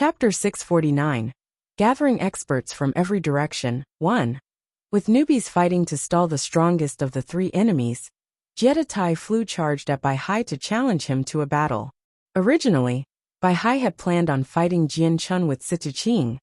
Chapter 649. Gathering Experts from Every Direction. 1. With newbies fighting to stall the strongest of the three enemies, Jiedatai flew charged at Bai Hai to challenge him to a battle. Originally, Bai Hai had planned on fighting Jian Chun with Situ Qing,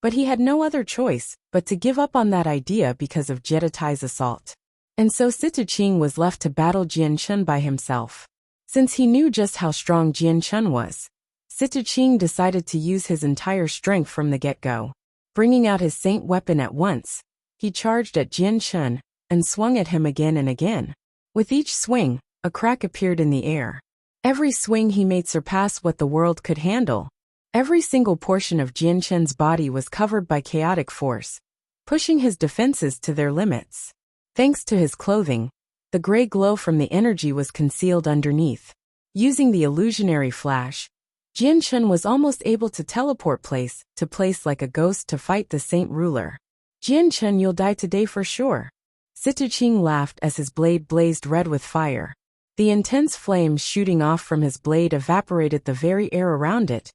but he had no other choice but to give up on that idea because of Jiedatai's assault. And so Situ Qing was left to battle Jian Chun by himself. Since he knew just how strong Jian Chun was, Situ Qing decided to use his entire strength from the get-go. Bringing out his saint weapon at once, he charged at Jian Chun and swung at him again and again. With each swing, a crack appeared in the air. Every swing he made surpassed what the world could handle. Every single portion of Jian Chun's body was covered by chaotic force, pushing his defenses to their limits. Thanks to his clothing, the gray glow from the energy was concealed underneath. Using the illusionary flash, Jian Chun was almost able to teleport place to place like a ghost to fight the saint ruler. Jian Chun, you'll die today for sure. Situ Qing laughed as his blade blazed red with fire. The intense flames shooting off from his blade evaporated the very air around it,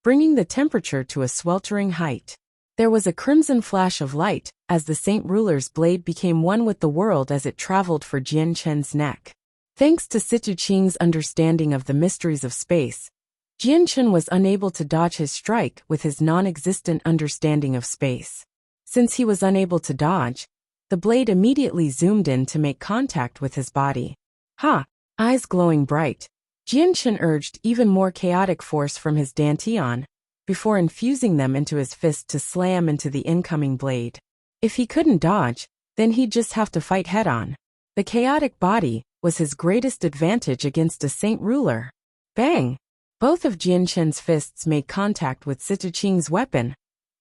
bringing the temperature to a sweltering height. There was a crimson flash of light as the saint ruler's blade became one with the world as it traveled for Jian Chun's neck. Thanks to Situ Qing's understanding of the mysteries of space, Jian Chun was unable to dodge his strike with his non-existent understanding of space. Since he was unable to dodge, the blade immediately zoomed in to make contact with his body. Ha! Eyes glowing bright, Jian Chun urged even more chaotic force from his dantian, before infusing them into his fist to slam into the incoming blade. If he couldn't dodge, then he'd just have to fight head-on. The chaotic body was his greatest advantage against a saint ruler. Bang! Both of Jian Chun's fists made contact with Situ Qing's weapon,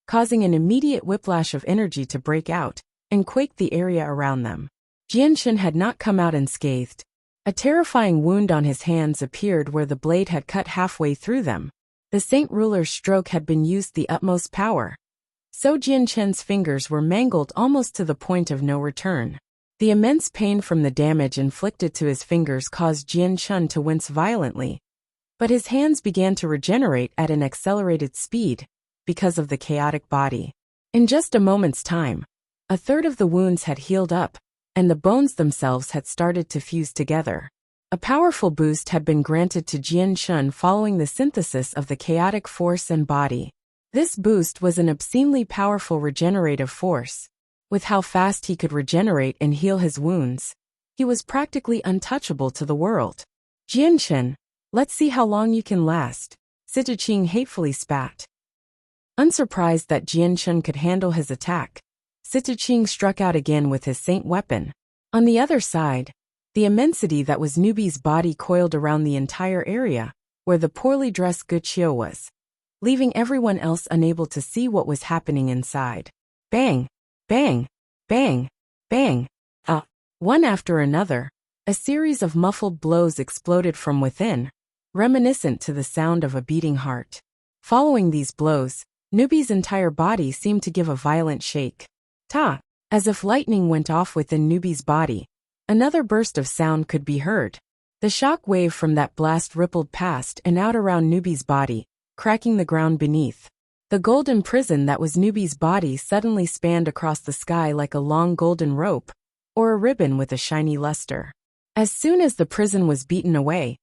causing an immediate whiplash of energy to break out and quake the area around them. Jian Chun had not come out unscathed. A terrifying wound on his hands appeared where the blade had cut halfway through them. The saint ruler's stroke had been used the utmost power. So Jian Chun's fingers were mangled almost to the point of no return. The immense pain from the damage inflicted to his fingers caused Jian Chun to wince violently, but his hands began to regenerate at an accelerated speed because of the chaotic body. In just a moment's time, a third of the wounds had healed up, and the bones themselves had started to fuse together. A powerful boost had been granted to Jian Chun following the synthesis of the chaotic force and body. This boost was an obscenely powerful regenerative force. With how fast he could regenerate and heal his wounds, he was practically untouchable to the world. Jian Chun, let's see how long you can last, Situ Qing hatefully spat. Unsurprised that Jian Chun could handle his attack, Situ Qing struck out again with his saint weapon. On the other side, the immensity that was Newbie's body coiled around the entire area where the poorly dressed Wuxia was, leaving everyone else unable to see what was happening inside. Bang! Bang! Bang! Bang! One after another, a series of muffled blows exploded from within, reminiscent to the sound of a beating heart. Following these blows, Newbie's entire body seemed to give a violent shake. Ta! As if lightning went off within Newbie's body, another burst of sound could be heard. The shock wave from that blast rippled past and out around Newbie's body, cracking the ground beneath. The golden prison that was Newbie's body suddenly spanned across the sky like a long golden rope, or a ribbon with a shiny luster. As soon as the prison was beaten away,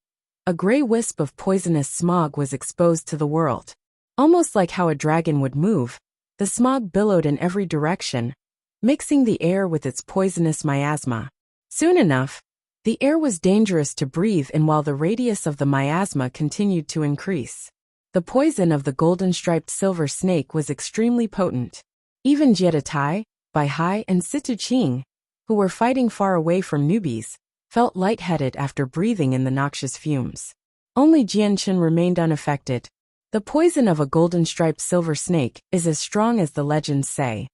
a gray wisp of poisonous smog was exposed to the world. Almost like how a dragon would move, the smog billowed in every direction, mixing the air with its poisonous miasma. Soon enough, the air was dangerous to breathe in while the radius of the miasma continued to increase. The poison of the golden-striped silver snake was extremely potent. Even Jiedatai, Bai Hai, and Situ Qing, who were fighting far away from newbies, felt lightheaded after breathing in the noxious fumes. Only Jian Chun remained unaffected. The poison of a golden-striped silver snake is as strong as the legends say,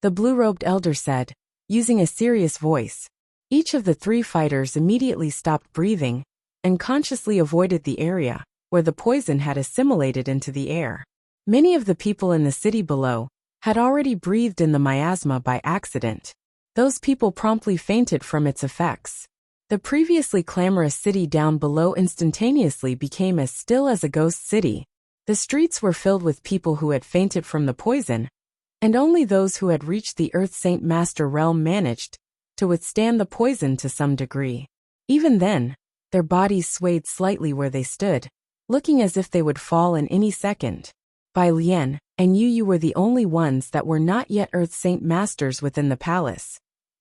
the blue-robed elder said, using a serious voice. Each of the three fighters immediately stopped breathing and consciously avoided the area where the poison had assimilated into the air. Many of the people in the city below had already breathed in the miasma by accident. Those people promptly fainted from its effects. The previously clamorous city down below instantaneously became as still as a ghost city, The streets were filled with people who had fainted from the poison, and only those who had reached the Earth Saint Master realm managed to withstand the poison to some degree. Even then, their bodies swayed slightly where they stood, looking as if they would fall in any second. Bai Lian and you were the only ones that were not yet Earth Saint Masters within the palace,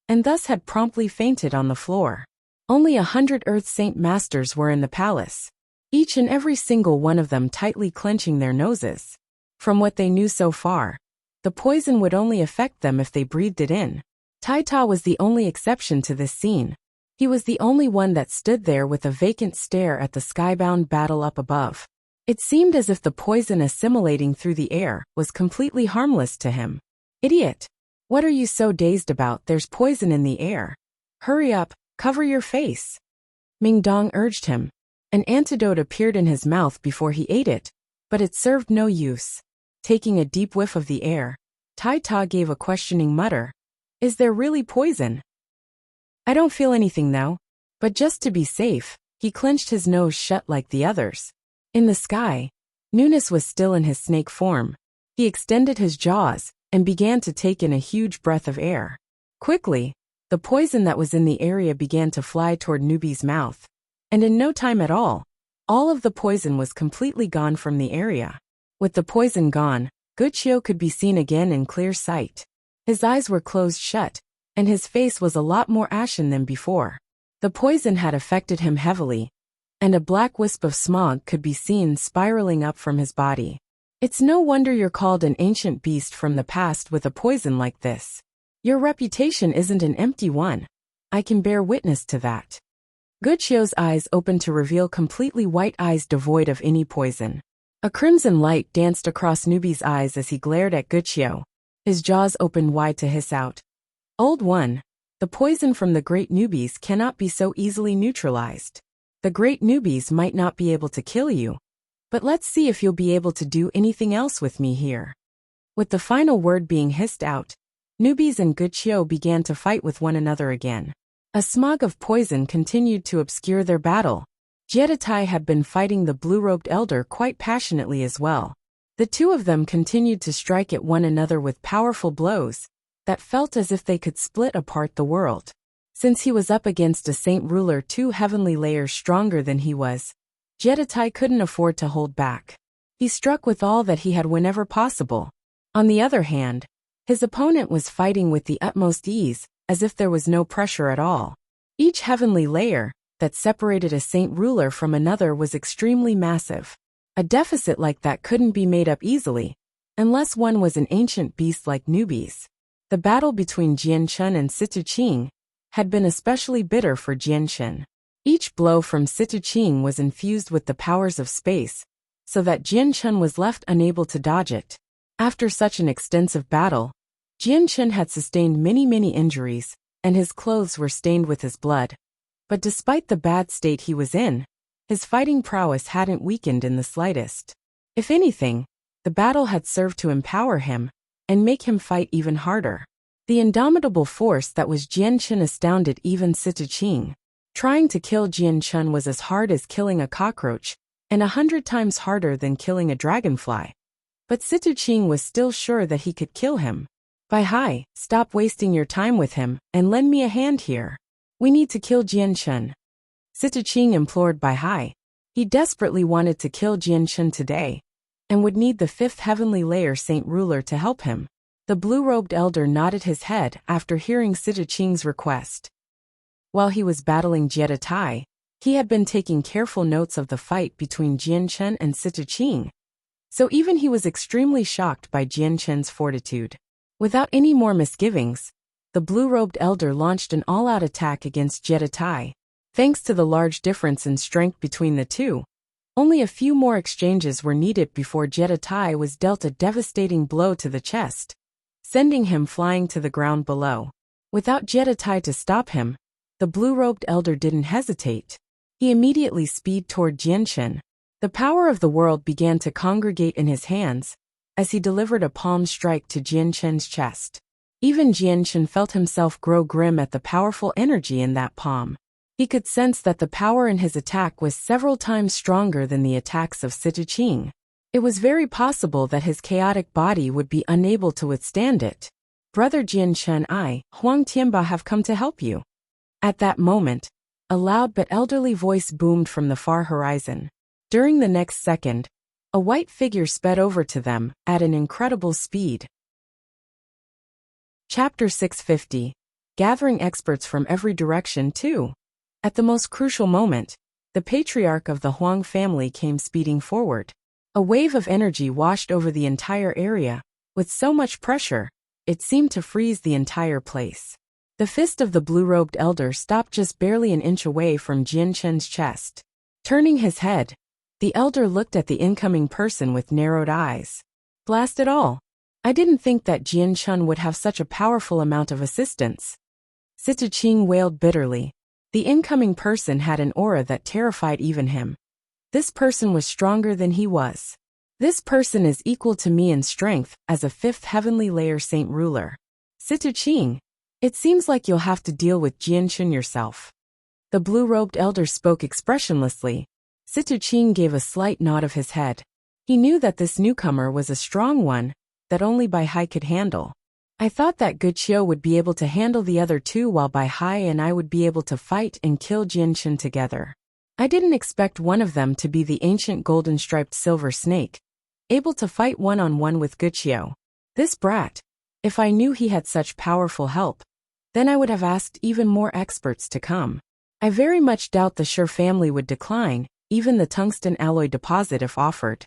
and thus had promptly fainted on the floor. Only 100 Earth Saint Masters were in the palace, each and every single one of them tightly clenching their noses. From what they knew so far, the poison would only affect them if they breathed it in. Tai Ta was the only exception to this scene. He was the only one that stood there with a vacant stare at the skybound battle up above. It seemed as if the poison assimilating through the air was completely harmless to him. Idiot! What are you so dazed about? There's poison in the air. Hurry up, cover your face. Ming Dong urged him. An antidote appeared in his mouth before he ate it, but it served no use. Taking a deep whiff of the air, Tai Ta gave a questioning mutter. Is there really poison? I don't feel anything now, but just to be safe, he clenched his nose shut like the others. In the sky, Nunes was still in his snake form. He extended his jaws and began to take in a huge breath of air. Quickly, the poison that was in the area began to fly toward Newbie's mouth, and in no time at all of the poison was completely gone from the area. With the poison gone, Wuxia could be seen again in clear sight. His eyes were closed shut, and his face was a lot more ashen than before. The poison had affected him heavily, and a black wisp of smog could be seen spiraling up from his body. It's no wonder you're called an ancient beast from the past with a poison like this. Your reputation isn't an empty one. I can bear witness to that. Wuxia's eyes opened to reveal completely white eyes devoid of any poison. A crimson light danced across Newbie's eyes as he glared at Wuxia. His jaws opened wide to hiss out. Old one, the poison from the great Newbies cannot be so easily neutralized. The great Newbies might not be able to kill you, but let's see if you'll be able to do anything else with me here. With the final word being hissed out, Newbies and Wuxia began to fight with one another again. A smog of poison continued to obscure their battle. Jiedatai had been fighting the blue-robed elder quite passionately as well. The two of them continued to strike at one another with powerful blows that felt as if they could split apart the world. Since he was up against a saint ruler 2 heavenly layers stronger than he was, Jiedatai couldn't afford to hold back. He struck with all that he had whenever possible. On the other hand, his opponent was fighting with the utmost ease, as if there was no pressure at all. Each heavenly layer that separated a saint ruler from another was extremely massive. A deficit like that couldn't be made up easily, unless one was an ancient beast like Newbies. The battle between Jianchen and Situqing had been especially bitter for Jianchen. Each blow from Situqing was infused with the powers of space, so that Jianchen was left unable to dodge it. After such an extensive battle, Jianchen had sustained many injuries, and his clothes were stained with his blood. But despite the bad state he was in, his fighting prowess hadn't weakened in the slightest. If anything, the battle had served to empower him and make him fight even harder. The indomitable force that was Jianchen astounded even Situqing. Trying to kill Jianchen was as hard as killing a cockroach, and 100 times harder than killing a dragonfly. But Situqing was still sure that he could kill him. Bai Hai, stop wasting your time with him and lend me a hand here. We need to kill Jianchen. Situqing implored Bai Hai. He desperately wanted to kill Jianchen today, and would need the 5th heavenly layer saint ruler to help him. The blue-robed elder nodded his head after hearing Situqing's request. While he was battling Jiedatai, he had been taking careful notes of the fight between Jianchen and Situqing, so even he was extremely shocked by Jianchen's fortitude. Without any more misgivings, the blue-robed elder launched an all-out attack against Jiedatai. Thanks to the large difference in strength between the two, only a few more exchanges were needed before Jiedatai was dealt a devastating blow to the chest, sending him flying to the ground below. Without Jiedatai to stop him, the blue-robed elder didn't hesitate. He immediately speeded toward Jianchen. The power of the world began to congregate in his hands as he delivered a palm strike to Jianchen's chest. Even Jianchen felt himself grow grim at the powerful energy in that palm. He could sense that the power in his attack was several times stronger than the attacks of Situqing. It was very possible that his chaotic body would be unable to withstand it. Brother Jianchen, Huang Tianba, have come to help you. At that moment, a loud but elderly voice boomed from the far horizon. During the next second, a white figure sped over to them at an incredible speed. Chapter 650. Gathering experts from every direction too. At the most crucial moment, the patriarch of the Huang family came speeding forward. A wave of energy washed over the entire area, with so much pressure, it seemed to freeze the entire place. The fist of the blue-robed elder stopped just barely an inch away from Jianchen's chest. Turning his head, the elder looked at the incoming person with narrowed eyes. Blast it all! I didn't think that Jianchen would have such a powerful amount of assistance. Situ Qing wailed bitterly. The incoming person had an aura that terrified even him. This person was stronger than he was. This person is equal to me in strength as a 5th heavenly layer saint ruler. Situ Qing, it seems like you'll have to deal with Jianchen yourself. The blue-robed elder spoke expressionlessly. Situ Qing gave a slight nod of his head. He knew that this newcomer was a strong one, that only Bai Hai could handle. I thought that Guqiu would be able to handle the other two while Bai Hai and I would be able to fight and kill Jianchen together. I didn't expect one of them to be the ancient golden-striped silver snake, able to fight one-on-one with Guqiu. This brat, if I knew he had such powerful help, then I would have asked even more experts to come. I very much doubt the Sure family would decline, even the tungsten alloy deposit if offered.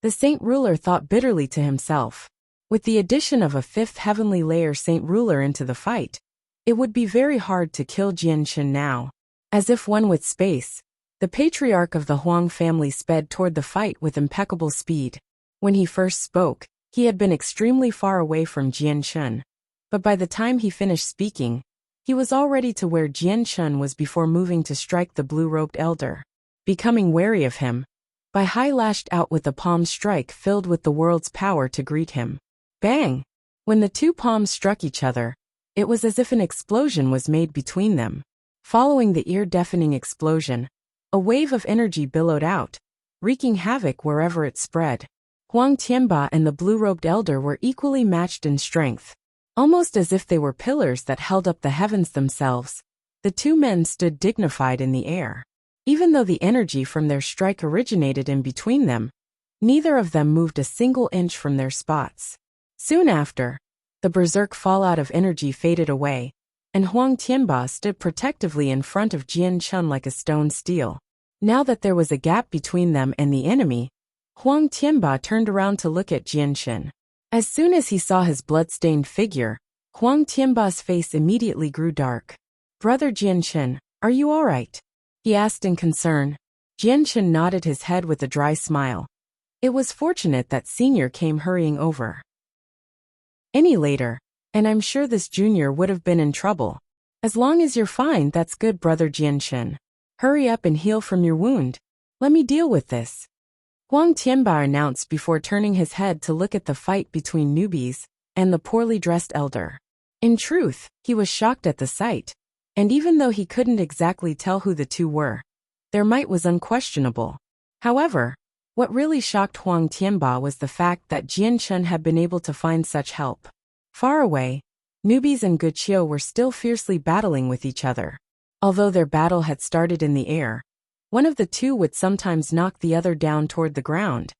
The saint ruler thought bitterly to himself. With the addition of a 5th heavenly layer saint ruler into the fight, it would be very hard to kill Jianchen now. As if one with space, the patriarch of the Huang family sped toward the fight with impeccable speed. When he first spoke, he had been extremely far away from Jianchen. But by the time he finished speaking, he was already to where Jianchen was before moving to strike the blue-robed elder. Becoming wary of him, Bai Hai lashed out with a palm strike filled with the world's power to greet him. Bang! When the two palms struck each other, it was as if an explosion was made between them. Following the ear-deafening explosion, a wave of energy billowed out, wreaking havoc wherever it spread. Huang Tianba and the blue-robed elder were equally matched in strength. Almost as if they were pillars that held up the heavens themselves, the two men stood dignified in the air. Even though the energy from their strike originated in between them, neither of them moved a single inch from their spots. Soon after, the berserk fallout of energy faded away, and Huang Tianba stood protectively in front of Jianchen like a stone steel. Now that there was a gap between them and the enemy, Huang Tianba turned around to look at Jianchen. As soon as he saw his blood-stained figure, Huang Tianba's face immediately grew dark. Brother Jianchen, are you all right? He asked in concern. Jianchen nodded his head with a dry smile. It was fortunate that Senior came hurrying over. Any later, and I'm sure this junior would have been in trouble. As long as you're fine, that's good, Brother Jianchen. Hurry up and heal from your wound. Let me deal with this. Huang Tianba announced before turning his head to look at the fight between newbies and the poorly dressed elder. In truth, he was shocked at the sight, and even though he couldn't exactly tell who the two were, their might was unquestionable. However, what really shocked Huang Tianba was the fact that Jianchen had been able to find such help. Far away, newbies and Guqiu were still fiercely battling with each other. Although their battle had started in the air, one of the two would sometimes knock the other down toward the ground.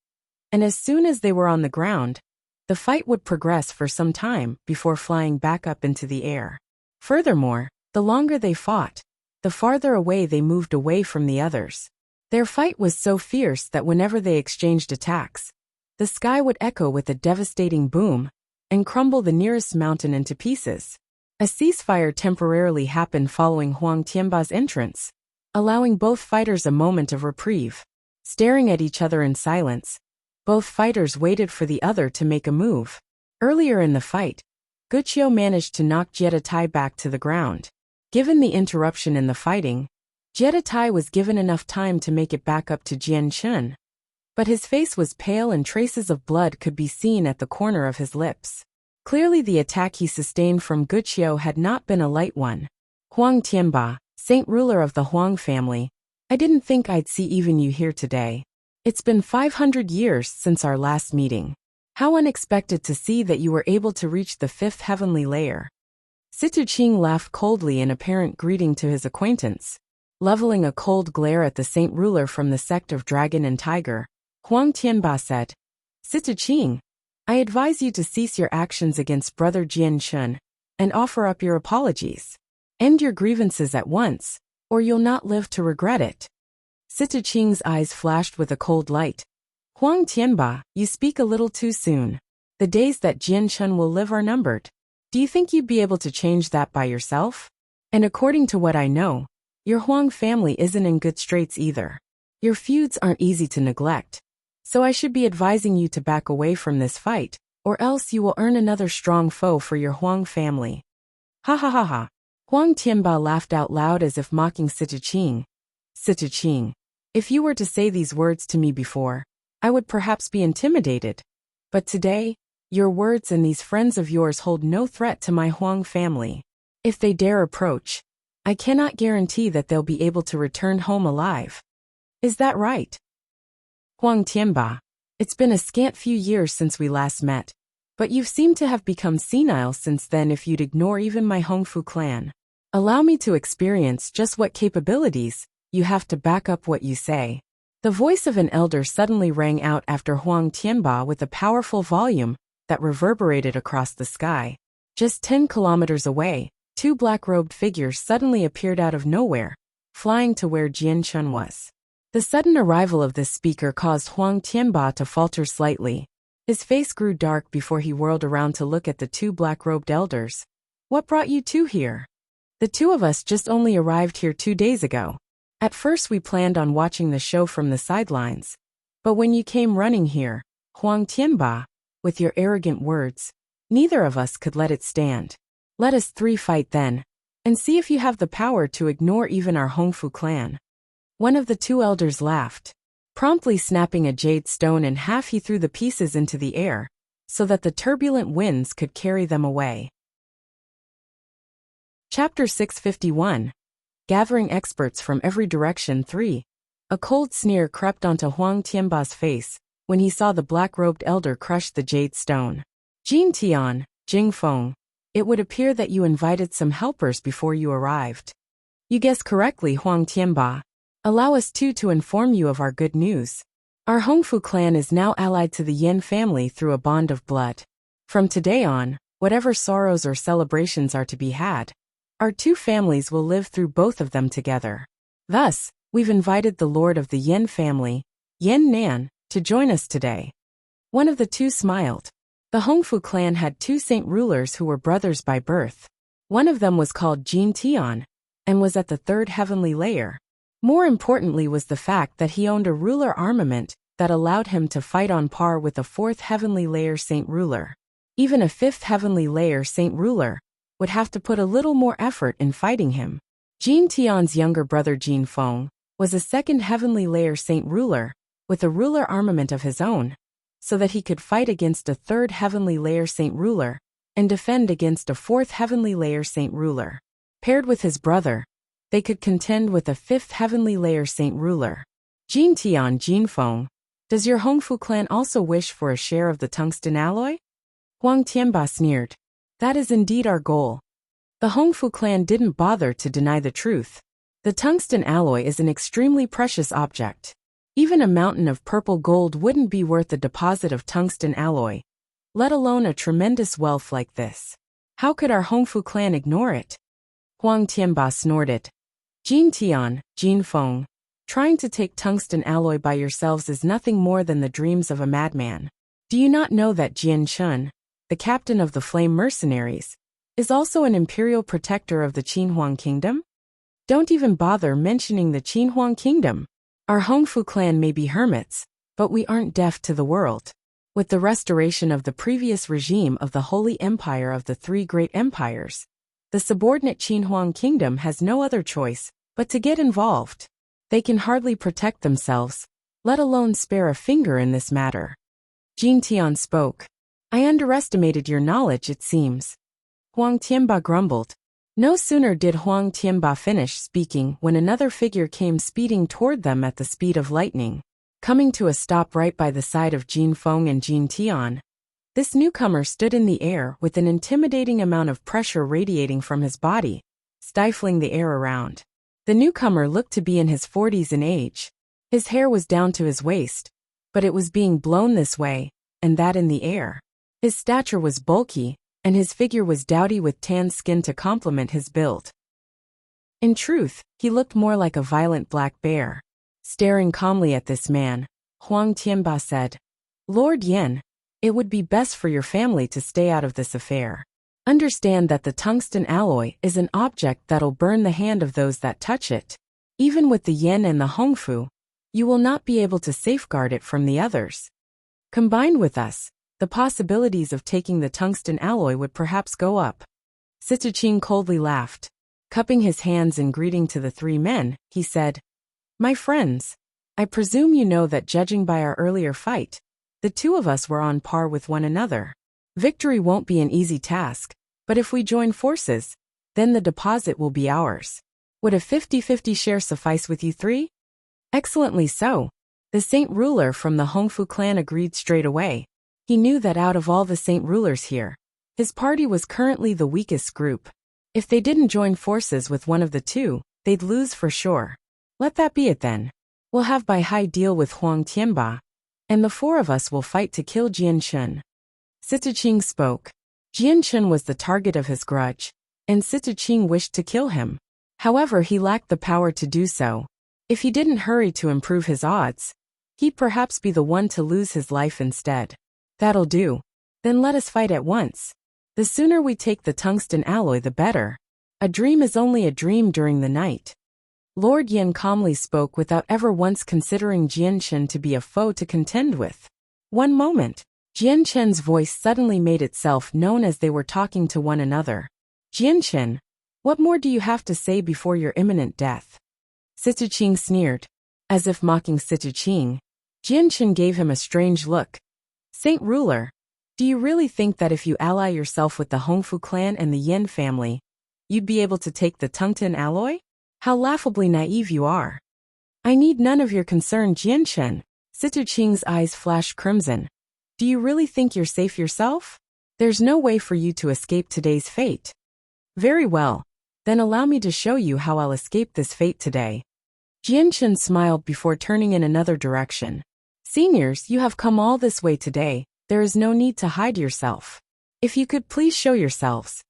And as soon as they were on the ground, the fight would progress for some time before flying back up into the air. Furthermore, the longer they fought, the farther away they moved away from the others. Their fight was so fierce that whenever they exchanged attacks, the sky would echo with a devastating boom and crumble the nearest mountain into pieces. A ceasefire temporarily happened following Huang Tianba's entrance, allowing both fighters a moment of reprieve. Staring at each other in silence, both fighters waited for the other to make a move. Earlier in the fight, Guqiu managed to knock Jiedatai back to the ground. Given the interruption in the fighting, Jiedatai was given enough time to make it back up to Jianchen. But his face was pale and traces of blood could be seen at the corner of his lips. Clearly the attack he sustained from Guqiu had not been a light one. Huang Tianba, saint ruler of the Huang family, I didn't think I'd see even you here today. It's been 500 years since our last meeting. How unexpected to see that you were able to reach the 5th heavenly layer. Situching laughed coldly in apparent greeting to his acquaintance. Leveling a cold glare at the Saint Ruler from the sect of Dragon and Tiger, Huang Tianba said, Situching, I advise you to cease your actions against Brother Jian Shun and offer up your apologies. End your grievances at once, or you'll not live to regret it. Situching's eyes flashed with a cold light. Huang Tianba, you speak a little too soon. The days that Jian Shun will live are numbered. Do you think you'd be able to change that by yourself? And according to what I know, your Huang family isn't in good straits either. Your feuds aren't easy to neglect. So I should be advising you to back away from this fight, or else you will earn another strong foe for your Huang family. Ha ha ha ha. Huang Tianba laughed out loud as if mocking Situching. Situching, if you were to say these words to me before, I would perhaps be intimidated. But today, your words and these friends of yours hold no threat to my Huang family. If they dare approach, I cannot guarantee that they'll be able to return home alive. Is that right? Huang Tianba, it's been a scant few years since we last met, but you've seemed to have become senile since then if you'd ignore even my Hongfu clan. Allow me to experience just what capabilities you have to back up what you say. The voice of an elder suddenly rang out after Huang Tianba with a powerful volume that reverberated across the sky. Just 10 kilometers away, 2 black-robed figures suddenly appeared out of nowhere, flying to where Jian Shun was. The sudden arrival of this speaker caused Huang Tianba to falter slightly. His face grew dark before he whirled around to look at the 2 black-robed elders. What brought you two here? The 2 of us just only arrived here 2 days ago. At first we planned on watching the show from the sidelines. But when you came running here, Huang Tianba, with your arrogant words, neither of us could let it stand. Let us 3 fight then, and see if you have the power to ignore even our Hongfu clan. One of the 2 elders laughed. Promptly snapping a jade stone in half, he threw the pieces into the air, so that the turbulent winds could carry them away. Chapter 651. Gathering Experts from Every Direction 3. A cold sneer crept onto Huang Tianba's face when he saw the black-robed elder crush the jade stone. Jin Tian, Jing Feng, it would appear that you invited some helpers before you arrived. You guessed correctly, Huang Tianba. Allow us too to inform you of our good news. Our Hongfu clan is now allied to the Yin family through a bond of blood. From today on, whatever sorrows or celebrations are to be had, our 2 families will live through both of them together. Thus, we've invited the lord of the Yin family, Yin Nan, to join us today. One of the 2 smiled. The Hongfu clan had 2 saint rulers who were brothers by birth. One of them was called Jin Tian, and was at the 3rd heavenly layer. More importantly was the fact that he owned a ruler armament that allowed him to fight on par with the 4th heavenly layer saint ruler. Even a 5th heavenly layer saint ruler would have to put a little more effort in fighting him. Jin Tian's younger brother Jin Feng was a 2nd heavenly layer saint ruler with a ruler armament of his own, so that he could fight against a 3rd heavenly layer saint ruler and defend against a 4th heavenly layer saint ruler. Paired with his brother, they could contend with a 5th heavenly layer saint ruler. Jin Tian, Jin Feng, does your Hongfu clan also wish for a share of the tungsten alloy? Huang Tianba sneered. That is indeed our goal. The Hongfu clan didn't bother to deny the truth. The tungsten alloy is an extremely precious object. Even a mountain of purple gold wouldn't be worth a deposit of tungsten alloy, let alone a tremendous wealth like this. How could our Hongfu clan ignore it? Huang Tianba snorted. Jin Tian, Jin Feng, trying to take tungsten alloy by yourselves is nothing more than the dreams of a madman. Do you not know that Jian Shun, the captain of the Flame Mercenaries, is also an imperial protector of the Qinhuang Kingdom? Don't even bother mentioning the Qinhuang Kingdom. Our Hongfu clan may be hermits, but we aren't deaf to the world. With the restoration of the previous regime of the Holy Empire of the 3 great empires, the subordinate Qinhuang Kingdom has no other choice but to get involved. They can hardly protect themselves, let alone spare a finger in this matter. Jin Tian spoke. I underestimated your knowledge, it seems. Huang Tianba grumbled. No sooner did Huang Tianba finish speaking when another figure came speeding toward them at the speed of lightning. coming to a stop right by the side of Jin Feng and Jin Tian. This newcomer stood in the air with an intimidating amount of pressure radiating from his body, stifling the air around. The newcomer looked to be in his 40s in age. His hair was down to his waist, but it was being blown this way and that in the air. His stature was bulky, and his figure was dowdy with tan skin to complement his build. In truth, he looked more like a violent black bear. Staring calmly at this man, Huang Tianba said, "Lord Yin, it would be best for your family to stay out of this affair. Understand that the tungsten alloy is an object that'll burn the hand of those that touch it. Even with the yen and the hongfu, you will not be able to safeguard it from the others. Combined with us, the possibilities of taking the tungsten alloy would perhaps go up." Sitsuqing coldly laughed. Cupping his hands in greeting to the three men, he said, "My friends, I presume you know that judging by our earlier fight, the two of us were on par with one another. Victory won't be an easy task, but if we join forces, then the deposit will be ours. Would a 50-50 share suffice with you three?" "Excellently so." The Saint Ruler from the Hongfu clan agreed straight away. He knew that out of all the Saint Rulers here, his party was currently the weakest group. If they didn't join forces with one of the two, they'd lose for sure. "Let that be it then. We'll have Bai Hai deal with Huang Tianba, and the four of us will fight to kill Jian Chen." Sitsuqing spoke. Jian Chen was the target of his grudge, and Sitsuqing wished to kill him. However, he lacked the power to do so. If he didn't hurry to improve his odds, he'd perhaps be the one to lose his life instead. "That'll do. Then let us fight at once. The sooner we take the tungsten alloy the better. A dream is only a dream during the night." Lord Yin calmly spoke without ever once considering Jian Chen to be a foe to contend with. One moment, Jian Chen's voice suddenly made itself known as they were talking to one another. "Jian Chen, what more do you have to say before your imminent death?" Sitsuqing sneered. As if mocking Sitsuqing, Jian Chen gave him a strange look. "Saint Ruler, do you really think that if you ally yourself with the Hongfu clan and the Yin family, you'd be able to take the tungsten alloy? How laughably naive you are." "I need none of your concern, Jian Chen." Sitsuqing's eyes flashed crimson. "Do you really think you're safe yourself? There's no way for you to escape today's fate." "Very well, then allow me to show you how I'll escape this fate today." Jian Chen smiled before turning in another direction. "Seniors, you have come all this way today. There is no need to hide yourself. If you could please show yourselves."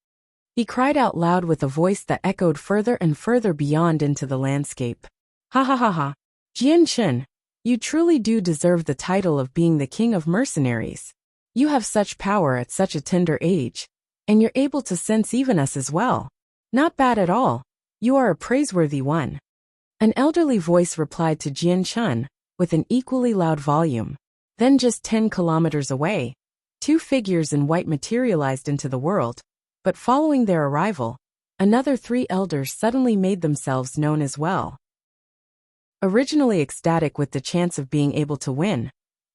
He cried out loud with a voice that echoed further and further beyond into the landscape. "Ha ha ha ha. Jian Chen, you truly do deserve the title of being the king of mercenaries. You have such power at such a tender age, and you're able to sense even us as well. Not bad at all. You are a praiseworthy one." An elderly voice replied to Jian Chen, with an equally loud volume. Then just 10 kilometers away, two figures in white materialized into the world, but following their arrival, another three elders suddenly made themselves known as well. Originally ecstatic with the chance of being able to win,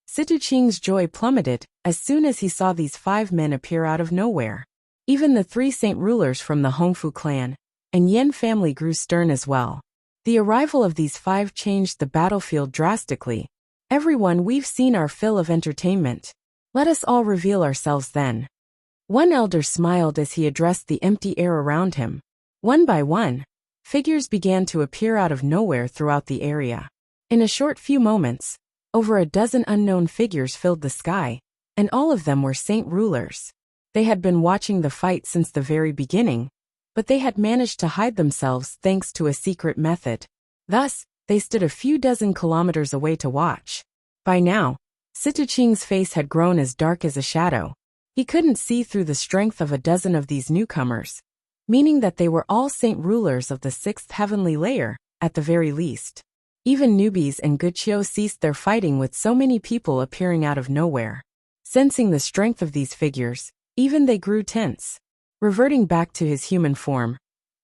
Sitsuqing's joy plummeted as soon as he saw these 5 men appear out of nowhere. Even the 3 Saint Rulers from the Hongfu clan and Yin family grew stern as well. The arrival of these 5 changed the battlefield drastically. "Everyone, we've seen our fill of entertainment. Let us all reveal ourselves then." One elder smiled as he addressed the empty air around him. One by one, figures began to appear out of nowhere throughout the area. In a short few moments, over a dozen unknown figures filled the sky, and all of them were Saint Rulers. They had been watching the fight since the very beginning, but they had managed to hide themselves thanks to a secret method. Thus, they stood a few dozen kilometers away to watch. By now, Sitsuqing's face had grown as dark as a shadow. He couldn't see through the strength of a dozen of these newcomers, meaning that they were all Saint Rulers of the 6th heavenly layer, at the very least. Even newbies and Guqiu ceased their fighting with so many people appearing out of nowhere. Sensing the strength of these figures, even they grew tense. Reverting back to his human form,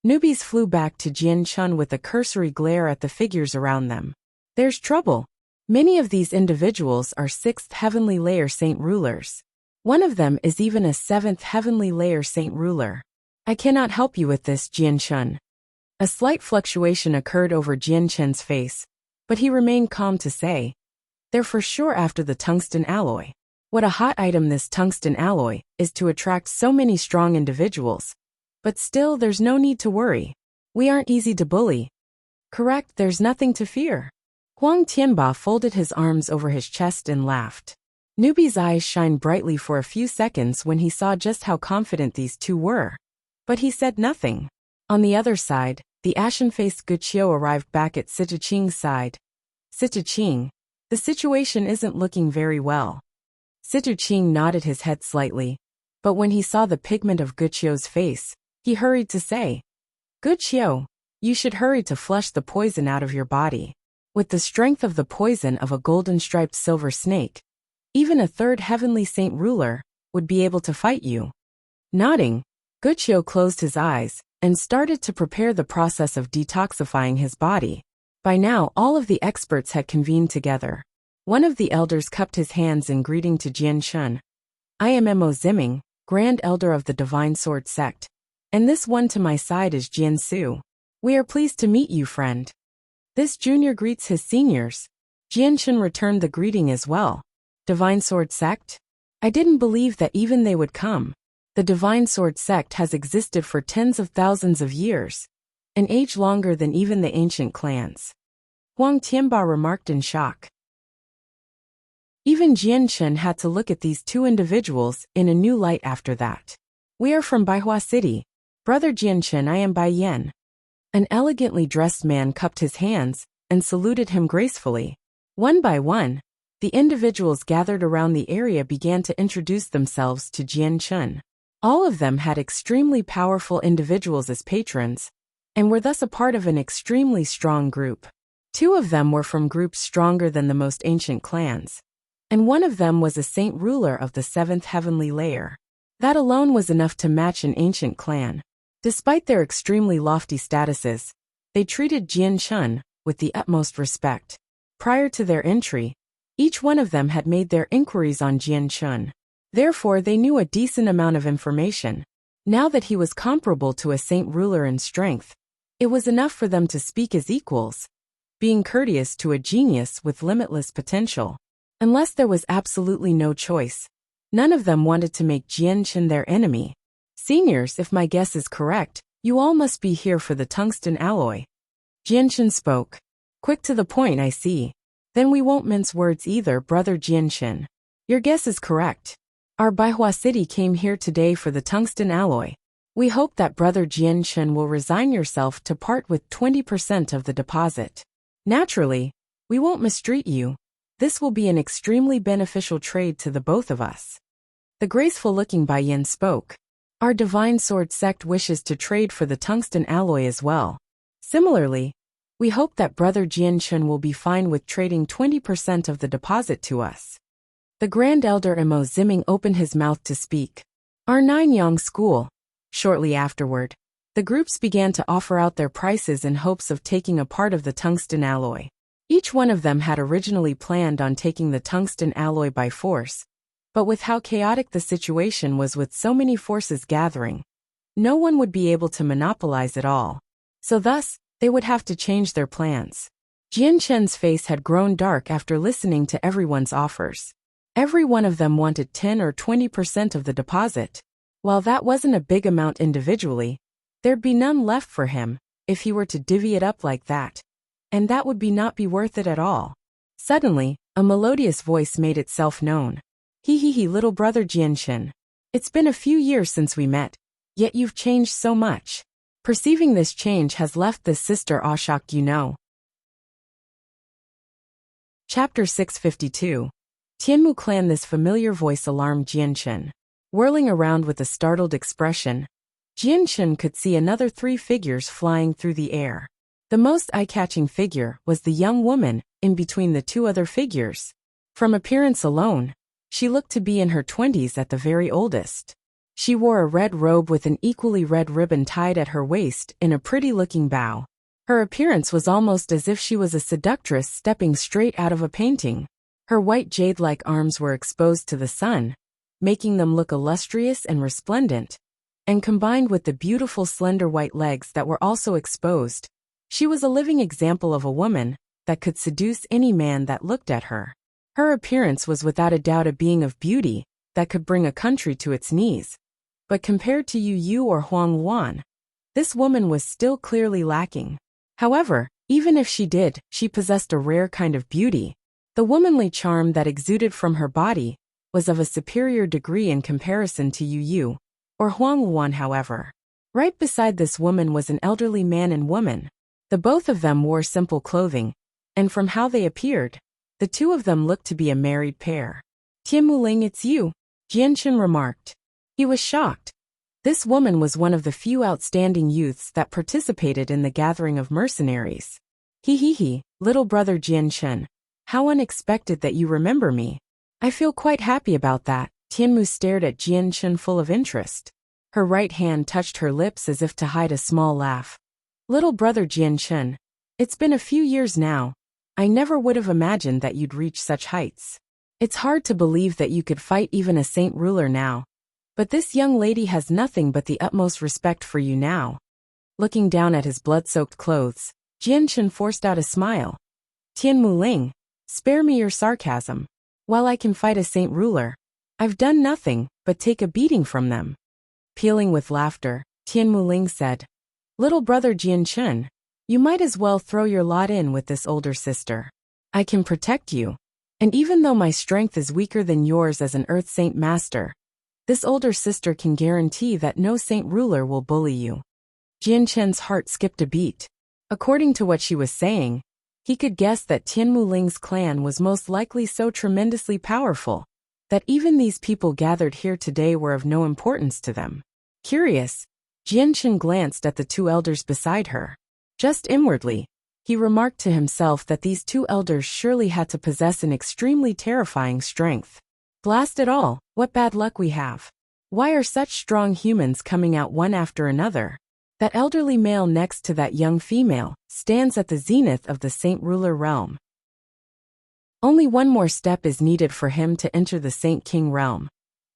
newbies flew back to Jian Chen with a cursory glare at the figures around them. "There's trouble. Many of these individuals are 6th heavenly layer Saint Rulers. One of them is even a 7th heavenly layer Saint Ruler. I cannot help you with this, Jian Chen." A slight fluctuation occurred over Jian Chen's face, but he remained calm to say, They're for sure after the tungsten alloy. What a hot item this tungsten alloy is to attract so many strong individuals. But still, there's no need to worry. We aren't easy to bully. Correct, there's nothing to fear. Huang Tianba folded his arms over his chest and laughed. Newbie's eyes shined brightly for a few seconds when he saw just how confident these two were. But he said nothing. On the other side, the ashen-faced Guqiu arrived back at Sita-Qing's side. Sita-Qing, the situation isn't looking very well. Sita-Qing nodded his head slightly, but when he saw the pigment of Guqiu's face, he hurried to say, Guqiu, you should hurry to flush the poison out of your body. With the strength of the poison of a golden-striped silver snake, even a third heavenly saint ruler would be able to fight you. Nodding, Guqiu closed his eyes and started to prepare the process of detoxifying his body. By now, all of the experts had convened together. One of the elders cupped his hands in greeting to Jian Shun. I am Mo Ziming, Grand Elder of the Divine Sword Sect, and this one to my side is Jian Su. We are pleased to meet you, friend. This junior greets his seniors. Jian Shun returned the greeting as well. Divine Sword Sect? I didn't believe that even they would come. The Divine Sword Sect has existed for tens of thousands of years, an age longer than even the ancient clans. Huang Tianba remarked in shock. Even Jian Shun had to look at these two individuals in a new light after that. We are from Baihua City. Brother Jian Shun, I am Bai Yan. An elegantly dressed man cupped his hands and saluted him gracefully. One by one, the individuals gathered around the area began to introduce themselves to Jian Shun. All of them had extremely powerful individuals as patrons, and were thus a part of an extremely strong group. Two of them were from groups stronger than the most ancient clans, and one of them was a saint ruler of the 7th heavenly layer. That alone was enough to match an ancient clan. Despite their extremely lofty statuses, they treated Jian Shun with the utmost respect. Prior to their entry, each one of them had made their inquiries on Jian Shun. Therefore, they knew a decent amount of information. Now that he was comparable to a saint ruler in strength, it was enough for them to speak as equals, being courteous to a genius with limitless potential. Unless there was absolutely no choice, none of them wanted to make Jian Shun their enemy. Seniors, if my guess is correct, you all must be here for the tungsten alloy. Jian Shun spoke. Quick to the point, I see. Then we won't mince words either, brother Jian Shun. Your guess is correct. Our Baihua City came here today for the tungsten alloy. We hope that brother Jian Shun will resign yourself to part with 20% of the deposit. Naturally, we won't mistreat you. This will be an extremely beneficial trade to the both of us. The graceful-looking Bai Yin spoke. Our Divine Sword Sect wishes to trade for the tungsten alloy as well. Similarly, we hope that brother Jian Shun will be fine with trading 20% of the deposit to us. The Grand Elder Mo Ziming opened his mouth to speak. Our Nine-Yang School. Shortly afterward, the groups began to offer out their prices in hopes of taking a part of the tungsten alloy. Each one of them had originally planned on taking the tungsten alloy by force, but with how chaotic the situation was with so many forces gathering, no one would be able to monopolize it all. So thus, they would have to change their plans. Jian Shen's face had grown dark after listening to everyone's offers. Every one of them wanted 10 or 20% of the deposit. While that wasn't a big amount individually, there'd be none left for him if he were to divvy it up like that. And that would not be worth it at all. Suddenly, a melodious voice made itself known. He, little brother Jian Shen. It's been a few years since we met, yet you've changed so much. Perceiving this change has left this sister awe shocked, you know. Chapter 652. Tianmu Clan. This familiar voice alarmed Jian Shen. Whirling around with a startled expression, Jian Shen could see another 3 figures flying through the air. The most eye-catching figure was the young woman in between the 2 other figures. From appearance alone, she looked to be in her 20s at the very oldest. She wore a red robe with an equally red ribbon tied at her waist in a pretty-looking bow. Her appearance was almost as if she was a seductress stepping straight out of a painting. Her white jade-like arms were exposed to the sun, making them look illustrious and resplendent, and combined with the beautiful slender white legs that were also exposed, she was a living example of a woman that could seduce any man that looked at her. Her appearance was without a doubt a being of beauty that could bring a country to its knees. But compared to Yu or Huang Luan, this woman was still clearly lacking. However, even if she did, she possessed a rare kind of beauty. The womanly charm that exuded from her body was of a superior degree in comparison to Yu or Huang Luan, however. Right beside this woman was an elderly man and woman. The both of them wore simple clothing, and from how they appeared, the two of them looked to be a married pair. "Tian Muling, it's you," Jianchen remarked. He was shocked. This woman was one of the few outstanding youths that participated in the gathering of mercenaries. He, little brother Jianchen. How unexpected that you remember me. I feel quite happy about that. Tianmu stared at Jianchen full of interest. Her right hand touched her lips as if to hide a small laugh. Little brother Jianchen, it's been a few years now. I never would have imagined that you'd reach such heights. It's hard to believe that you could fight even a saint ruler now. But this young lady has nothing but the utmost respect for you now. Looking down at his blood-soaked clothes, Jianchen forced out a smile. Tian Muling, spare me your sarcasm. While I can fight a saint ruler, I've done nothing but take a beating from them. Pealing with laughter, Tian Muling said, Little brother Jianchen, you might as well throw your lot in with this older sister. I can protect you. And even though my strength is weaker than yours as an Earth Saint Master, this older sister can guarantee that no saint ruler will bully you. Jianchen's heart skipped a beat. According to what she was saying, he could guess that Tian Muling's clan was most likely so tremendously powerful that even these people gathered here today were of no importance to them. Curious, Jianchen glanced at the two elders beside her. Just inwardly, he remarked to himself that these two elders surely had to possess an extremely terrifying strength. Blast it all, what bad luck we have. Why are such strong humans coming out one after another? That elderly male next to that young female stands at the zenith of the Saint Ruler realm. Only one more step is needed for him to enter the Saint King realm.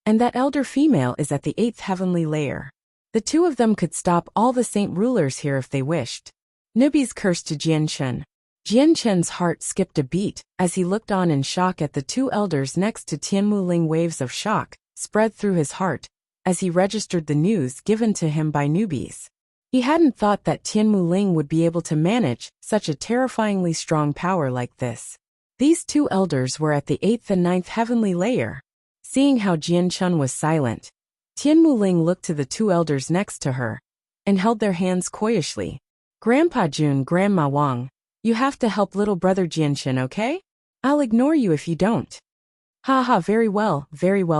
And that elder female is at the 8th heavenly layer. The two of them could stop all the saint rulers here if they wished. Newbies cursed to Jianchen. Jianchen's heart skipped a beat as he looked on in shock at the two elders next to Tian Muling. Waves of shock spread through his heart as he registered the news given to him by newbies. He hadn't thought that Tian Muling would be able to manage such a terrifyingly strong power like this. These two elders were at the 8th and 9th heavenly layer. Seeing how Jianchen was silent, Tian Muling looked to the two elders next to her and held their hands coyishly. Grandpa Jun, Grandma Wang, you have to help little brother Jianchen, okay? I'll ignore you if you don't. Ha, very well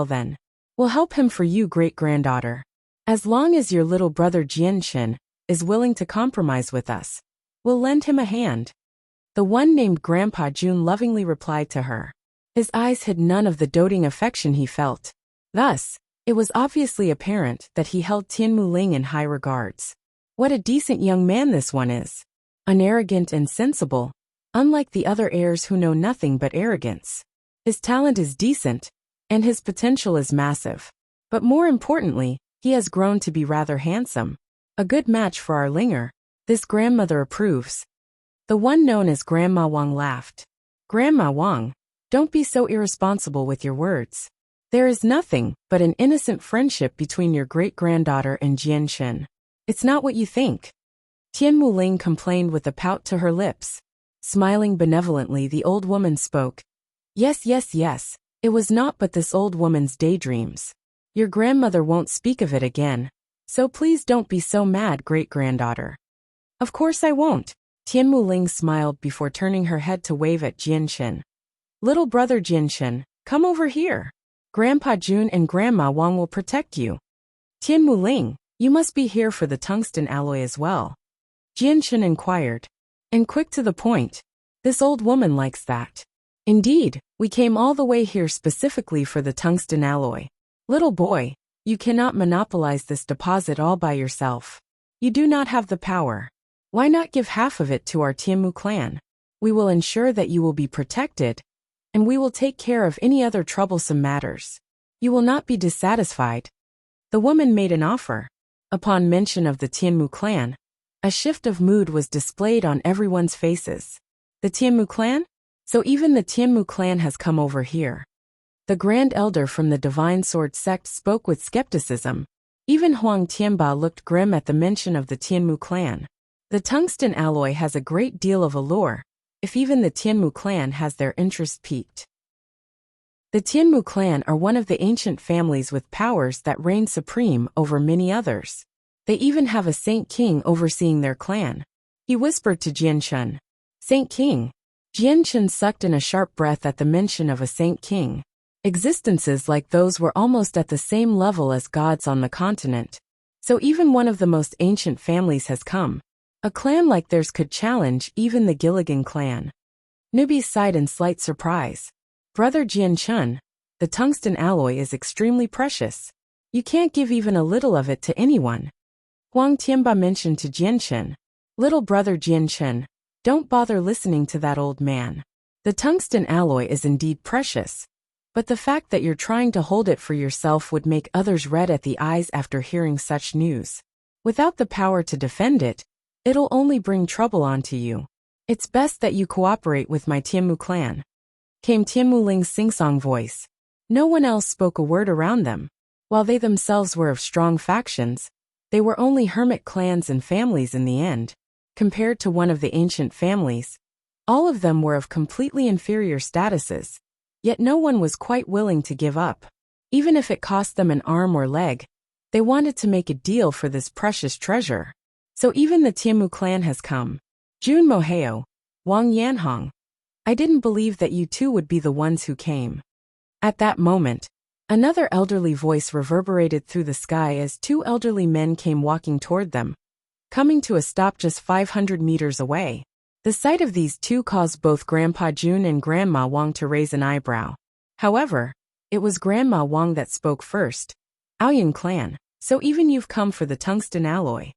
then. We'll help him for you, great-granddaughter. As long as your little brother Jianchen is willing to compromise with us, we'll lend him a hand. The one named Grandpa Jun lovingly replied to her. His eyes hid none of the doting affection he felt. Thus, it was obviously apparent that he held Tian Muling in high regards. What a decent young man this one is. Unarrogant and sensible, unlike the other heirs who know nothing but arrogance. His talent is decent, and his potential is massive. But more importantly, he has grown to be rather handsome. A good match for our Linger. This grandmother approves. The one known as Grandma Wang laughed. Grandma Wang, don't be so irresponsible with your words. There is nothing but an innocent friendship between your great-granddaughter and Jianchen. It's not what you think. Tian Muling complained with a pout to her lips. Smiling benevolently, the old woman spoke. Yes, it was not but this old woman's daydreams. Your grandmother won't speak of it again. So please don't be so mad, great-granddaughter. Of course I won't. Tian Muling smiled before turning her head to wave at Jianchen. Little brother Jianchen, come over here. Grandpa Jun and Grandma Wang will protect you. Tian Muling, you must be here for the tungsten alloy as well. Jianchen inquired. And quick to the point. This old woman likes that. Indeed, we came all the way here specifically for the tungsten alloy. Little boy, you cannot monopolize this deposit all by yourself. You do not have the power. Why not give half of it to our Tianmu clan? We will ensure that you will be protected, and we will take care of any other troublesome matters. You will not be dissatisfied. The woman made an offer. Upon mention of the Tianmu clan, a shift of mood was displayed on everyone's faces. The Tianmu clan? So even the Tianmu clan has come over here. The Grand Elder from the Divine Sword sect spoke with skepticism. Even Huang Tianba looked grim at the mention of the Tianmu clan. The tungsten alloy has a great deal of allure, if even the Tianmu clan has their interest piqued. The Tianmu clan are one of the ancient families with powers that reign supreme over many others. They even have a Saint King overseeing their clan. He whispered to Jianchen. Saint King. Jianchen sucked in a sharp breath at the mention of a Saint King. Existences like those were almost at the same level as gods on the continent. So even one of the most ancient families has come. A clan like theirs could challenge even the Gilligan clan. Newbie sighed in slight surprise. Brother Jianchen, the tungsten alloy is extremely precious. You can't give even a little of it to anyone. Huang Tianba mentioned to Jianchen. Little brother Jianchen, don't bother listening to that old man. The tungsten alloy is indeed precious. But the fact that you're trying to hold it for yourself would make others red at the eyes after hearing such news. Without the power to defend it, it'll only bring trouble onto you. It's best that you cooperate with my Tianmu clan. Came Tianmu Ling's sing-song voice. No one else spoke a word around them. While they themselves were of strong factions, they were only hermit clans and families in the end. Compared to one of the ancient families, all of them were of completely inferior statuses, yet no one was quite willing to give up. Even if it cost them an arm or leg, they wanted to make a deal for this precious treasure. So even the Tianmu clan has come. Jun Moheo, Wang Yanhong. I didn't believe that you two would be the ones who came. At that moment, another elderly voice reverberated through the sky as two elderly men came walking toward them, coming to a stop just 500 meters away. The sight of these two caused both Grandpa Jun and Grandma Wang to raise an eyebrow. However, it was Grandma Wang that spoke first. Aoyan clan, so even you've come for the tungsten alloy.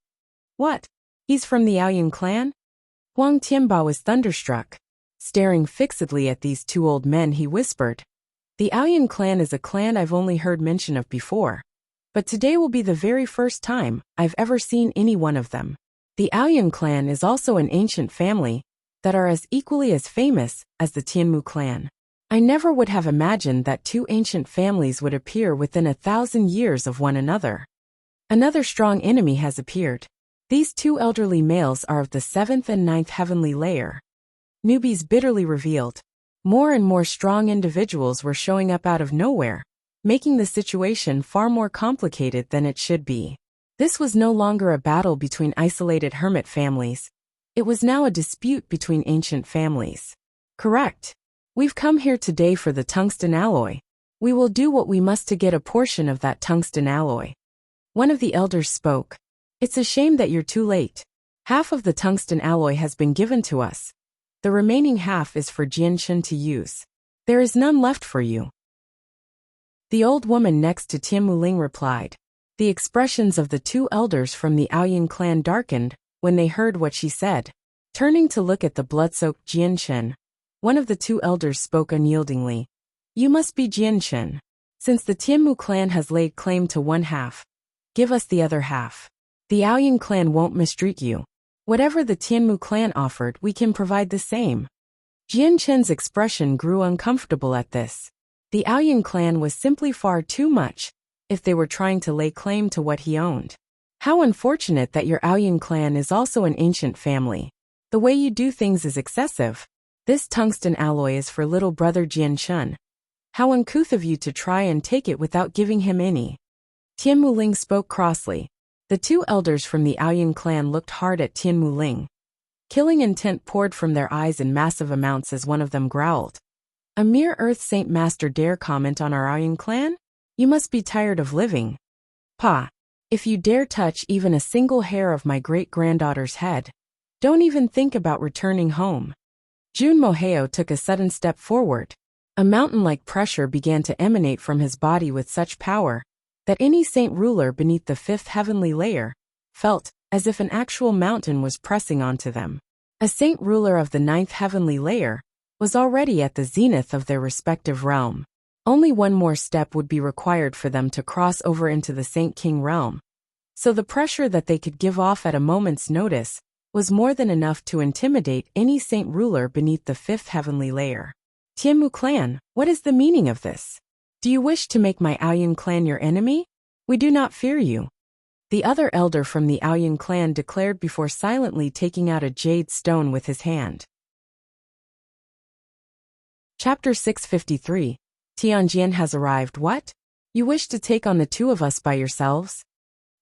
What? He's from the Aoyan clan? Huang Tianba was thunderstruck. Staring fixedly at these two old men, he whispered. The Aoyan clan is a clan I've only heard mention of before. But today will be the very first time I've ever seen any one of them. The Aoyan clan is also an ancient family that are as equally as famous as the Tianmu clan. I never would have imagined that two ancient families would appear within 1,000 years of one another. Another strong enemy has appeared. These two elderly males are of the 7th and 9th heavenly layer. Newbies bitterly revealed. More and more strong individuals were showing up out of nowhere, making the situation far more complicated than it should be. This was no longer a battle between isolated hermit families. It was now a dispute between ancient families. Correct. We've come here today for the tungsten alloy. We will do what we must to get a portion of that tungsten alloy. One of the elders spoke. It's a shame that you're too late. Half of the tungsten alloy has been given to us. The remaining half is for Jianchen to use. There is none left for you. The old woman next to Tianmu Ling replied. The expressions of the two elders from the Aoyan clan darkened when they heard what she said. Turning to look at the blood-soaked Jianchen, one of the two elders spoke unyieldingly. You must be Jianchen. Since the Tianmu clan has laid claim to one half, give us the other half. The Aoyan clan won't mistreat you. Whatever the Tianmu clan offered, we can provide the same. Jianchen's expression grew uncomfortable at this. The Aoyan clan was simply far too much, if they were trying to lay claim to what he owned. How unfortunate that your Aoyan clan is also an ancient family. The way you do things is excessive. This tungsten alloy is for little brother Jianchen. How uncouth of you to try and take it without giving him any. Tianmu Ling spoke crossly. The two elders from the Aoyan clan looked hard at Tianmu Ling. Killing intent poured from their eyes in massive amounts as one of them growled. A mere Earth Saint Master dare comment on our Aoyan clan? You must be tired of living. Pa, if you dare touch even a single hair of my great-granddaughter's head, don't even think about returning home. Jun Moheo took a sudden step forward. A mountain-like pressure began to emanate from his body with such power that any saint ruler beneath the 5th heavenly layer felt as if an actual mountain was pressing onto them. A saint ruler of the 9th heavenly layer was already at the zenith of their respective realm. Only one more step would be required for them to cross over into the Saint King realm. So the pressure that they could give off at a moment's notice was more than enough to intimidate any saint ruler beneath the fifth heavenly layer. Tianmu clan, what is the meaning of this? Do you wish to make my Aoyun clan your enemy? We do not fear you. The other elder from the Aoyun clan declared before silently taking out a jade stone with his hand. Chapter 653. Tianjin has arrived. What? You wish to take on the two of us by yourselves?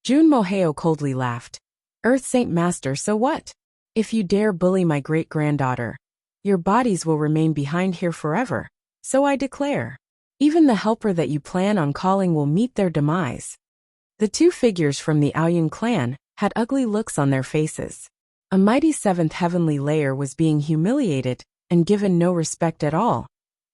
Jun Moheo coldly laughed. Earth Saint Master, so what? If you dare bully my great-granddaughter, your bodies will remain behind here forever, so I declare. Even the helper that you plan on calling will meet their demise. The two figures from the Aoyun clan had ugly looks on their faces. A mighty seventh heavenly layer was being humiliated and given no respect at all.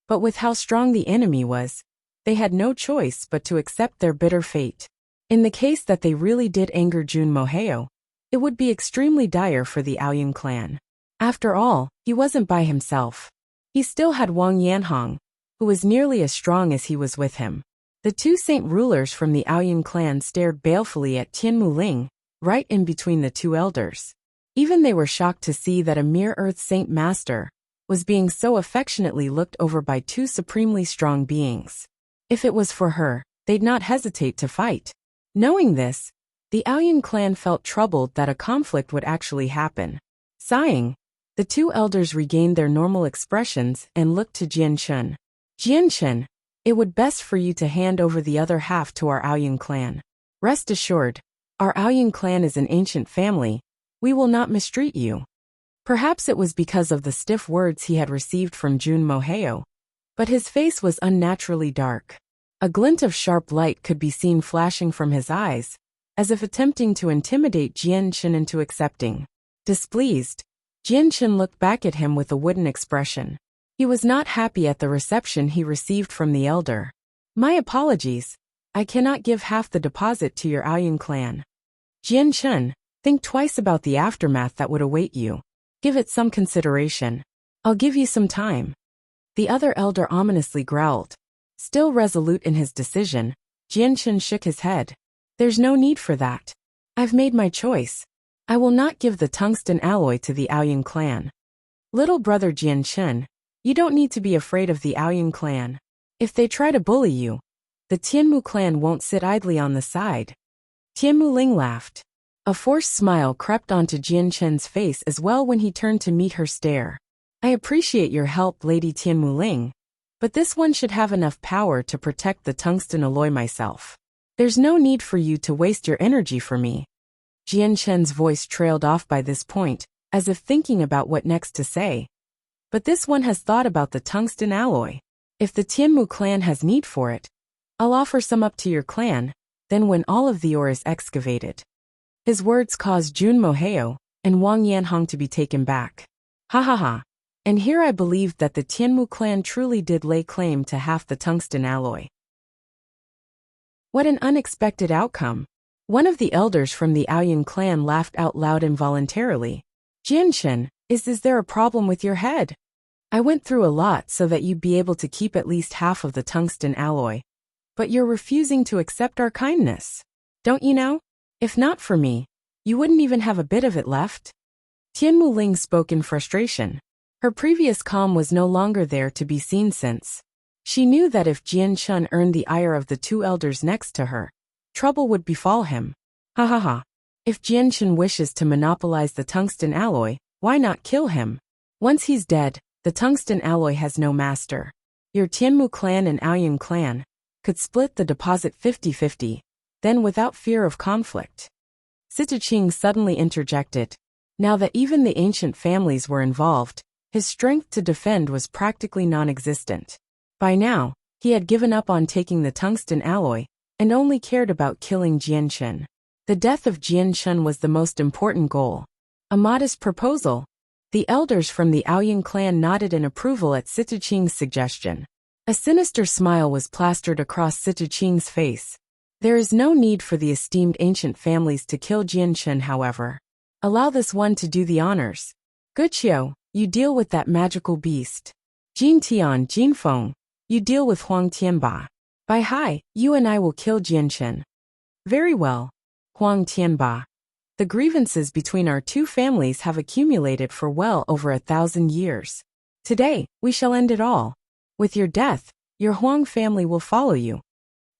But with how strong the enemy was, they had no choice but to accept their bitter fate. In the case that they really did anger Jun Moheo, it would be extremely dire for the Aoyun clan. After all, he wasn't by himself. He still had Wang Yanhong, who was nearly as strong as he was with him. The two saint rulers from the Aoyun clan stared balefully at Tianmu Ling, right in between the two elders. Even they were shocked to see that a mere earth saint master was being so affectionately looked over by two supremely strong beings. If it was for her, they'd not hesitate to fight. Knowing this, the Aoyun clan felt troubled that a conflict would actually happen. Sighing, the two elders regained their normal expressions and looked to Jianchen. Jianchen, it would best for you to hand over the other half to our Aoyun clan. Rest assured, our Aoyun clan is an ancient family. We will not mistreat you. Perhaps it was because of the stiff words he had received from Jun Moheo, but his face was unnaturally dark. A glint of sharp light could be seen flashing from his eyes, as if attempting to intimidate Jianchen into accepting. Displeased, Jianchen looked back at him with a wooden expression. He was not happy at the reception he received from the elder. My apologies. I cannot give half the deposit to your Aoyun clan. Jianchen, think twice about the aftermath that would await you. Give it some consideration. I'll give you some time. The other elder ominously growled. Still resolute in his decision, Jianchen shook his head. There's no need for that. I've made my choice. I will not give the tungsten alloy to the Aoyun clan. Little brother Jianchen, you don't need to be afraid of the Aoyun clan. If they try to bully you, the Tianmu clan won't sit idly on the side. Tianmu Ling laughed. A forced smile crept onto Jianchen's face as well when he turned to meet her stare. I appreciate your help, Lady Tianmu Ling, but this one should have enough power to protect the tungsten alloy myself. There's no need for you to waste your energy for me. Jianchen's voice trailed off by this point, as if thinking about what next to say. But this one has thought about the tungsten alloy. If the Tianmu clan has need for it, I'll offer some up to your clan, then when all of the ore is excavated. His words caused Jun Moheo and Wang Yanhong to be taken back. Ha ha ha. And here I believed that the Tianmu clan truly did lay claim to half the tungsten alloy. What an unexpected outcome. One of the elders from the Aoyun clan laughed out loud involuntarily. Jianchen, is there a problem with your head? I went through a lot so that you'd be able to keep at least half of the tungsten alloy. But you're refusing to accept our kindness. Don't you know? If not for me, you wouldn't even have a bit of it left. Tianmu Ling spoke in frustration. Her previous calm was no longer there to be seen since. She knew that if Jianchen earned the ire of the two elders next to her, trouble would befall him. Ha ha ha. If Jianchen wishes to monopolize the tungsten alloy, why not kill him? Once he's dead, the tungsten alloy has no master. Your Tianmu clan and Aoyun clan could split the deposit 50-50, then without fear of conflict. Sita-Ching suddenly interjected. Now that even the ancient families were involved, his strength to defend was practically non-existent. By now, he had given up on taking the tungsten alloy and only cared about killing Jianchen. The death of Jianchen was the most important goal. A modest proposal. The elders from the Aoyun clan nodded in approval at Sita-Ching's suggestion. A sinister smile was plastered across Sita-Ching's face. There is no need for the esteemed ancient families to kill Jianchen, however. Allow this one to do the honors. Guqiu, you deal with that magical beast. Jin Tian, Jin Feng, you deal with Huang Tianba. Bai Hai, you and I will kill Jianchen. Very well, Huang Tianba. The grievances between our two families have accumulated for well over 1,000 years. Today, we shall end it all. With your death, your Huang family will follow you."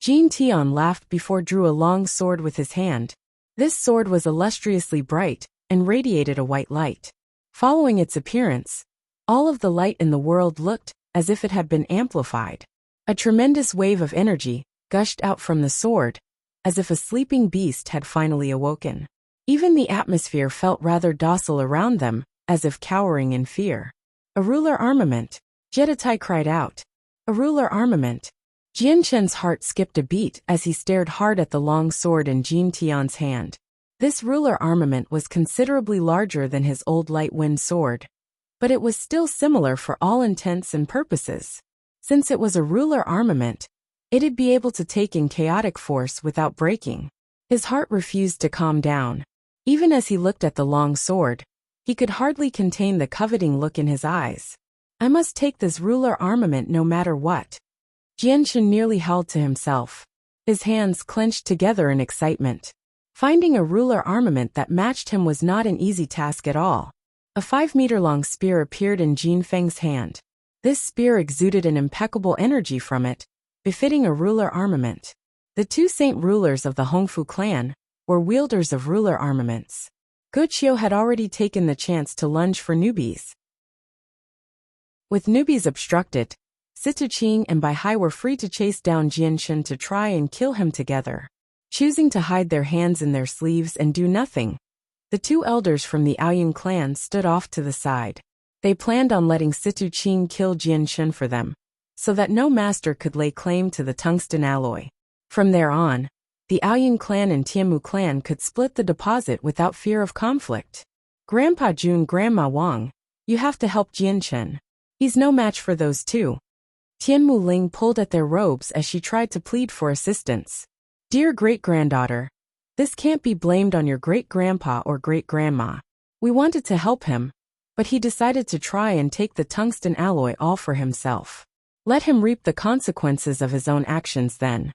Jin Tian laughed before drew a long sword with his hand. This sword was illustriously bright and radiated a white light. Following its appearance, all of the light in the world looked as if it had been amplified. A tremendous wave of energy gushed out from the sword, as if a sleeping beast had finally awoken. Even the atmosphere felt rather docile around them, as if cowering in fear. "A ruler armament," Jeditai cried out. "A ruler armament." Jianshen's heart skipped a beat as he stared hard at the long sword in Jin Tian's hand. This ruler armament was considerably larger than his old light wind sword, but it was still similar for all intents and purposes. Since it was a ruler armament, it'd be able to take in chaotic force without breaking. His heart refused to calm down. Even as he looked at the long sword, he could hardly contain the coveting look in his eyes. "I must take this ruler armament no matter what." Jianshen nearly howled to himself. His hands clenched together in excitement. Finding a ruler armament that matched him was not an easy task at all. A 5-meter-long spear appeared in Jin Feng's hand. This spear exuded an impeccable energy from it, befitting a ruler armament. The two saint rulers of the Hongfu clan were wielders of ruler armaments. Guqiu had already taken the chance to lunge for newbies. With newbies obstructed, Situqing and Baihai were free to chase down Jianshen to try and kill him together. Choosing to hide their hands in their sleeves and do nothing, the two elders from the Aoyun clan stood off to the side. They planned on letting Situqing kill Jianshen for them, so that no master could lay claim to the tungsten alloy. From there on, the Aoyun clan and Tianmu clan could split the deposit without fear of conflict. "Grandpa Jun, Grandma Wang, you have to help Jianshen. He's no match for those two." Tianmu Ling pulled at their robes as she tried to plead for assistance. "Dear great-granddaughter, this can't be blamed on your great-grandpa or great-grandma. We wanted to help him, but he decided to try and take the tungsten alloy all for himself. Let him reap the consequences of his own actions then."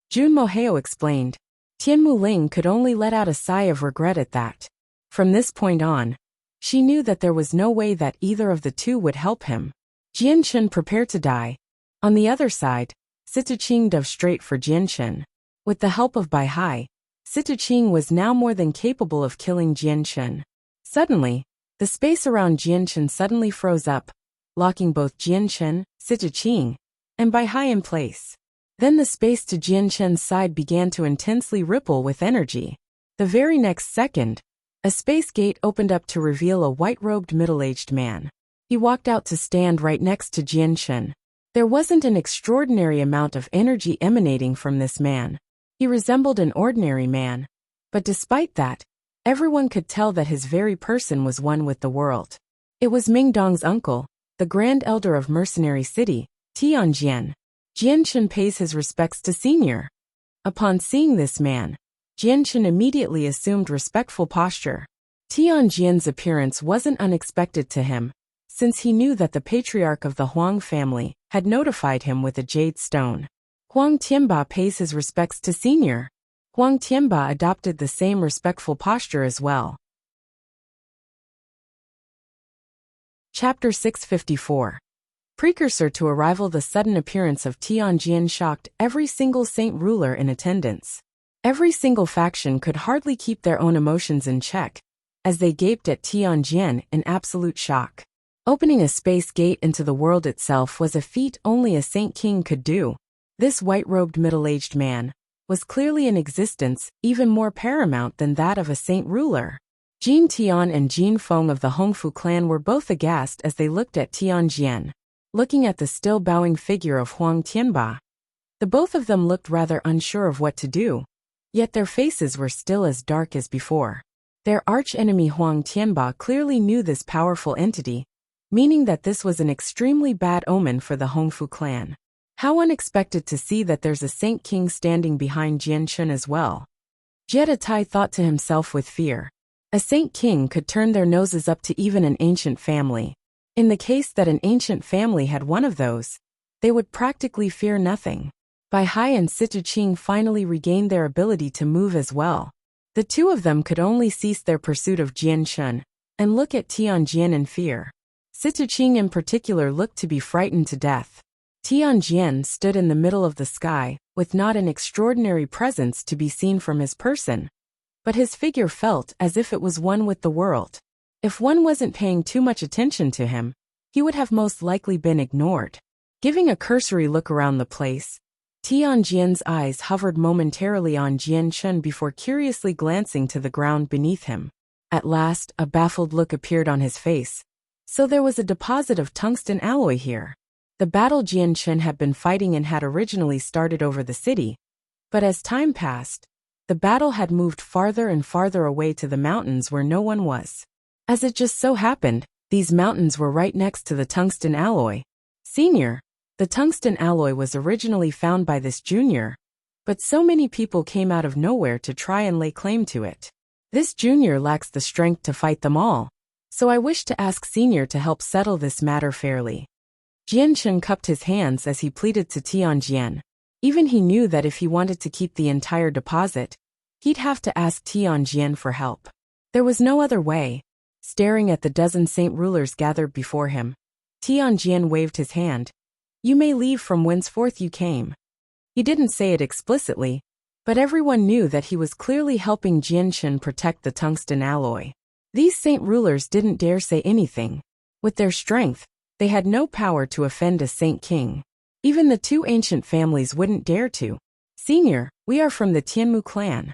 Jun Moheo explained. Tianmu Ling could only let out a sigh of regret at that. From this point on, she knew that there was no way that either of the two would help him. Jianshen prepared to die. On the other side, Situqing dove straight for Jianshen. With the help of Baihai, Situqing was now more than capable of killing Jianshen. Suddenly, the space around Jianshen suddenly froze up, locking both Jianshen, Situqing, and Baihai in place. Then the space to Jianshen's side began to intensely ripple with energy. The very next second, a space gate opened up to reveal a white-robed middle-aged man. He walked out to stand right next to Jianshen. There wasn't an extraordinary amount of energy emanating from this man. He resembled an ordinary man, but despite that, everyone could tell that his very person was one with the world. It was Ming Dong's uncle, the Grand Elder of Mercenary City, Tianjian. Jianshen pays his respects to Senior. Upon seeing this man, Jianshen immediately assumed respectful posture. Tianjian's appearance wasn't unexpected to him, since he knew that the patriarch of the Huang family had notified him with a jade stone. Huang Tianba pays his respects to Senior. Huang Tianba adopted the same respectful posture as well. Chapter 654. Precursor to arrival. The sudden appearance of Tianjian shocked every single saint ruler in attendance. Every single faction could hardly keep their own emotions in check, as they gaped at Tianjian in absolute shock. Opening a space gate into the world itself was a feat only a saint king could do. This white-robed middle-aged man was clearly in existence even more paramount than that of a saint ruler. Jin Tian and Jin Feng of the Hongfu clan were both aghast as they looked at Tianjian. Looking at the still bowing figure of Huang Tianba, the both of them looked rather unsure of what to do, yet their faces were still as dark as before. Their arch-enemy Huang Tianba clearly knew this powerful entity, meaning that this was an extremely bad omen for the Hongfu clan. How unexpected to see that there's a saint king standing behind Jianshen as well. Jeditai thought to himself with fear. A saint king could turn their noses up to even an ancient family. In the case that an ancient family had one of those, they would practically fear nothing. Baihai and Situqing finally regained their ability to move as well. The two of them could only cease their pursuit of Jianshun and look at Tianjian in fear. Situqing in particular looked to be frightened to death. Tianjian stood in the middle of the sky, with not an extraordinary presence to be seen from his person, but his figure felt as if it was one with the world. If one wasn't paying too much attention to him, he would have most likely been ignored. Giving a cursory look around the place, Tianjian's eyes hovered momentarily on Jianshun before curiously glancing to the ground beneath him. At last, a baffled look appeared on his face. So there was a deposit of tungsten alloy here. The battle Jianshun had been fighting in had originally started over the city, but as time passed, the battle had moved farther and farther away to the mountains where no one was. As it just so happened, these mountains were right next to the tungsten alloy. Senior, the tungsten alloy was originally found by this junior, but so many people came out of nowhere to try and lay claim to it. This junior lacks the strength to fight them all, so I wish to ask senior to help settle this matter fairly. Jianshun cupped his hands as he pleaded to Tianjian. Even he knew that if he wanted to keep the entire deposit, he'd have to ask Tianjian for help. There was no other way. Staring at the dozen saint rulers gathered before him, Tianjian waved his hand. You may leave from whenceforth you came. He didn't say it explicitly, but everyone knew that he was clearly helping Jianshun protect the tungsten alloy. These saint rulers didn't dare say anything. With their strength, they had no power to offend a saint king. Even the two ancient families wouldn't dare to. Senior, we are from the Tianmu clan.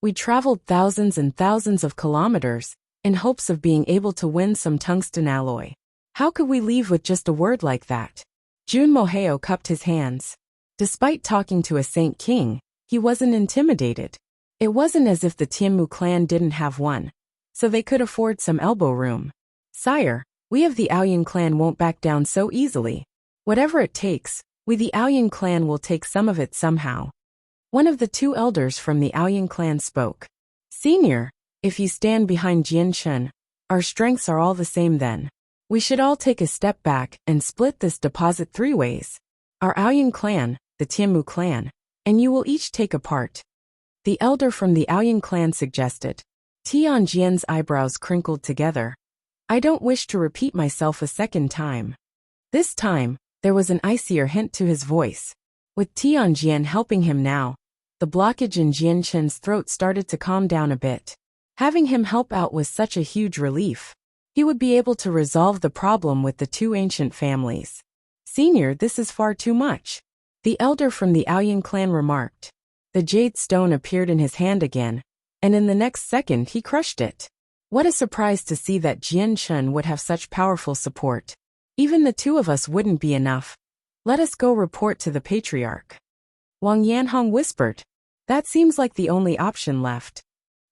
We traveled thousands and thousands of kilometers in hopes of being able to win some tungsten alloy. How could we leave with just a word like that? Jun Moheo cupped his hands. Despite talking to a saint king, he wasn't intimidated. It wasn't as if the Tianmu clan didn't have one, so they could afford some elbow room. Sire, we of the Aoyan clan won't back down so easily. Whatever it takes, we the Aoyan clan will take some of it somehow. One of the two elders from the Aoyan clan spoke. Senior, if you stand behind Jianshun, our strengths are all the same then. We should all take a step back and split this deposit 3 ways. Our Aoyan clan, the Tianmu clan, and you will each take a part. The elder from the Aoyan clan suggested. Tianjian's eyebrows crinkled together. I don't wish to repeat myself a second time. This time, there was an icier hint to his voice. With Tianjian helping him now, the blockage in Jianshun's throat started to calm down a bit. Having him help out was such a huge relief. He would be able to resolve the problem with the two ancient families. Senior, this is far too much. The elder from the Aoyan clan remarked. The jade stone appeared in his hand again, and in the next second he crushed it. What a surprise to see that Jianshun would have such powerful support. Even the two of us wouldn't be enough. Let us go report to the patriarch. Wang Yanhong whispered. That seems like the only option left.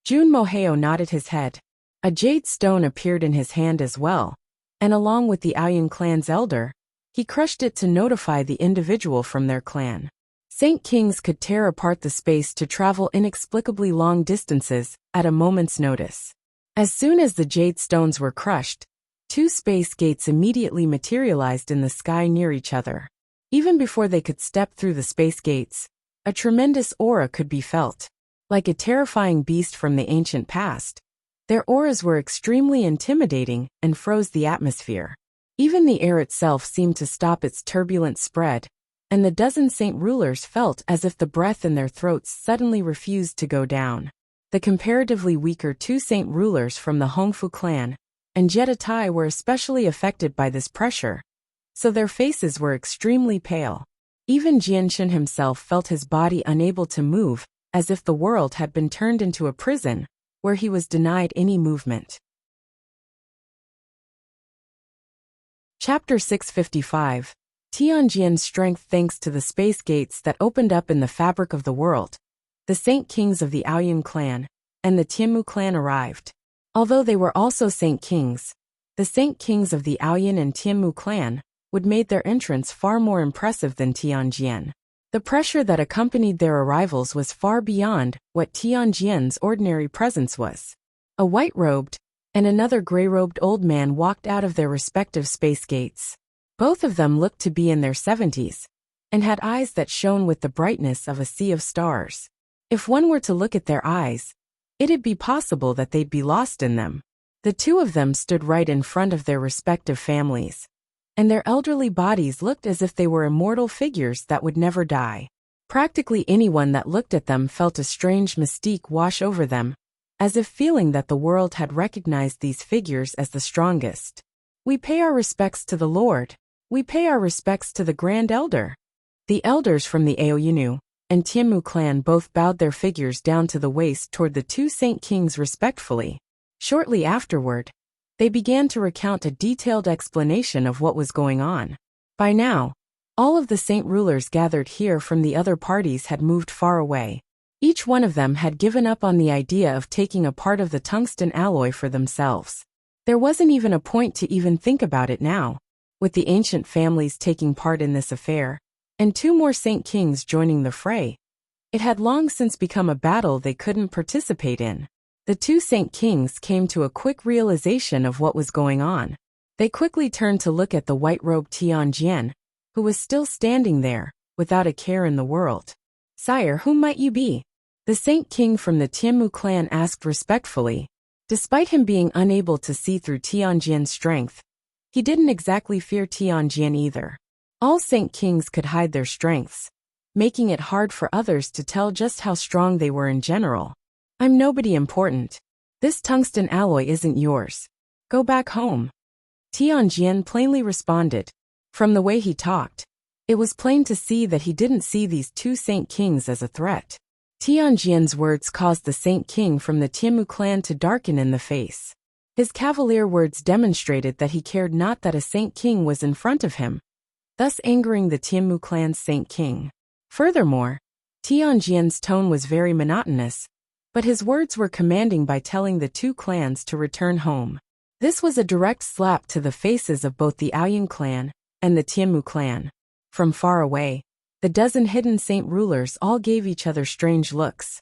Jun Moheo nodded his head. A jade stone appeared in his hand as well, and along with the Aoyan clan's elder, he crushed it to notify the individual from their clan. Saint Kings could tear apart the space to travel inexplicably long distances at a moment's notice. As soon as the jade stones were crushed, 2 space gates immediately materialized in the sky near each other. Even before they could step through the space gates, a tremendous aura could be felt. Like a terrifying beast from the ancient past, their auras were extremely intimidating and froze the atmosphere. Even the air itself seemed to stop its turbulent spread, and the dozen saint rulers felt as if the breath in their throats suddenly refused to go down. The comparatively weaker 2 saint rulers from the Hongfu clan and Jeditai were especially affected by this pressure, so their faces were extremely pale. Even Jianshun himself felt his body unable to move, as if the world had been turned into a prison, where he was denied any movement. Chapter 655. Tianjian's strength. Thanks to the space gates that opened up in the fabric of the world, the Saint Kings of the Aoyan clan and the Tianmu clan arrived. Although they were also Saint Kings, the Saint Kings of the Aoyan and Tianmu clan would made their entrance far more impressive than Tianjian. The pressure that accompanied their arrivals was far beyond what Tianjian's ordinary presence was. A white-robed and another gray-robed old man walked out of their respective space gates. Both of them looked to be in their 70s and had eyes that shone with the brightness of a sea of stars. If one were to look at their eyes, it'd be possible that they'd be lost in them. The two of them stood right in front of their respective families, and their elderly bodies looked as if they were immortal figures that would never die. Practically anyone that looked at them felt a strange mystique wash over them, as if feeling that the world had recognized these figures as the strongest. We pay our respects to the Lord. We pay our respects to the Grand Elder. The elders from the Aoyunu and Tianmu clan both bowed their figures down to the waist toward the two Saint Kings respectfully. Shortly afterward, they began to recount a detailed explanation of what was going on. By now, all of the saint rulers gathered here from the other parties had moved far away. Each one of them had given up on the idea of taking a part of the tungsten alloy for themselves. There wasn't even a point to even think about it now, with the ancient families taking part in this affair, and two more Saint Kings joining the fray. It had long since become a battle they couldn't participate in. The two Saint Kings came to a quick realization of what was going on. They quickly turned to look at the white-robed Tianjian, who was still standing there, without a care in the world. "Sire, who might you be?" the Saint King from the Tianmu clan asked respectfully. Despite him being unable to see through Tianjian's strength, he didn't exactly fear Tianjian either. All Saint Kings could hide their strengths, making it hard for others to tell just how strong they were in general. "I'm nobody important. This tungsten alloy isn't yours. Go back home," Tianjian plainly responded. From the way he talked, it was plain to see that he didn't see these two Saint Kings as a threat. Tianjian's words caused the Saint King from the Tianmu clan to darken in the face. His cavalier words demonstrated that he cared not that a Saint King was in front of him, thus angering the Tianmu clan's Saint King. Furthermore, Tianjian's tone was very monotonous, but his words were commanding by telling the two clans to return home. This was a direct slap to the faces of both the Aoyun clan and the Tianmu clan. From far away, the dozen hidden saint rulers all gave each other strange looks.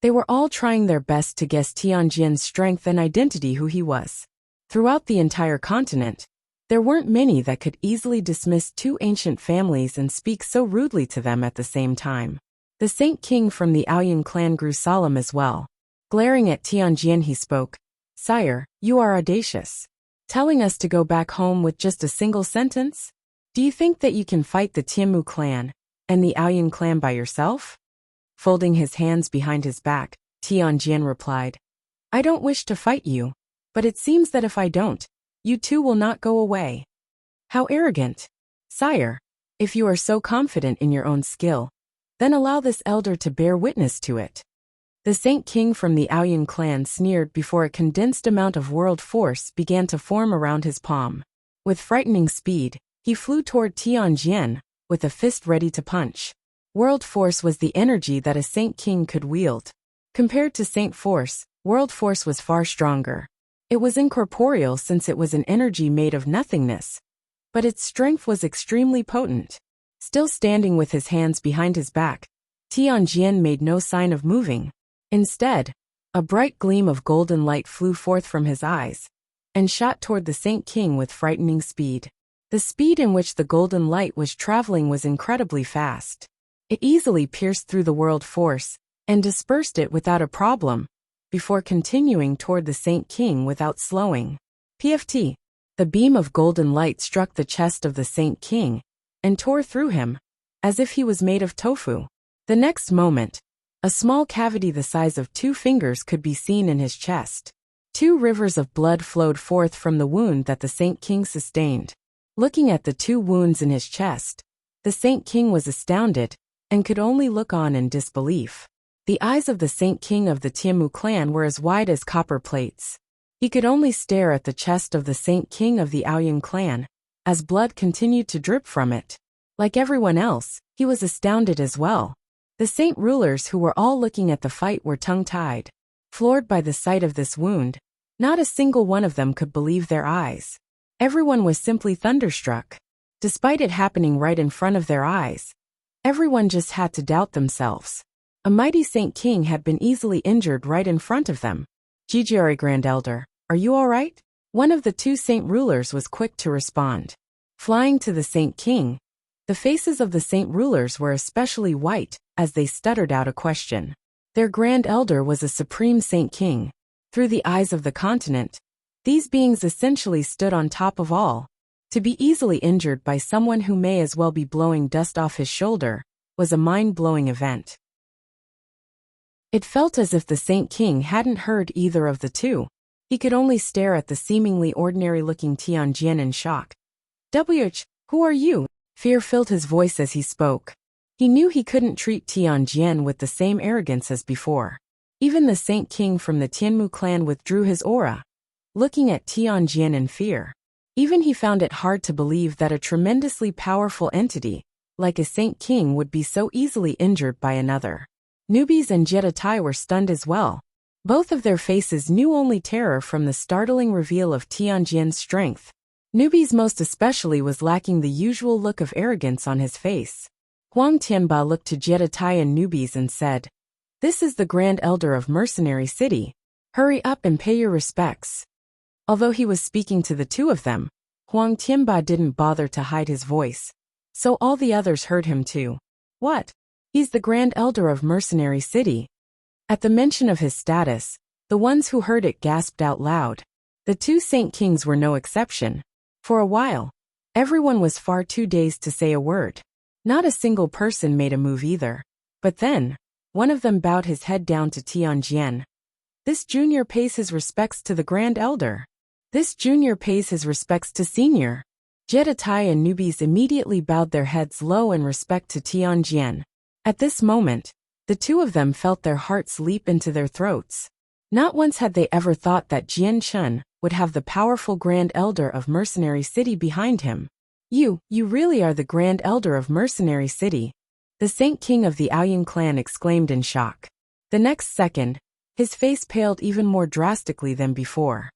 They were all trying their best to guess Tianjian's strength and identity, who he was. Throughout the entire continent, there weren't many that could easily dismiss two ancient families and speak so rudely to them at the same time. The Saint King from the Aoyun clan grew solemn as well. Glaring at Tianjian, he spoke. "Sire, you are audacious. Telling us to go back home with just a single sentence? Do you think that you can fight the Tianmu clan and the Aoyun clan by yourself?" Folding his hands behind his back, Tianjian replied, "I don't wish to fight you, but it seems that if I don't, you two will not go away." "How arrogant! Sire, if you are so confident in your own skill, then allow this elder to bear witness to it." The Saint King from the Aoyun clan sneered before a condensed amount of world force began to form around his palm. With frightening speed, he flew toward Tianjian, with a fist ready to punch. World force was the energy that a Saint King could wield. Compared to Saint Force, World Force was far stronger. It was incorporeal since it was an energy made of nothingness, but its strength was extremely potent. Still standing with his hands behind his back, Tianjian made no sign of moving. Instead, a bright gleam of golden light flew forth from his eyes and shot toward the Saint King with frightening speed. The speed in which the golden light was traveling was incredibly fast. It easily pierced through the world force and dispersed it without a problem, before continuing toward the Saint King without slowing. PFT. The beam of golden light struck the chest of the Saint King and tore through him, as if he was made of tofu. The next moment, a small cavity the size of 2 fingers could be seen in his chest. 2 rivers of blood flowed forth from the wound that the Saint King sustained. Looking at the 2 wounds in his chest, the Saint King was astounded and could only look on in disbelief. The eyes of the Saint King of the Tianmu clan were as wide as copper plates. He could only stare at the chest of the Saint King of the Aoyun clan, as blood continued to drip from it. Like everyone else, he was astounded as well. The saint rulers who were all looking at the fight were tongue-tied. Floored by the sight of this wound, not a single one of them could believe their eyes. Everyone was simply thunderstruck. Despite it happening right in front of their eyes, everyone just had to doubt themselves. A mighty Saint King had been easily injured right in front of them. "Gigiari Grand Elder, are you all right?" One of the 2 saint rulers was quick to respond. Flying to the Saint King, The faces of the saint rulers were especially white as they stuttered out a question. Their grand elder was a supreme saint king. Through the eyes of the continent, these beings essentially stood on top of all. To be easily injured by someone who may as well be blowing dust off his shoulder was a mind-blowing event. It felt as if the Saint King hadn't heard either of the two. He could only stare at the seemingly ordinary-looking Tianjin in shock. Who are you? Fear filled his voice as he spoke. He knew he couldn't treat Tianjin with the same arrogance as before. Even the Saint King from the Tianmu clan withdrew his aura, looking at Tianjin in fear. Even he found it hard to believe that a tremendously powerful entity, like a Saint King, would be so easily injured by another. Newbies and Jeditai were stunned as well. Both of their faces knew only terror from the startling reveal of Tianjin's strength. Newbies most especially was lacking the usual look of arrogance on his face. Huang Tianba looked to Jeditai and Newbies and said, "This is the Grand Elder of Mercenary City. Hurry up and pay your respects." Although he was speaking to the two of them, Huang Tianba didn't bother to hide his voice, so all the others heard him too. "What? He's the Grand Elder of Mercenary City." At the mention of his status, the ones who heard it gasped out loud. The two Saint Kings were no exception. For a while, everyone was far too dazed to say a word. Not a single person made a move either. But then, one of them bowed his head down to Tianjin. "This junior pays his respects to the Grand Elder. This junior pays his respects to senior." Jeditai and Newbies immediately bowed their heads low in respect to Tianjin. At this moment, the two of them felt their hearts leap into their throats. Not once had they ever thought that Jian Chun would have the powerful Grand Elder of Mercenary City behind him. You really are the Grand Elder of Mercenary City," the Saint King of the Aoyang clan exclaimed in shock. The next second, his face paled even more drastically than before.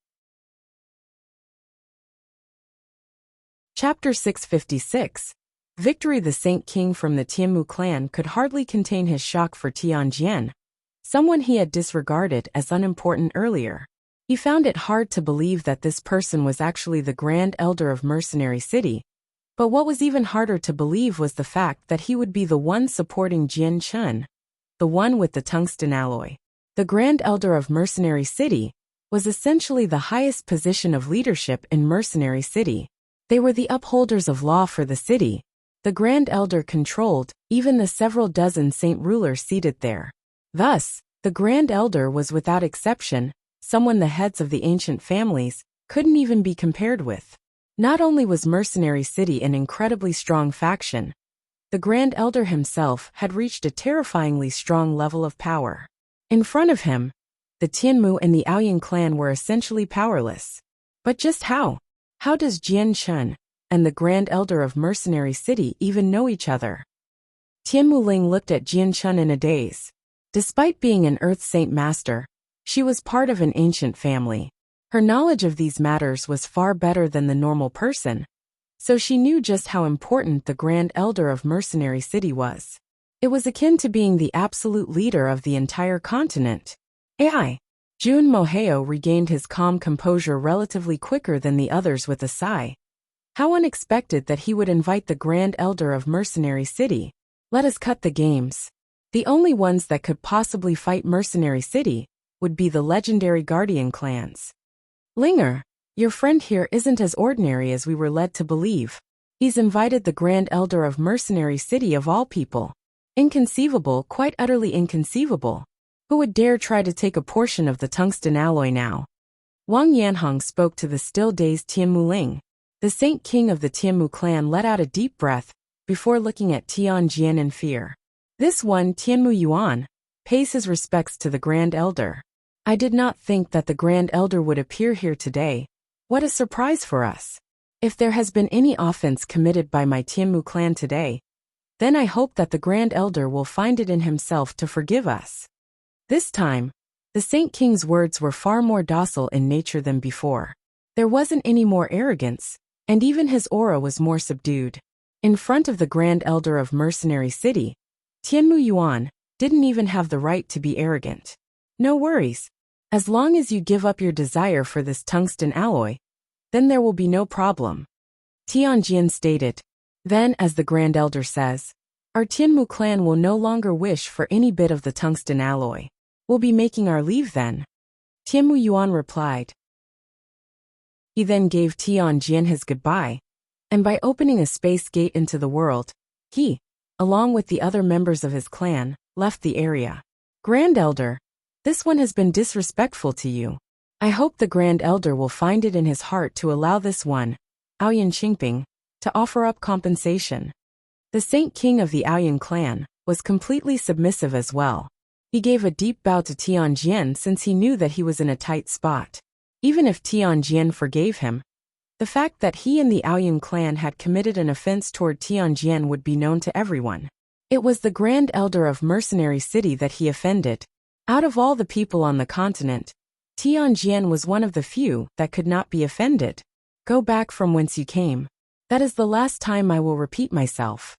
Chapter 656. Victory. The Saint King from the Tianmu clan could hardly contain his shock for Tianjin, someone he had disregarded as unimportant earlier. He found it hard to believe that this person was actually the Grand Elder of Mercenary City, but what was even harder to believe was the fact that he would be the one supporting Jian Chun, the one with the tungsten alloy. The Grand Elder of Mercenary City was essentially the highest position of leadership in Mercenary City. They were the upholders of law for the city. The Grand Elder controlled even the several dozen saint rulers seated there. Thus, the Grand Elder was without exception someone the heads of the ancient families couldn't even be compared with. Not only was Mercenary City an incredibly strong faction, the Grand Elder himself had reached a terrifyingly strong level of power. In front of him, the Tianmu and the Aoyang clan were essentially powerless. But just how? How does Jian Chun and the Grand Elder of Mercenary City even know each other? Tianmu Ling looked at Jian Chun in a daze. Despite being an Earth Saint Master, she was part of an ancient family. Her knowledge of these matters was far better than the normal person, so she knew just how important the Grand Elder of Mercenary City was. It was akin to being the absolute leader of the entire continent. AI. Jun Moheo regained his calm composure relatively quicker than the others with a sigh. How unexpected that he would invite the Grand Elder of Mercenary City. Let us cut the games. The only ones that could possibly fight Mercenary City would be the legendary Guardian clans. Linger, your friend here isn't as ordinary as we were led to believe. He's invited the Grand Elder of Mercenary City of all people. Inconceivable, quite utterly inconceivable. Who would dare try to take a portion of the tungsten alloy now? Wang Yanhong spoke to the still dazed Tianmu Ling. The Saint King of the Tianmu clan let out a deep breath before looking at Tianjin in fear. This one, Tianmu Yuan, pays his respects to the Grand Elder. I did not think that the Grand Elder would appear here today. What a surprise for us. If there has been any offense committed by my Tianmu clan today, then I hope that the Grand Elder will find it in himself to forgive us. This time, the Saint King's words were far more docile in nature than before. There wasn't any more arrogance, and even his aura was more subdued. In front of the Grand Elder of Mercenary City, Tianmu Yuan didn't even have the right to be arrogant. No worries. As long as you give up your desire for this tungsten alloy, then there will be no problem. Tianjin stated. Then, as the Grand Elder says, our Tianmu clan will no longer wish for any bit of the tungsten alloy. We'll be making our leave then. Tianmu Yuan replied. He then gave Tianjin his goodbye, and by opening a space gate into the world, he, along with the other members of his clan, left the area. Grand Elder, this one has been disrespectful to you. I hope the Grand Elder will find it in his heart to allow this one, Aoyan Qingping, to offer up compensation. The Saint King of the Aoyan clan was completely submissive as well. He gave a deep bow to Tianjin since he knew that he was in a tight spot. Even if Tianjin forgave him, the fact that he and the Aoyan clan had committed an offense toward Tianjin would be known to everyone. It was the Grand Elder of Mercenary City that he offended. Out of all the people on the continent, Tianjin was one of the few that could not be offended. Go back from whence you came. That is the last time I will repeat myself.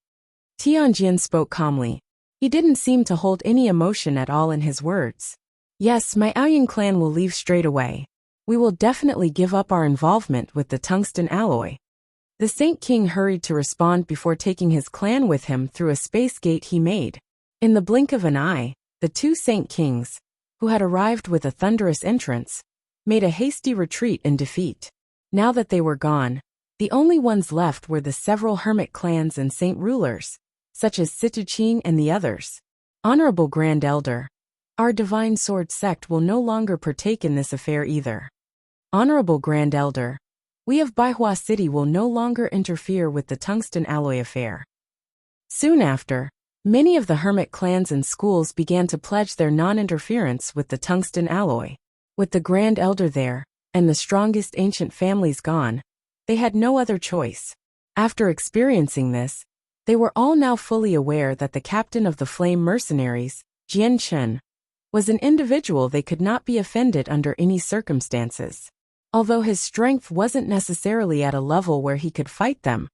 Tianjin spoke calmly. He didn't seem to hold any emotion at all in his words. Yes, my Aoyan clan will leave straight away. We will definitely give up our involvement with the tungsten alloy. The Saint King hurried to respond before taking his clan with him through a space gate he made. In the blink of an eye, the two Saint Kings, who had arrived with a thunderous entrance, made a hasty retreat in defeat. Now that they were gone, the only ones left were the several hermit clans and saint rulers, such as Situqing and the others. Honorable Grand Elder, our Divine Sword sect will no longer partake in this affair either. Honorable Grand Elder, we of Baihua City will no longer interfere with the tungsten alloy affair. Soon after, many of the hermit clans and schools began to pledge their non-interference with the tungsten alloy. With the Grand Elder there, and the strongest ancient families gone, they had no other choice. After experiencing this, they were all now fully aware that the captain of the Flame Mercenaries, Jian Chen, was an individual they could not be offended under any circumstances. Although his strength wasn't necessarily at a level where he could fight them,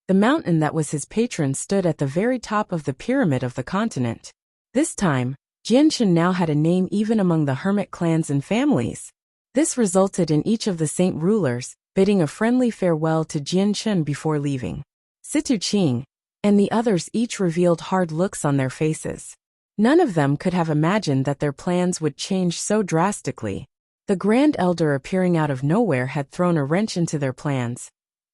the mountain that was his patron stood at the very top of the pyramid of the continent. This time, Jian Chen now had a name even among the hermit clans and families. This resulted in each of the saint rulers bidding a friendly farewell to Jian Chen before leaving. Situqing and the others each revealed hard looks on their faces. None of them could have imagined that their plans would change so drastically. The Grand Elder appearing out of nowhere had thrown a wrench into their plans,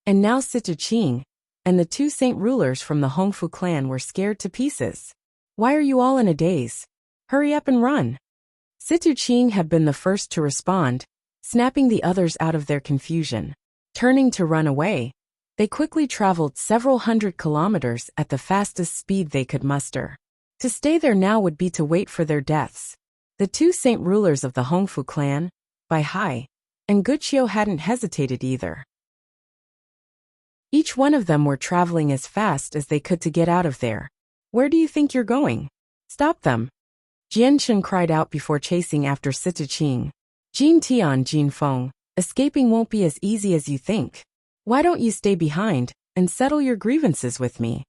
and now Situqing and the two saint rulers from the Hongfu clan were scared to pieces. Why are you all in a daze? Hurry up and run. Situqing had been the first to respond, snapping the others out of their confusion. Turning to run away, they quickly traveled several hundred kilometers at the fastest speed they could muster. To stay there now would be to wait for their deaths. The two saint rulers of the Hongfu clan, Bai Hai, and Guqiu hadn't hesitated either. Each one of them were traveling as fast as they could to get out of there. Where do you think you're going? Stop them. Jian Chen cried out before chasing after Situqing. Jin Tian Jin Feng, escaping won't be as easy as you think. Why don't you stay behind and settle your grievances with me?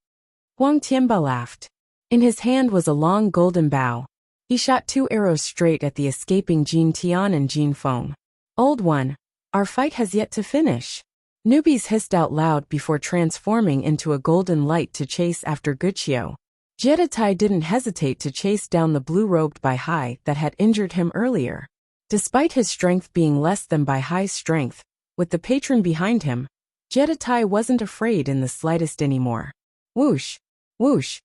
Huang Tianba laughed. In his hand was a long golden bow. He shot 2 arrows straight at the escaping Jin Tian and Jin Feng. Old one, our fight has yet to finish. Newbies hissed out loud before transforming into a golden light to chase after Guqiu. Jeditai didn't hesitate to chase down the blue-robed Bai Hai that had injured him earlier. Despite his strength being less than Bai Hai's strength, with the patron behind him, Jeditai wasn't afraid in the slightest anymore. Whoosh! Whoosh!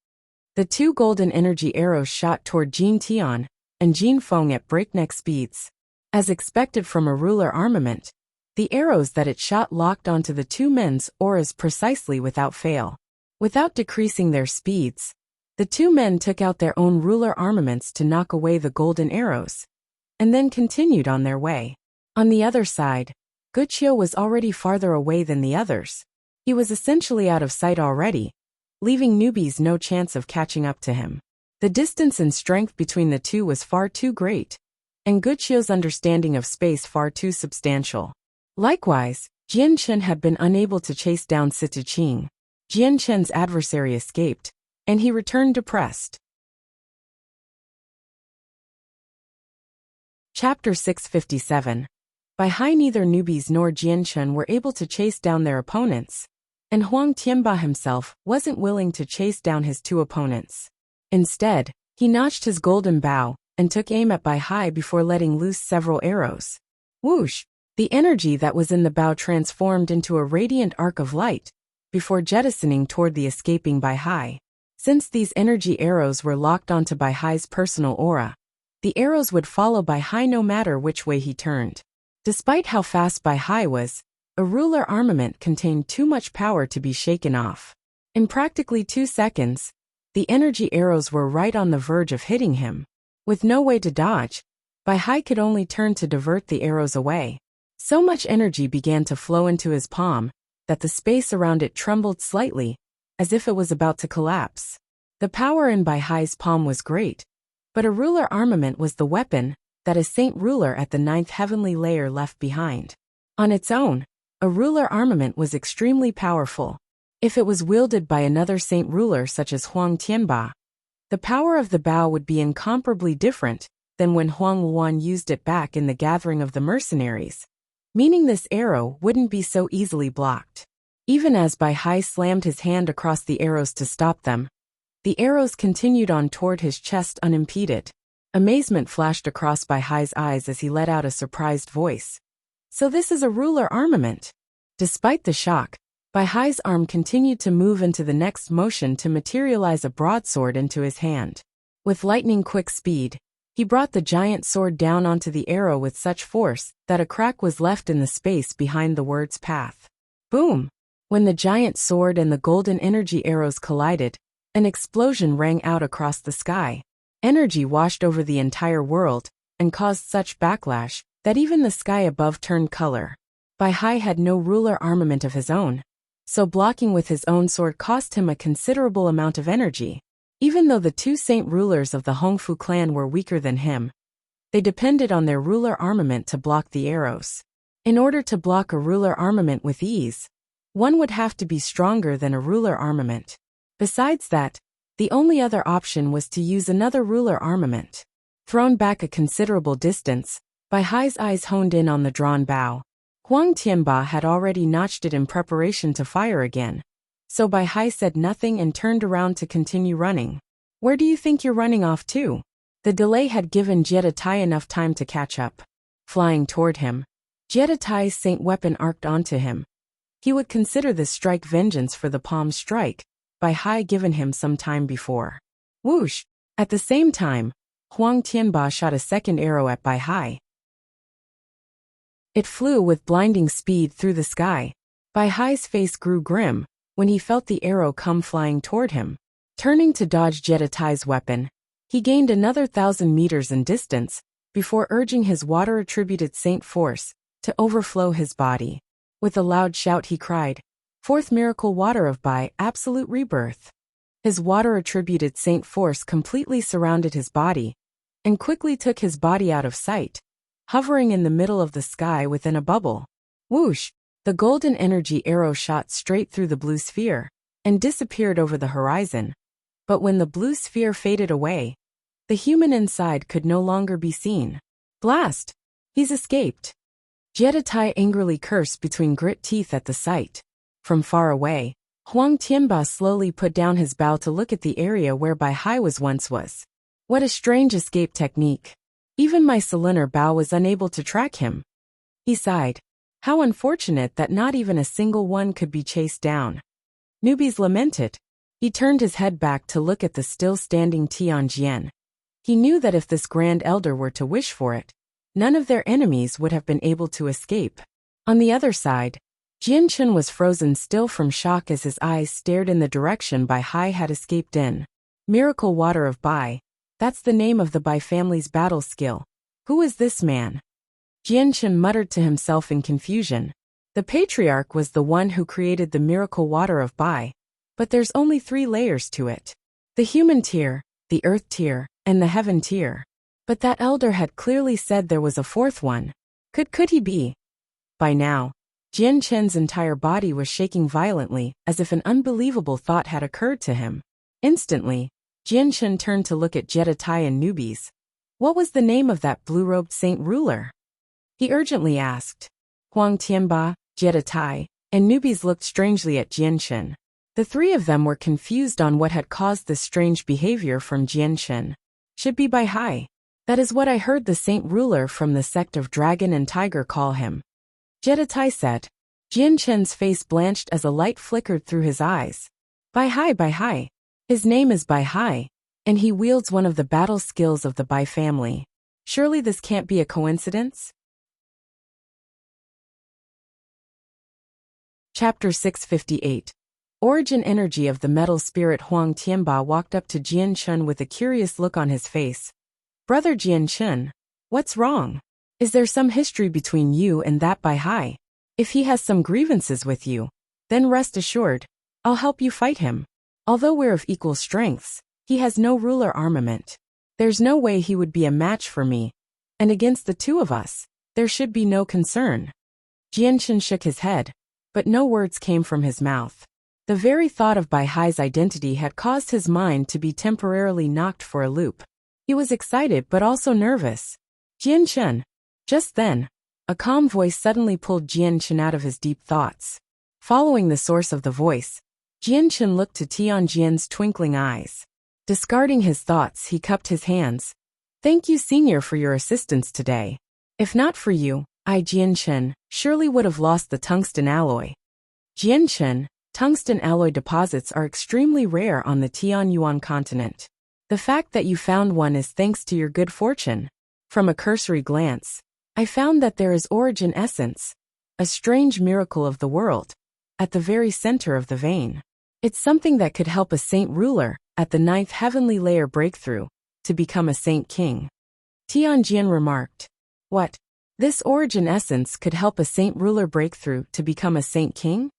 The 2 golden energy arrows shot toward Jin Tian and Jin Feng at breakneck speeds. As expected from a ruler armament, the arrows that it shot locked onto the 2 men's auras precisely without fail. Without decreasing their speeds, the 2 men took out their own ruler armaments to knock away the golden arrows, and then continued on their way. On the other side, Guqiu was already farther away than the others. He was essentially out of sight already, leaving newbies no chance of catching up to him. The distance and strength between the two was far too great, and Guqiu's understanding of space far too substantial. Likewise, Jian Chen had been unable to chase down Situqing. Jian Chen's adversary escaped, and he returned depressed. Chapter 657. By Hai neither newbies nor Jian Chen were able to chase down their opponents, And Huang Tianba himself wasn't willing to chase down his two opponents. Instead, he notched his golden bow and took aim at Bai Hai before letting loose several arrows. Whoosh! The energy that was in the bow transformed into a radiant arc of light before jettisoning toward the escaping Bai Hai. Since these energy arrows were locked onto Bai Hai's personal aura, the arrows would follow Bai Hai no matter which way he turned. Despite how fast Bai Hai was, a ruler armament contained too much power to be shaken off. In practically 2 seconds, the energy arrows were right on the verge of hitting him. With no way to dodge, Bai Hai could only turn to divert the arrows away. So much energy began to flow into his palm that the space around it trembled slightly, as if it was about to collapse. The power in Bai Hai's palm was great, but a ruler armament was the weapon that a saint ruler at the 9th heavenly layer left behind. On its own, a ruler armament was extremely powerful. If it was wielded by another saint ruler such as Huang Tianba, the power of the bow would be incomparably different than when Huang Luan used it back in the gathering of the mercenaries, meaning this arrow wouldn't be so easily blocked. Even as Bai Hai slammed his hand across the arrows to stop them, the arrows continued on toward his chest unimpeded. Amazement flashed across Bai Hai's eyes as he let out a surprised voice. So this is a ruler armament. Despite the shock, Bai Hai's arm continued to move into the next motion to materialize a broadsword into his hand. With lightning-quick speed, he brought the giant sword down onto the arrow with such force that a crack was left in the space behind the word's path. Boom! When the giant sword and the golden energy arrows collided, an explosion rang out across the sky. Energy washed over the entire world and caused such backlash that even the sky above turned color. Bai Hai had no ruler armament of his own, so blocking with his own sword cost him a considerable amount of energy. Even though the two saint rulers of the Hongfu clan were weaker than him, they depended on their ruler armament to block the arrows. In order to block a ruler armament with ease, one would have to be stronger than a ruler armament. Besides that, the only other option was to use another ruler armament. Thrown back a considerable distance, Bai Hai's eyes honed in on the drawn bow. Huang Tianba had already notched it in preparation to fire again, so Bai Hai said nothing and turned around to continue running. Where do you think you're running off to? The delay had given Jiedatai enough time to catch up. Flying toward him, Jiedatai's saint weapon arced onto him. He would consider this strike vengeance for the palm strike Bai Hai given him some time before. Whoosh! At the same time, Huang Tianba shot a second arrow at Bai Hai. It flew with blinding speed through the sky. Bai Hai's face grew grim when he felt the arrow come flying toward him. Turning to dodge Jiedatai's weapon, he gained another 1,000 meters in distance before urging his water-attributed saint force to overflow his body. With a loud shout he cried, "Fourth miracle water of Bai, absolute rebirth." His water-attributed saint force completely surrounded his body and quickly took his body out of sight, hovering in the middle of the sky within a bubble. Whoosh! The golden energy arrow shot straight through the blue sphere and disappeared over the horizon. But when the blue sphere faded away, the human inside could no longer be seen. Blast! He's escaped. Jiedatai angrily cursed between grit teeth at the sight. From far away, Huang Tianba slowly put down his bow to look at the area where Bai Hai once was. What a strange escape technique. Even my Salinar bow was unable to track him. He sighed. How unfortunate that not even a single one could be chased down. Newbies lamented. He turned his head back to look at the still-standing Tianjian. He knew that if this Grand Elder were to wish for it, none of their enemies would have been able to escape. On the other side, Jianchen was frozen still from shock as his eyes stared in the direction Bai Hai had escaped in. Miracle Water of Bai. That's the name of the Bai family's battle skill. Who is this man? Jianchen muttered to himself in confusion. The patriarch was the one who created the Miracle Water of Bai, but there's only 3 layers to it. The human tier, the earth tier, and the heaven tier. But that elder had clearly said there was a 4th one. Could he be? By now, Jian Chen's entire body was shaking violently, as if an unbelievable thought had occurred to him. Instantly, Jian Chen turned to look at Jiedatai and newbies. What was the name of that blue-robed saint ruler? He urgently asked. Huang Tianba, Jiedatai, and newbies looked strangely at Jianshen. The three of them were confused on what had caused this strange behavior from Jianshen. Should be Bai Hai. That is what I heard the saint ruler from the sect of Dragon and Tiger call him. Jeditai said. Jianshen's face blanched as a light flickered through his eyes. Bai Hai, Bai Hai. His name is Bai Hai, and he wields one of the battle skills of the Bai family. Surely this can't be a coincidence? Chapter 658. Origin energy of the metal spirit. Huang Tianba walked up to Jianshen with a curious look on his face. Brother Jianshen, what's wrong? Is there some history between you and that Bai Hai? If he has some grievances with you, then rest assured, I'll help you fight him. Although we're of equal strengths, he has no ruler armament. There's no way he would be a match for me, and against the two of us, there should be no concern. Jianshen shook his head, but no words came from his mouth. The very thought of Bai Hai's identity had caused his mind to be temporarily knocked for a loop. He was excited but also nervous. Jianshen. Just then, a calm voice suddenly pulled Jianshen out of his deep thoughts. Following the source of the voice, Jianshen looked to Tianjian's twinkling eyes. Discarding his thoughts, he cupped his hands. Thank you, Senior, for your assistance today. If not for you, I, Jianshen, surely would have lost the tungsten alloy. Jianshen, tungsten alloy deposits are extremely rare on the Tianyuan continent. The fact that you found one is thanks to your good fortune. From a cursory glance, I found that there is origin essence, a strange miracle of the world, at the very center of the vein. It's something that could help a saint ruler, at the 9th heavenly layer breakthrough, to become a saint king. Tianjian remarked. What? This origin essence could help a saint ruler breakthrough to become a saint king?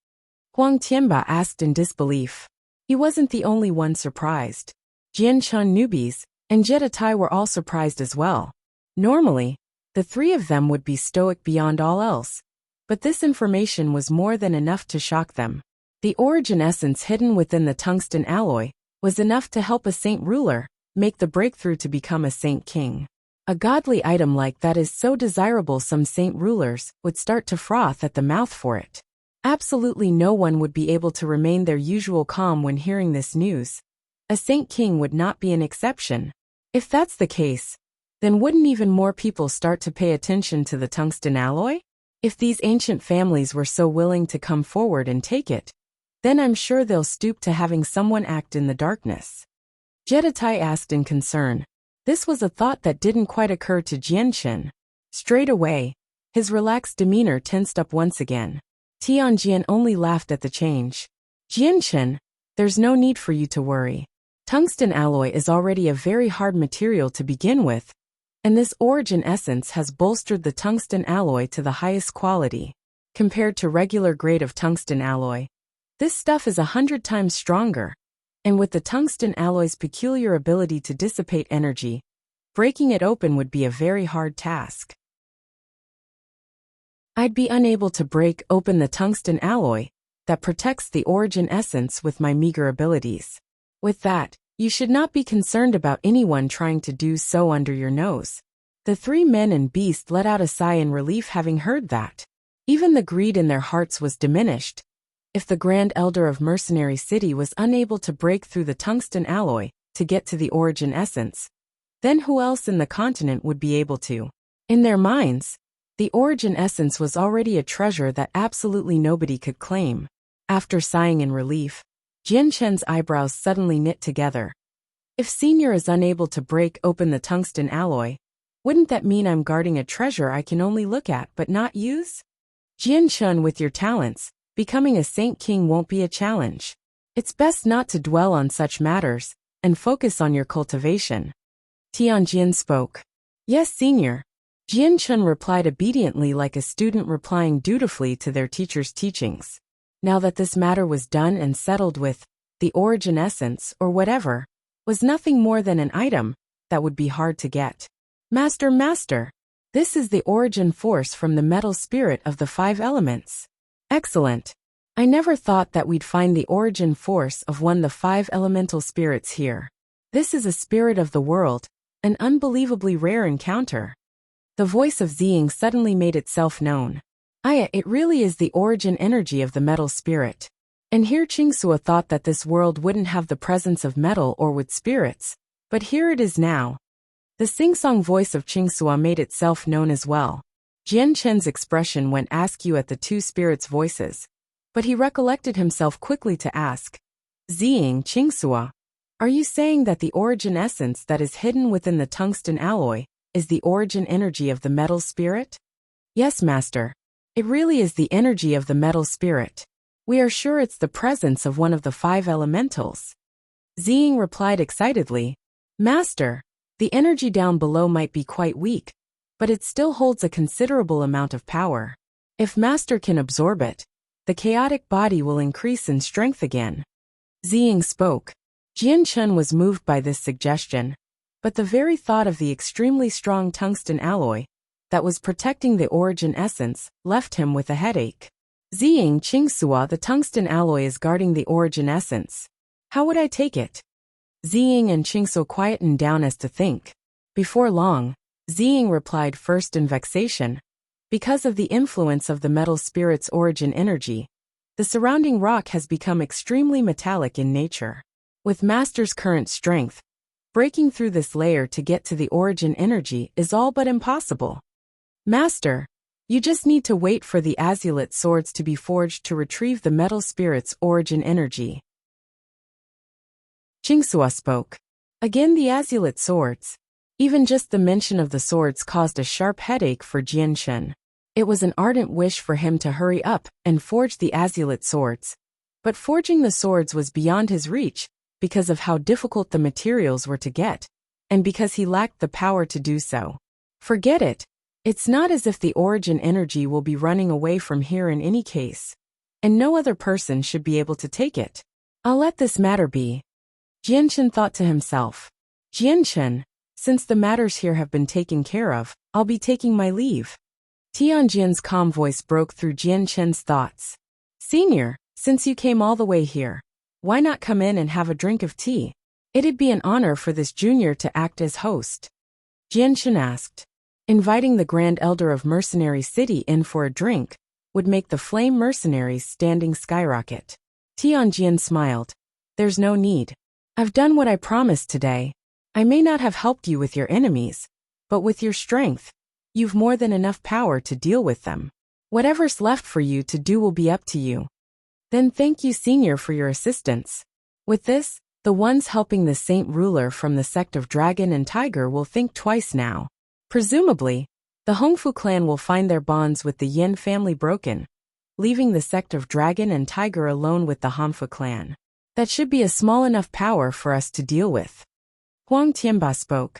Huang Tianba asked in disbelief. He wasn't the only one surprised. Jianshen newbies and Jeditai were all surprised as well. Normally, the three of them would be stoic beyond all else, but this information was more than enough to shock them. The origin essence hidden within the tungsten alloy was enough to help a saint ruler make the breakthrough to become a saint king. A godly item like that is so desirable some saint rulers would start to froth at the mouth for it. Absolutely no one would be able to remain their usual calm when hearing this news. A saint king would not be an exception. If that's the case, then wouldn't even more people start to pay attention to the tungsten alloy? If these ancient families were so willing to come forward and take it, then I'm sure they'll stoop to having someone act in the darkness. Jeditai asked in concern. This was a thought that didn't quite occur to Jianshen. Straight away, his relaxed demeanor tensed up once again. Tianjian only laughed at the change. Jianshen, there's no need for you to worry. Tungsten alloy is already a very hard material to begin with, and this origin essence has bolstered the tungsten alloy to the highest quality. Compared to regular grade of tungsten alloy, this stuff is 100 times stronger. And with the tungsten alloy's peculiar ability to dissipate energy, breaking it open would be a very hard task. I'd be unable to break open the tungsten alloy that protects the origin essence with my meager abilities. With that, you should not be concerned about anyone trying to do so under your nose. The three men and beast let out a sigh in relief having heard that. Even the greed in their hearts was diminished. If the Grand Elder of Mercenary City was unable to break through the tungsten alloy to get to the origin essence, then who else in the continent would be able to? In their minds, the origin essence was already a treasure that absolutely nobody could claim. After sighing in relief, Jianshen's eyebrows suddenly knit together. If Senior is unable to break open the tungsten alloy, wouldn't that mean I'm guarding a treasure I can only look at but not use? Jianshen, with your talents, becoming a saint king won't be a challenge. It's best not to dwell on such matters, and focus on your cultivation. Tianjian spoke. Yes, Senior. Jianshen replied obediently like a student replying dutifully to their teacher's teachings. Now that this matter was done and settled with, the origin essence, or whatever, was nothing more than an item that would be hard to get. Master, this is the origin force from the metal spirit of the 5 elements. Excellent. I never thought that we'd find the origin force of one of the 5 elemental spirits here. This is a spirit of the world, an unbelievably rare encounter. The voice of Ziying suddenly made itself known. It really is the origin energy of the metal spirit. And here Qingxue thought that this world wouldn't have the presence of metal or wood spirits, but here it is now. The sing-song voice of Qingxue made itself known as well. Jian Chen's expression went askew at the two spirits' voices, but he recollected himself quickly to ask, Ziying Qingxue, are you saying that the origin essence that is hidden within the tungsten alloy is the origin energy of the metal spirit? Yes, master. It really is the energy of the metal spirit. We are sure it's the presence of one of the 5 elementals. Ziying replied excitedly, Master, the energy down below might be quite weak, but it still holds a considerable amount of power. If Master can absorb it, the chaotic body will increase in strength again. Ziying spoke. Jian Chen was moved by this suggestion, but the very thought of the extremely strong tungsten alloy that was protecting the origin essence left him with a headache. Ziying Qingxue, the tungsten alloy is guarding the origin essence. How would I take it? Ziying and Qingxue quietened down as to think. Before long, Ziying replied first in vexation. Because of the influence of the metal spirit's origin energy, the surrounding rock has become extremely metallic in nature. With Master's current strength, breaking through this layer to get to the origin energy is all but impossible. Master, you just need to wait for the azulite swords to be forged to retrieve the metal spirit's origin energy. Qingxue spoke. Again the azulite swords. Even just the mention of the swords caused a sharp headache for Jian Chen. It was an ardent wish for him to hurry up and forge the azulite swords. But forging the swords was beyond his reach, because of how difficult the materials were to get, and because he lacked the power to do so. Forget it. It's not as if the origin energy will be running away from here in any case, and no other person should be able to take it. I'll let this matter be. Jian Chen thought to himself. Jian Chen, since the matters here have been taken care of, I'll be taking my leave. Tianjian's calm voice broke through Jian Chen's thoughts. Senior, since you came all the way here, why not come in and have a drink of tea? It'd be an honor for this junior to act as host. Jian Chen asked. Inviting the Grand Elder of Mercenary City in for a drink would make the flame mercenaries standing skyrocket. Tianjian smiled. There's no need. I've done what I promised today. I may not have helped you with your enemies, but with your strength, you've more than enough power to deal with them. Whatever's left for you to do will be up to you. Then thank you, Senior, for your assistance. With this, the ones helping the Saint Ruler from the sect of Dragon and Tiger will think twice now. Presumably, the Hongfu clan will find their bonds with the Yin family broken, leaving the sect of Dragon and Tiger alone with the Hanfu clan. That should be a small enough power for us to deal with. Huang Tianba spoke.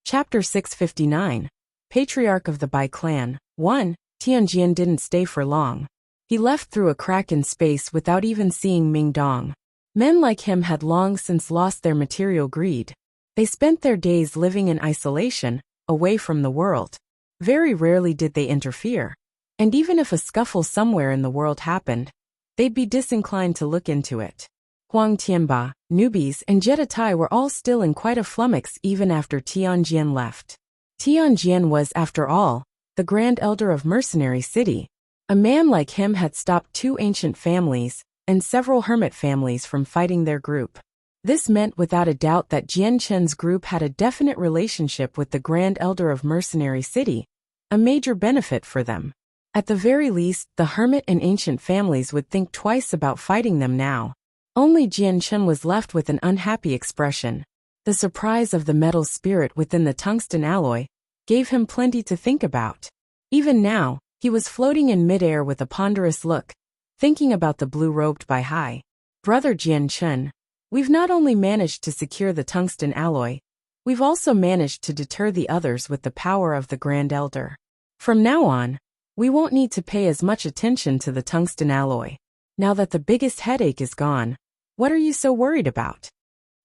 Chapter 659. Patriarch of the Bai clan. 1. Tianjian didn't stay for long. He left through a crack in space without even seeing Ming Dong. Men like him had long since lost their material greed. They spent their days living in isolation, away from the world. Very rarely did they interfere. And even if a scuffle somewhere in the world happened, they'd be disinclined to look into it. Huang Tianba, newbies, and Jeditai were all still in quite a flummox even after Tianjian left. Tianjian was, after all, the Grand Elder of Mercenary City. A man like him had stopped 2 ancient families and several hermit families from fighting their group. This meant without a doubt that Jian Chen's group had a definite relationship with the Grand Elder of Mercenary City, a major benefit for them. At the very least, the hermit and ancient families would think twice about fighting them now. Only Jian Chen was left with an unhappy expression. The surprise of the metal spirit within the tungsten alloy gave him plenty to think about. Even now, he was floating in midair with a ponderous look, thinking about the blue-robed Bai Hai. Brother Jian Chen, we've not only managed to secure the tungsten alloy, we've also managed to deter the others with the power of the Grand Elder. From now on, we won't need to pay as much attention to the tungsten alloy. Now that the biggest headache is gone, what are you so worried about?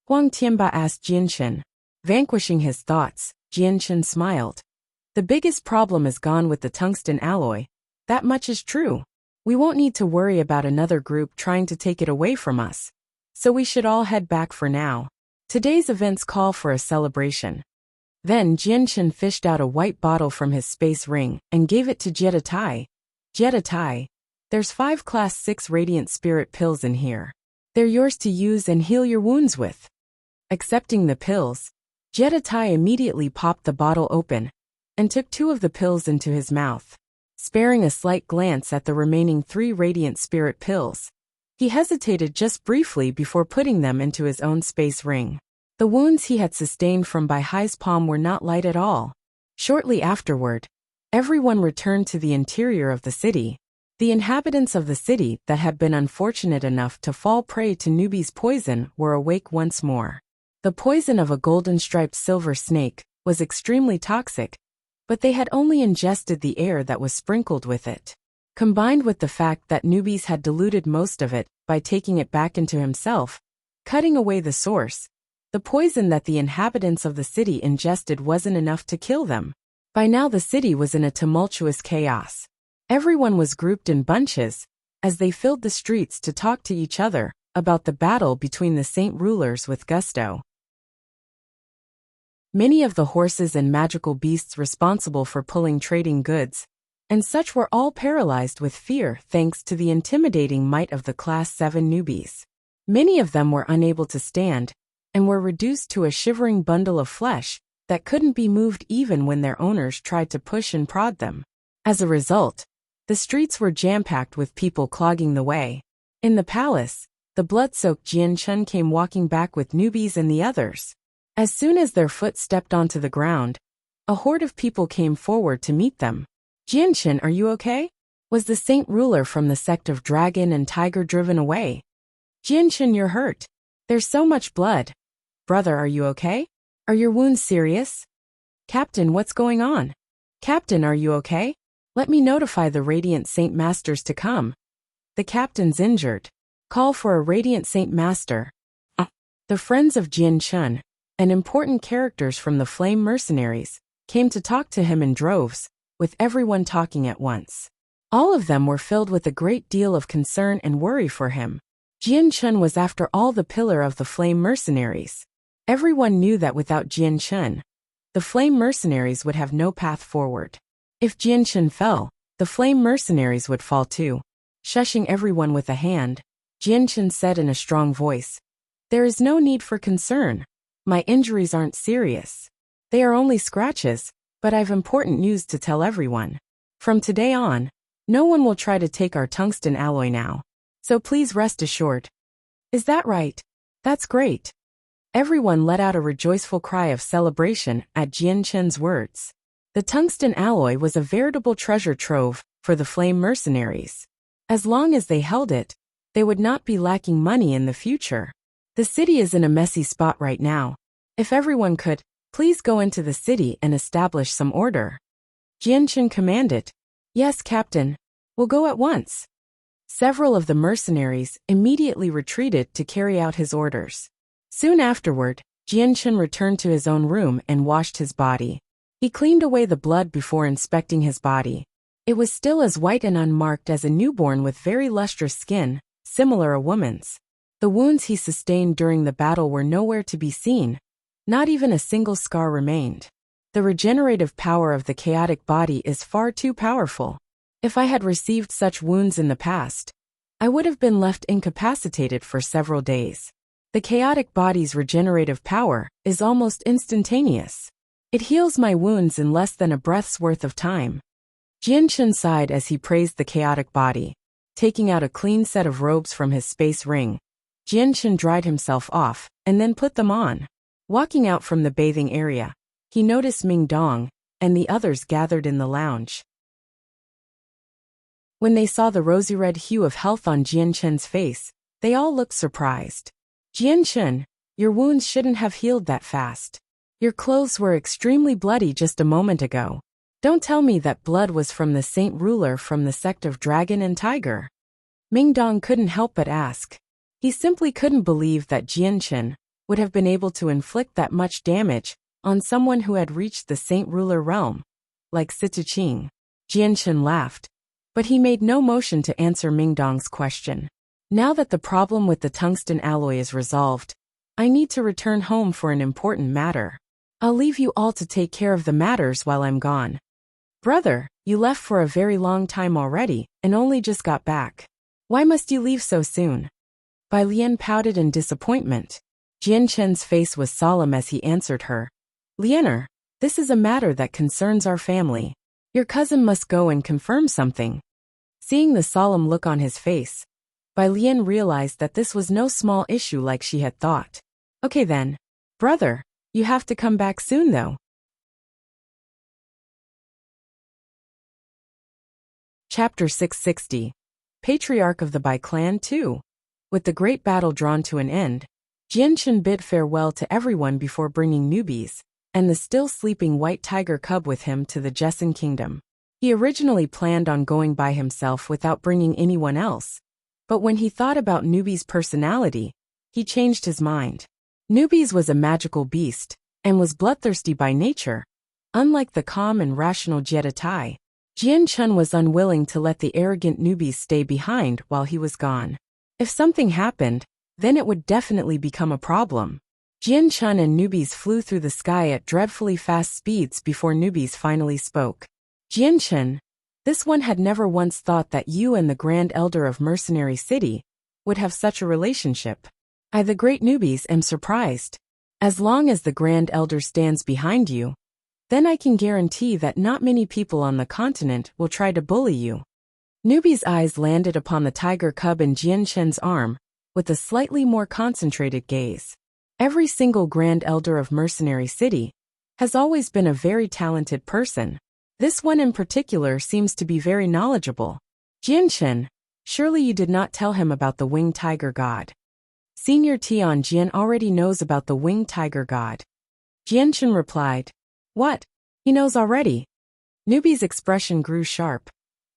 Huang Tianba asked Jian Chen. Vanquishing his thoughts, Jian Chen smiled. The biggest problem is gone with the tungsten alloy. That much is true. We won't need to worry about another group trying to take it away from us. So we should all head back for now. Today's events call for a celebration. Then Jianchen fished out a white bottle from his space ring and gave it to Jietai. Jietai, there's 5 Class 6 Radiant Spirit pills in here. They're yours to use and heal your wounds with. Accepting the pills, Jietai immediately popped the bottle open and took 2 of the pills into his mouth. Sparing a slight glance at the remaining 3 Radiant Spirit pills, he hesitated just briefly before putting them into his own space ring. The wounds he had sustained from Baihai's palm were not light at all. Shortly afterward, everyone returned to the interior of the city. The inhabitants of the city that had been unfortunate enough to fall prey to Newbie's poison were awake once more. The poison of a golden-striped silver snake was extremely toxic, but they had only ingested the air that was sprinkled with it. Combined with the fact that Newbies had diluted most of it by taking it back into himself, cutting away the source, the poison that the inhabitants of the city ingested wasn't enough to kill them. By now the city was in a tumultuous chaos. Everyone was grouped in bunches, as they filled the streets to talk to each other about the battle between the Saint rulers with gusto. Many of the horses and magical beasts responsible for pulling trading goods and such were all paralyzed with fear thanks to the intimidating might of the Class 7 newbies. Many of them were unable to stand and were reduced to a shivering bundle of flesh that couldn't be moved even when their owners tried to push and prod them. As a result, the streets were jam-packed with people clogging the way. In the palace, the blood-soaked Jianchen came walking back with newbies and the others. As soon as their foot stepped onto the ground, a horde of people came forward to meet them. Jianchen, are you okay? Was the saint ruler from the sect of Dragon and Tiger driven away? Jianchen, you're hurt. There's so much blood. Brother, are you okay? Are your wounds serious? Captain, what's going on? Captain, are you okay? Let me notify the Radiant Saint Masters to come. The captain's injured. Call for a Radiant Saint Master. The friends of Jianchen, and important characters from the Flame Mercenaries, came to talk to him in droves, with everyone talking at once. All of them were filled with a great deal of concern and worry for him. Jianchen was after all the pillar of the Flame Mercenaries. Everyone knew that without Jianchen, the Flame Mercenaries would have no path forward. If Jianchen fell, the Flame Mercenaries would fall too. Shushing everyone with a hand, Jianchen said in a strong voice, "There is no need for concern. My injuries aren't serious. They are only scratches, but I've important news to tell everyone. From today on, no one will try to take our tungsten alloy now. So please rest assured." Is that right? That's great. Everyone let out a rejoiceful cry of celebration at Jianchen's words. The tungsten alloy was a veritable treasure trove for the Flame Mercenaries. As long as they held it, they would not be lacking money in the future. The city is in a messy spot right now. If everyone could, please go into the city and establish some order. Jianchen commanded. Yes, Captain. We'll go at once. Several of the mercenaries immediately retreated to carry out his orders. Soon afterward, Jianchen returned to his own room and washed his body. He cleaned away the blood before inspecting his body. It was still as white and unmarked as a newborn with very lustrous skin, similar a woman's. The wounds he sustained during the battle were nowhere to be seen. Not even a single scar remained. The regenerative power of the chaotic body is far too powerful. If I had received such wounds in the past, I would have been left incapacitated for several days. The chaotic body's regenerative power is almost instantaneous. It heals my wounds in less than a breath's worth of time. Jianchen sighed as he praised the chaotic body. Taking out a clean set of robes from his space ring, Jianchen dried himself off and then put them on. Walking out from the bathing area, he noticed Ming Dong and the others gathered in the lounge. When they saw the rosy red hue of health on Jianchen's face, they all looked surprised. Jianchen, your wounds shouldn't have healed that fast. Your clothes were extremely bloody just a moment ago. Don't tell me that blood was from the saint ruler from the sect of Dragon and Tiger. Ming Dong couldn't help but ask. He simply couldn't believe that Jianchen would have been able to inflict that much damage on someone who had reached the saint ruler realm, like Situqing. Jianchen laughed, but he made no motion to answer Ming Dong's question. Now that the problem with the tungsten alloy is resolved, I need to return home for an important matter. I'll leave you all to take care of the matters while I'm gone. Brother, you left for a very long time already, and only just got back. Why must you leave so soon? Bai Lian pouted in disappointment. Jian Chen's face was solemn as he answered her. Lianer, this is a matter that concerns our family. Your cousin must go and confirm something. Seeing the solemn look on his face, Bai Lian realized that this was no small issue like she had thought. Okay then. Brother, you have to come back soon though. Chapter 660. Patriarch of the Bai clan 2. With the great battle drawn to an end, Jian Chen bid farewell to everyone before bringing newbies and the still sleeping white tiger cub with him to the Jesson kingdom. He originally planned on going by himself without bringing anyone else, but when he thought about Newbie's personality, he changed his mind. Newbies was a magical beast and was bloodthirsty by nature. Unlike the calm and rational Jeditai, Jian Chen was unwilling to let the arrogant Newbies stay behind while he was gone. If something happened, then it would definitely become a problem. Jian Chen and Newbies flew through the sky at dreadfully fast speeds before Newbies finally spoke. Jian Chen, this one had never once thought that you and the Grand Elder of Mercenary City would have such a relationship. I, the great Newbies, am surprised. As long as the Grand Elder stands behind you, then I can guarantee that not many people on the continent will try to bully you. Newbie's eyes landed upon the tiger cub in Jian Chen's arm with a slightly more concentrated gaze. Every single Grand Elder of Mercenary City has always been a very talented person. This one in particular seems to be very knowledgeable. Jian Chen, surely you did not tell him about the winged tiger god. Senior Tian Jian already knows about the winged tiger god. Jian Chen replied. What? He knows already. Newbie's expression grew sharp.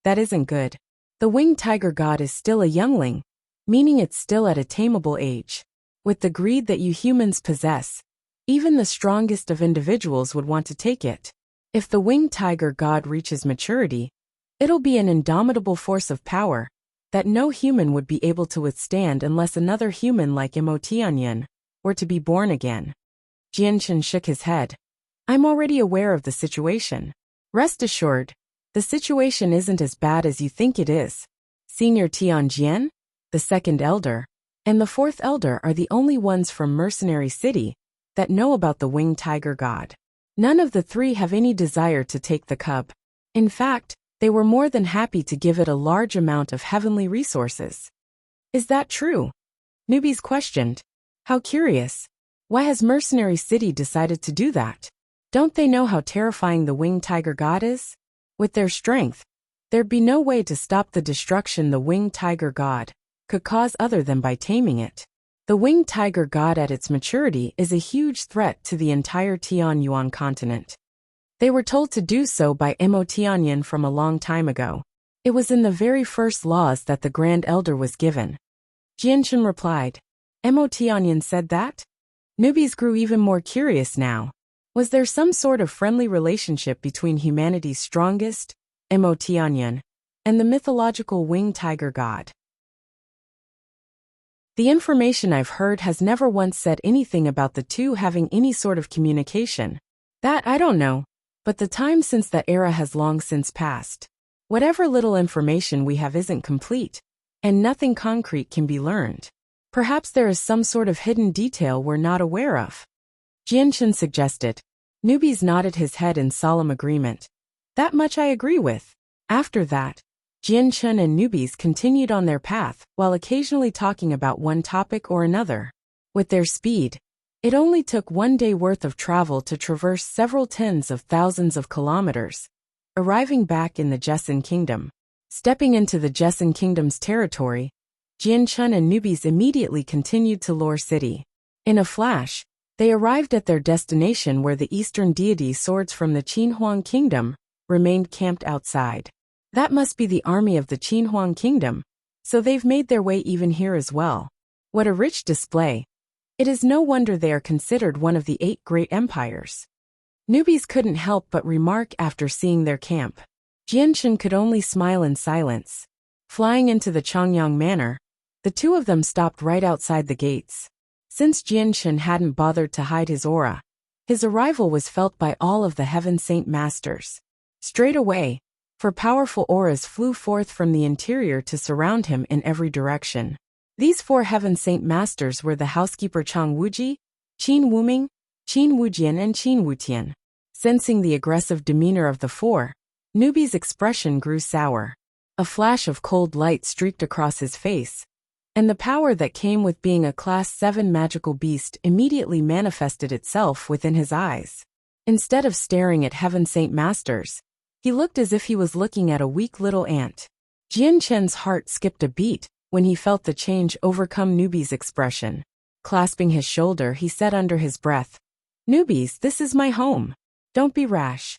That isn't good. The winged tiger god is still a youngling, meaning it's still at a tameable age. With the greed that you humans possess, even the strongest of individuals would want to take it. If the winged tiger god reaches maturity, it'll be an indomitable force of power that no human would be able to withstand unless another human like Mo Tianyan were to be born again. Jian Chen shook his head. I'm already aware of the situation. Rest assured, the situation isn't as bad as you think it is. Senior Tian Jian, the second elder, and the fourth elder are the only ones from Mercenary City that know about the winged tiger god. None of the three have any desire to take the cub. In fact, they were more than happy to give it a large amount of heavenly resources. Is that true? Newbies questioned. How curious. Why has Mercenary City decided to do that? Don't they know how terrifying the winged tiger god is? With their strength, there'd be no way to stop the destruction the winged tiger god could cause other than by taming it. The winged tiger god at its maturity is a huge threat to the entire Tianyuan continent. They were told to do so by Mo Tianyan from a long time ago. It was in the very first laws that the Grand Elder was given. Jian Chen replied. Mo Tianyan said that? Newbies grew even more curious now. Was there some sort of friendly relationship between humanity's strongest, Mo Tianyan, and the mythological winged tiger god? The information I've heard has never once said anything about the two having any sort of communication. That I don't know. But the time since that era has long since passed. Whatever little information we have isn't complete, and nothing concrete can be learned. Perhaps there is some sort of hidden detail we're not aware of. Jian Chen suggested. Newbies nodded his head in solemn agreement. That much I agree with. After that, Jian Chen and Newbies continued on their path while occasionally talking about one topic or another. With their speed, it only took 1 day worth of travel to traverse several tens of thousands of kilometers, arriving back in the Jesson Kingdom. Stepping into the Jesson Kingdom's territory, Jian Chen and Newbies immediately continued to Lore City. In a flash, they arrived at their destination where the eastern deity swords from the Qinhuang Kingdom remained camped outside. That must be the army of the Qinhuang Kingdom, so they've made their way even here as well. What a rich display. It is no wonder they are considered one of the 8 great empires. Newbies couldn't help but remark after seeing their camp. Jian Chen could only smile in silence. Flying into the Changyang Manor, the two of them stopped right outside the gates. Since Jian Chen hadn't bothered to hide his aura, His arrival was felt by all of the Heaven Saint Masters. Straight away, for powerful auras flew forth from the interior to surround him in every direction. These 4 Heaven Saint Masters were the housekeeper Chang Wuji, Qin Wuming, Qin Wujian and Qin Wutian. Sensing the aggressive demeanor of the 4, Newbie's expression grew sour. A flash of cold light streaked across his face, and the power that came with being a Class 7 magical beast immediately manifested itself within his eyes. Instead of staring at Heaven Saint Masters, he looked as if he was looking at a weak little ant. Jian Chen's heart skipped a beat when he felt the change overcome Newbie's expression. Clasping his shoulder, he said under his breath, "Newbies, this is my home. Don't be rash."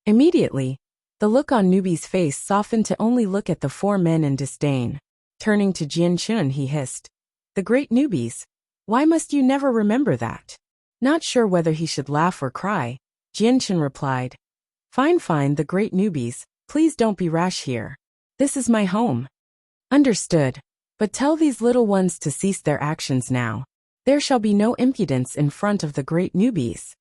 Immediately, the look on Newbie's face softened to only look at the 4 men in disdain. Turning to Jian Chen, he hissed, "The great Newbies, why must you never remember that?" Not sure whether he should laugh or cry, Jian Chen replied, Fine, the great Newbies, please don't be rash here. This is my home." "Understood. But tell these little ones to cease their actions now. There shall be no impudence in front of the great Newbies."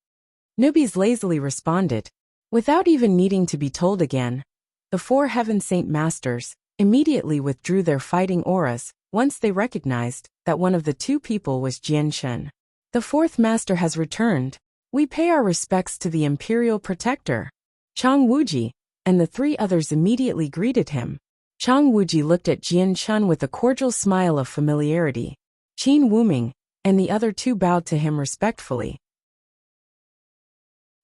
Newbies lazily responded. Without even needing to be told again, the 4 Heaven Saint Masters immediately withdrew their fighting auras once they recognized that one of the 2 people was Jian Chen. "The 4th Master has returned. We pay our respects to the Imperial Protector." Chang Wuji and the 3 others immediately greeted him. Chang Wuji looked at Jian Chen with a cordial smile of familiarity. Qin Wuming and the other 2 bowed to him respectfully.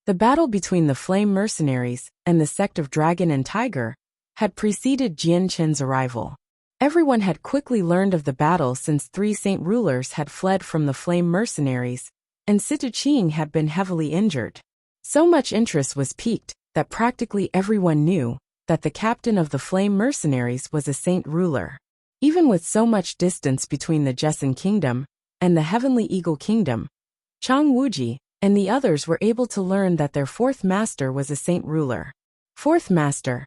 The battle between the Flame Mercenaries and the sect of Dragon and Tiger had preceded Jian Chen's arrival. Everyone had quickly learned of the battle since 3 saint rulers had fled from the Flame Mercenaries, and Situ Qing had been heavily injured. So much interest was piqued that practically everyone knew that the captain of the Flame Mercenaries was a saint ruler. Even with so much distance between the Jessen Kingdom and the Heavenly Eagle Kingdom, Chang Wuji and the others were able to learn that their 4th Master was a saint ruler. "4th Master,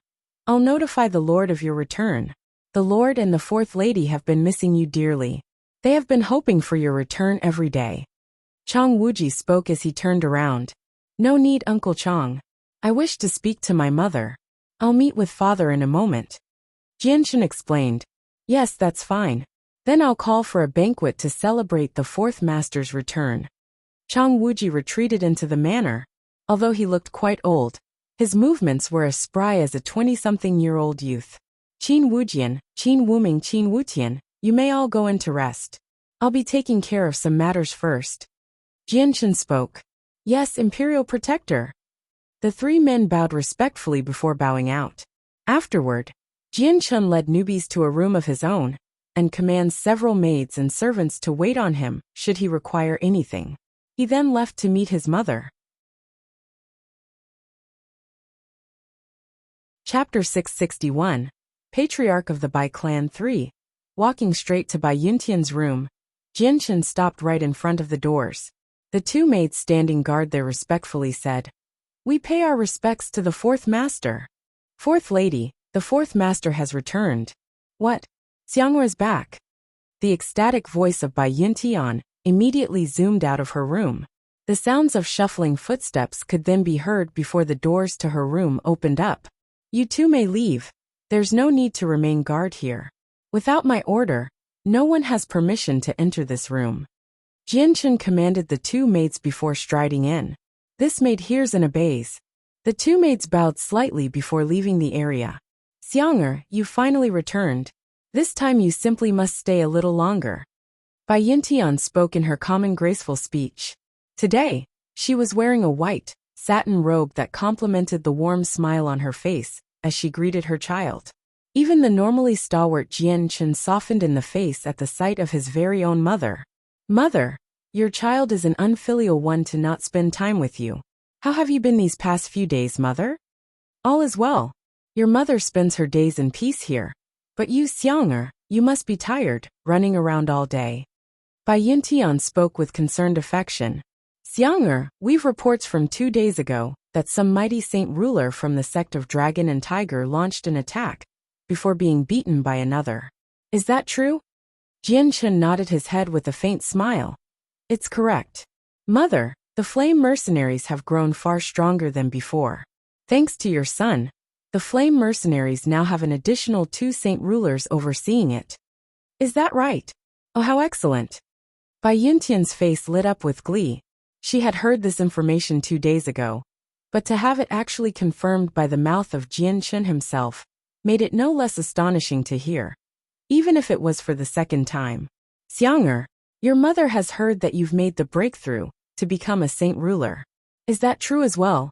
I'll notify the Lord of your return. The Lord and the 4th Lady have been missing you dearly. They have been hoping for your return every day." Chang Wuji spoke as he turned around. "No need, Uncle Chang. I wish to speak to my mother. I'll meet with father in a moment." Jian Chen explained, "Yes, that's fine. Then I'll call for a banquet to celebrate the 4th Master's return." Chang Wuji retreated into the manor. Although he looked quite old, his movements were as spry as a 20-something-year-old youth. "Qin Wujian, Qin Wuming, Qin Wutian, you may all go in to rest. I'll be taking care of some matters first." Jian Chen spoke. "Yes, Imperial Protector." The 3 men bowed respectfully before bowing out. Afterward, Jian Chen led Newbies to a room of his own, and commands several maids and servants to wait on him should he require anything. He then left to meet his mother. Chapter 661, Patriarch of the Bai Clan 3. Walking straight to Bai Yuntian's room, Jian Chen stopped right in front of the doors. The 2 maids standing guard there respectfully said, "We pay our respects to the 4th Master." "4th Lady, the 4th Master has returned." "What? Xiang'er is back." The ecstatic voice of Bai Yuntian immediately zoomed out of her room. The sounds of shuffling footsteps could then be heard before the doors to her room opened up. "You 2 may leave. There's no need to remain guard here. Without my order, no one has permission to enter this room." Jian Chen commanded the 2 maids before striding in. This maid hears and obeys. The 2 maids bowed slightly before leaving the area. "Xiang'er, you finally returned. This time you simply must stay a little longer." Bai Yuntian spoke in her common graceful speech. Today, she was wearing a white, satin robe that complemented the warm smile on her face as she greeted her child. Even the normally stalwart Jian Chen softened in the face at the sight of his very own mother. "Mother, your child is an unfilial one to not spend time with you. How have you been these past few days, mother?" "All is well. Your mother spends her days in peace here. But you, Xiang'er, you must be tired, running around all day." Bai Yuntian spoke with concerned affection. "Xiang'er, we've reports from 2 days ago that some mighty saint ruler from the sect of Dragon and Tiger launched an attack before being beaten by another. Is that true?" Jian Chen nodded his head with a faint smile. "It's correct. Mother, The flame mercenaries have grown far stronger than before. Thanks to your son, the flame mercenaries now have an additional 2 saint rulers overseeing it. Is that right? Oh, how excellent. Bai Yuntian's face lit up with glee. She had heard this information 2 days ago, but to have it actually confirmed by the mouth of Jianchen himself made it no less astonishing to hear, even if it was for the second time. Xiang'er, your mother has heard that you've made the breakthrough to become a saint ruler. Is that true as well?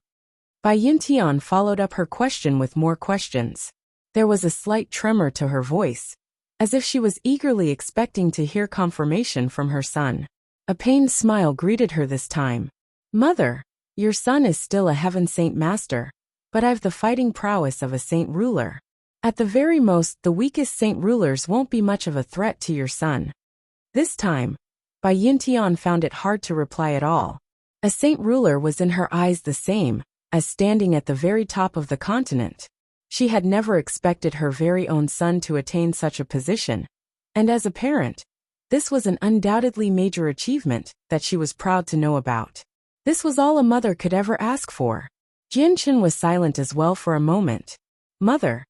Bai Yuntian followed up her question with more questions. There was a slight tremor to her voice, as if she was eagerly expecting to hear confirmation from her son. A pained smile greeted her this time. Mother, your son is still a heaven saint master, but I've the fighting prowess of a saint ruler. At the very most, the weakest saint rulers won't be much of a threat to your son. This time, Bai Yuntian found it hard to reply at all. A saint ruler was in her eyes the same as standing at the very top of the continent. She had never expected her very own son to attain such a position, and as a parent, this was an undoubtedly major achievement that she was proud to know about. This was all a mother could ever ask for. Jianchen was silent as well for a moment. Mother,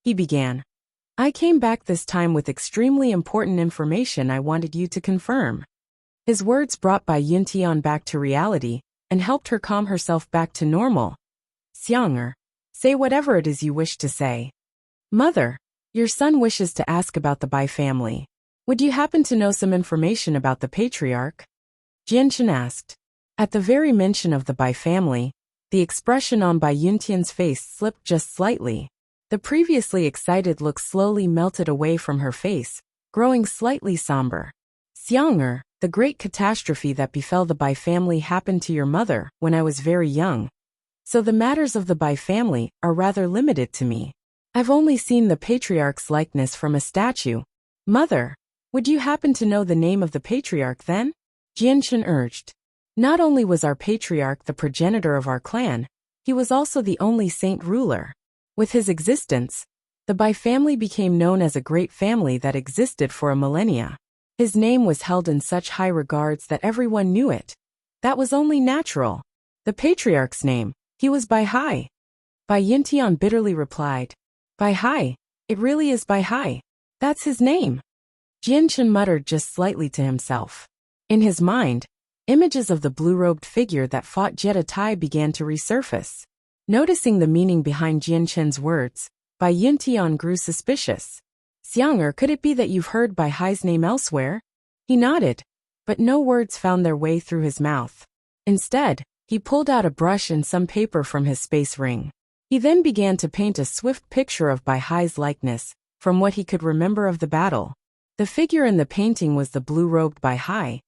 he began. I came back this time with extremely important information I wanted you to confirm. His words brought Bai Yuntian back to reality and helped her calm herself back to normal. Xiang'er, say whatever it is you wish to say. Mother, your son wishes to ask about the Bai family. Would you happen to know some information about the patriarch? Jianchen asked. At the very mention of the Bai family, the expression on Bai Yuntian's face slipped just slightly. The previously excited look slowly melted away from her face, growing slightly somber. Xiang'er, the great catastrophe that befell the Bai family happened to your mother when I was very young. So the matters of the Bai family are rather limited to me. I've only seen the patriarch's likeness from a statue. Mother, would you happen to know the name of the patriarch then? Jianchen urged. Not only was our patriarch the progenitor of our clan, he was also the only saint ruler. With his existence, the Bai family became known as a great family that existed for a millennia. His name was held in such high regards that everyone knew it. That was only natural. The patriarch's name, he was Bai Hai. Bai Yuntian bitterly replied. Bai Hai, it really is Bai Hai. That's his name. Jianchen muttered just slightly to himself. In his mind, images of the blue-robed figure that fought Jetta began to resurface. Noticing the meaning behind Jianchen's words, Bai Yuntian grew suspicious. Xiang'er, could it be that you've heard Bai Hai's name elsewhere? He nodded, but no words found their way through his mouth. Instead, he pulled out a brush and some paper from his space ring. He then began to paint a swift picture of Bai Hai's likeness, from what he could remember of the battle. The figure in the painting was the blue-robed Bai Hai,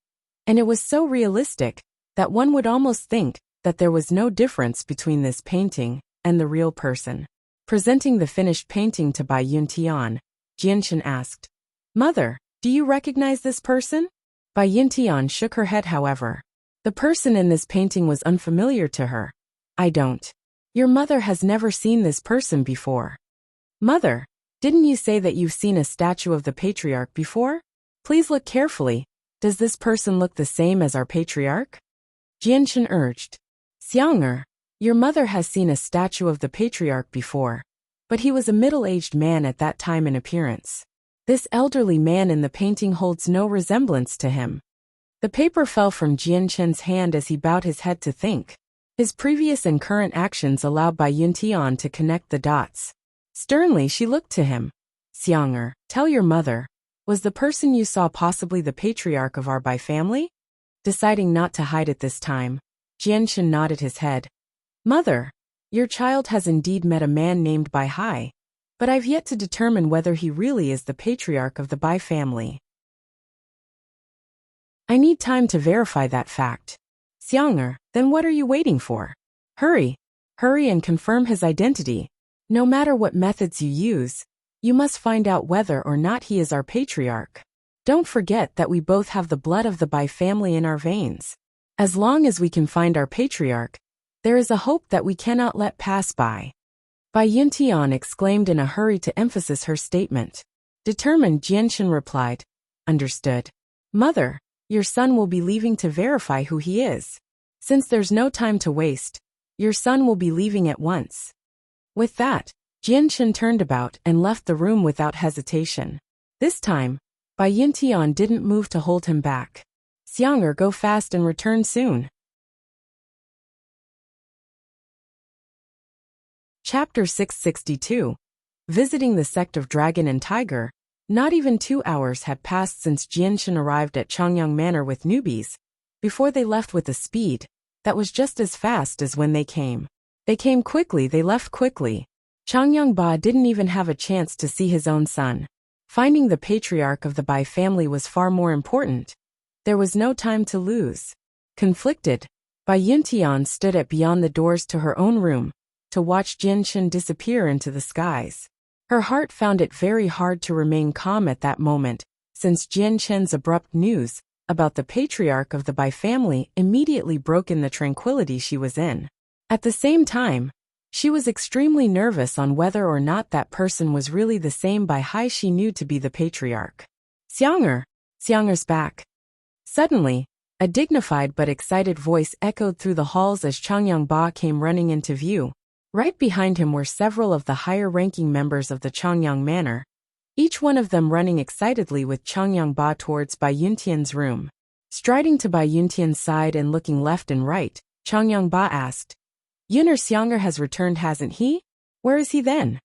and it was so realistic that one would almost think that there was no difference between this painting and the real person. Presenting the finished painting to Bai Yuntian, Jianchen asked, Mother, do you recognize this person? Bai Yuntian shook her head however. The person in this painting was unfamiliar to her. I don't. Your mother has never seen this person before. Mother, didn't you say that you've seen a statue of the patriarch before? Please look carefully. Does this person look the same as our patriarch? Jianchen urged. Xiang'er, your mother has seen a statue of the patriarch before, but he was a middle-aged man at that time in appearance. This elderly man in the painting holds no resemblance to him. The paper fell from Jianchen's hand as he bowed his head to think. His previous and current actions allowed Bai Yuntian to connect the dots. Sternly she looked to him. Xiang'er, tell your mother, was the person you saw possibly the patriarch of our Bai family? Deciding not to hide it this time, Jianchen nodded his head. Mother, your child has indeed met a man named Bai Hai, but I've yet to determine whether he really is the patriarch of the Bai family. I need time to verify that fact. Xiang'er, then what are you waiting for? Hurry and confirm his identity. No matter what methods you use, you must find out whether or not he is our patriarch. Don't forget that we both have the blood of the Bai family in our veins. As long as we can find our patriarch, there is a hope that we cannot let pass by. Bai Yuntian exclaimed in a hurry to emphasize her statement. Determined, Jianchen replied, Understood. Mother, your son will be leaving to verify who he is. Since there's no time to waste, your son will be leaving at once." With that, Jianchen turned about and left the room without hesitation. This time, Bai Yuntian didn't move to hold him back. "Xiang'er, go fast and return soon." Chapter 662. Visiting the sect of Dragon and Tiger. Not even 2 hours had passed since Jianchen arrived at Changyang Manor with newbies, before they left with a speed that was just as fast as when they came. They came quickly, they left quickly. Changyang Ba didn't even have a chance to see his own son. Finding the patriarch of the Bai family was far more important. There was no time to lose. Conflicted, Bai Yuntian stood at beyond the doors to her own room to watch Jianchen disappear into the skies. Her heart found it very hard to remain calm at that moment, since Jianchen's abrupt news about the patriarch of the Bai family immediately broke in the tranquility she was in. At the same time, she was extremely nervous on whether or not that person was really the same Bai Hai she knew to be the patriarch. "Xiang'er, Xiang'er's back." Suddenly, a dignified but excited voice echoed through the halls as Changyang Ba came running into view. Right behind him were several of the higher-ranking members of the Changyang Manor, each one of them running excitedly with Changyang Ba towards Bai Yuntian's room. Striding to Bai Yuntian's side and looking left and right, Changyang Ba asked, "Yuner, Xiang'er has returned, hasn't he? Where is he then?"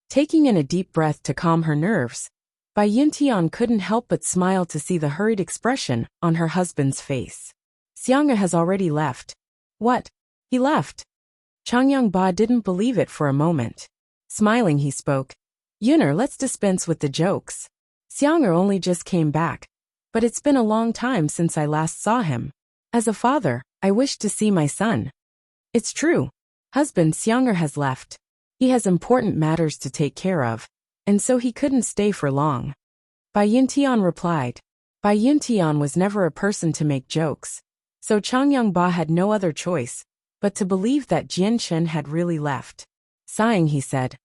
Taking in a deep breath to calm her nerves, Bai Yuntian couldn't help but smile to see the hurried expression on her husband's face. "Xiang'er has already left." "What? He left?" Changyang Ba didn't believe it for a moment. Smiling, he spoke, "Yuner, let's dispense with the jokes. Xiang'er only just came back, but it's been a long time since I last saw him. As a father, I wish to see my son." "It's true. Husband, Xiang'er has left. He has important matters to take care of, and so he couldn't stay for long." Bai Yuntian replied. Bai Yuntian was never a person to make jokes, so Changyang Ba had no other choice but to believe that Jianchen had really left. Sighing, he said,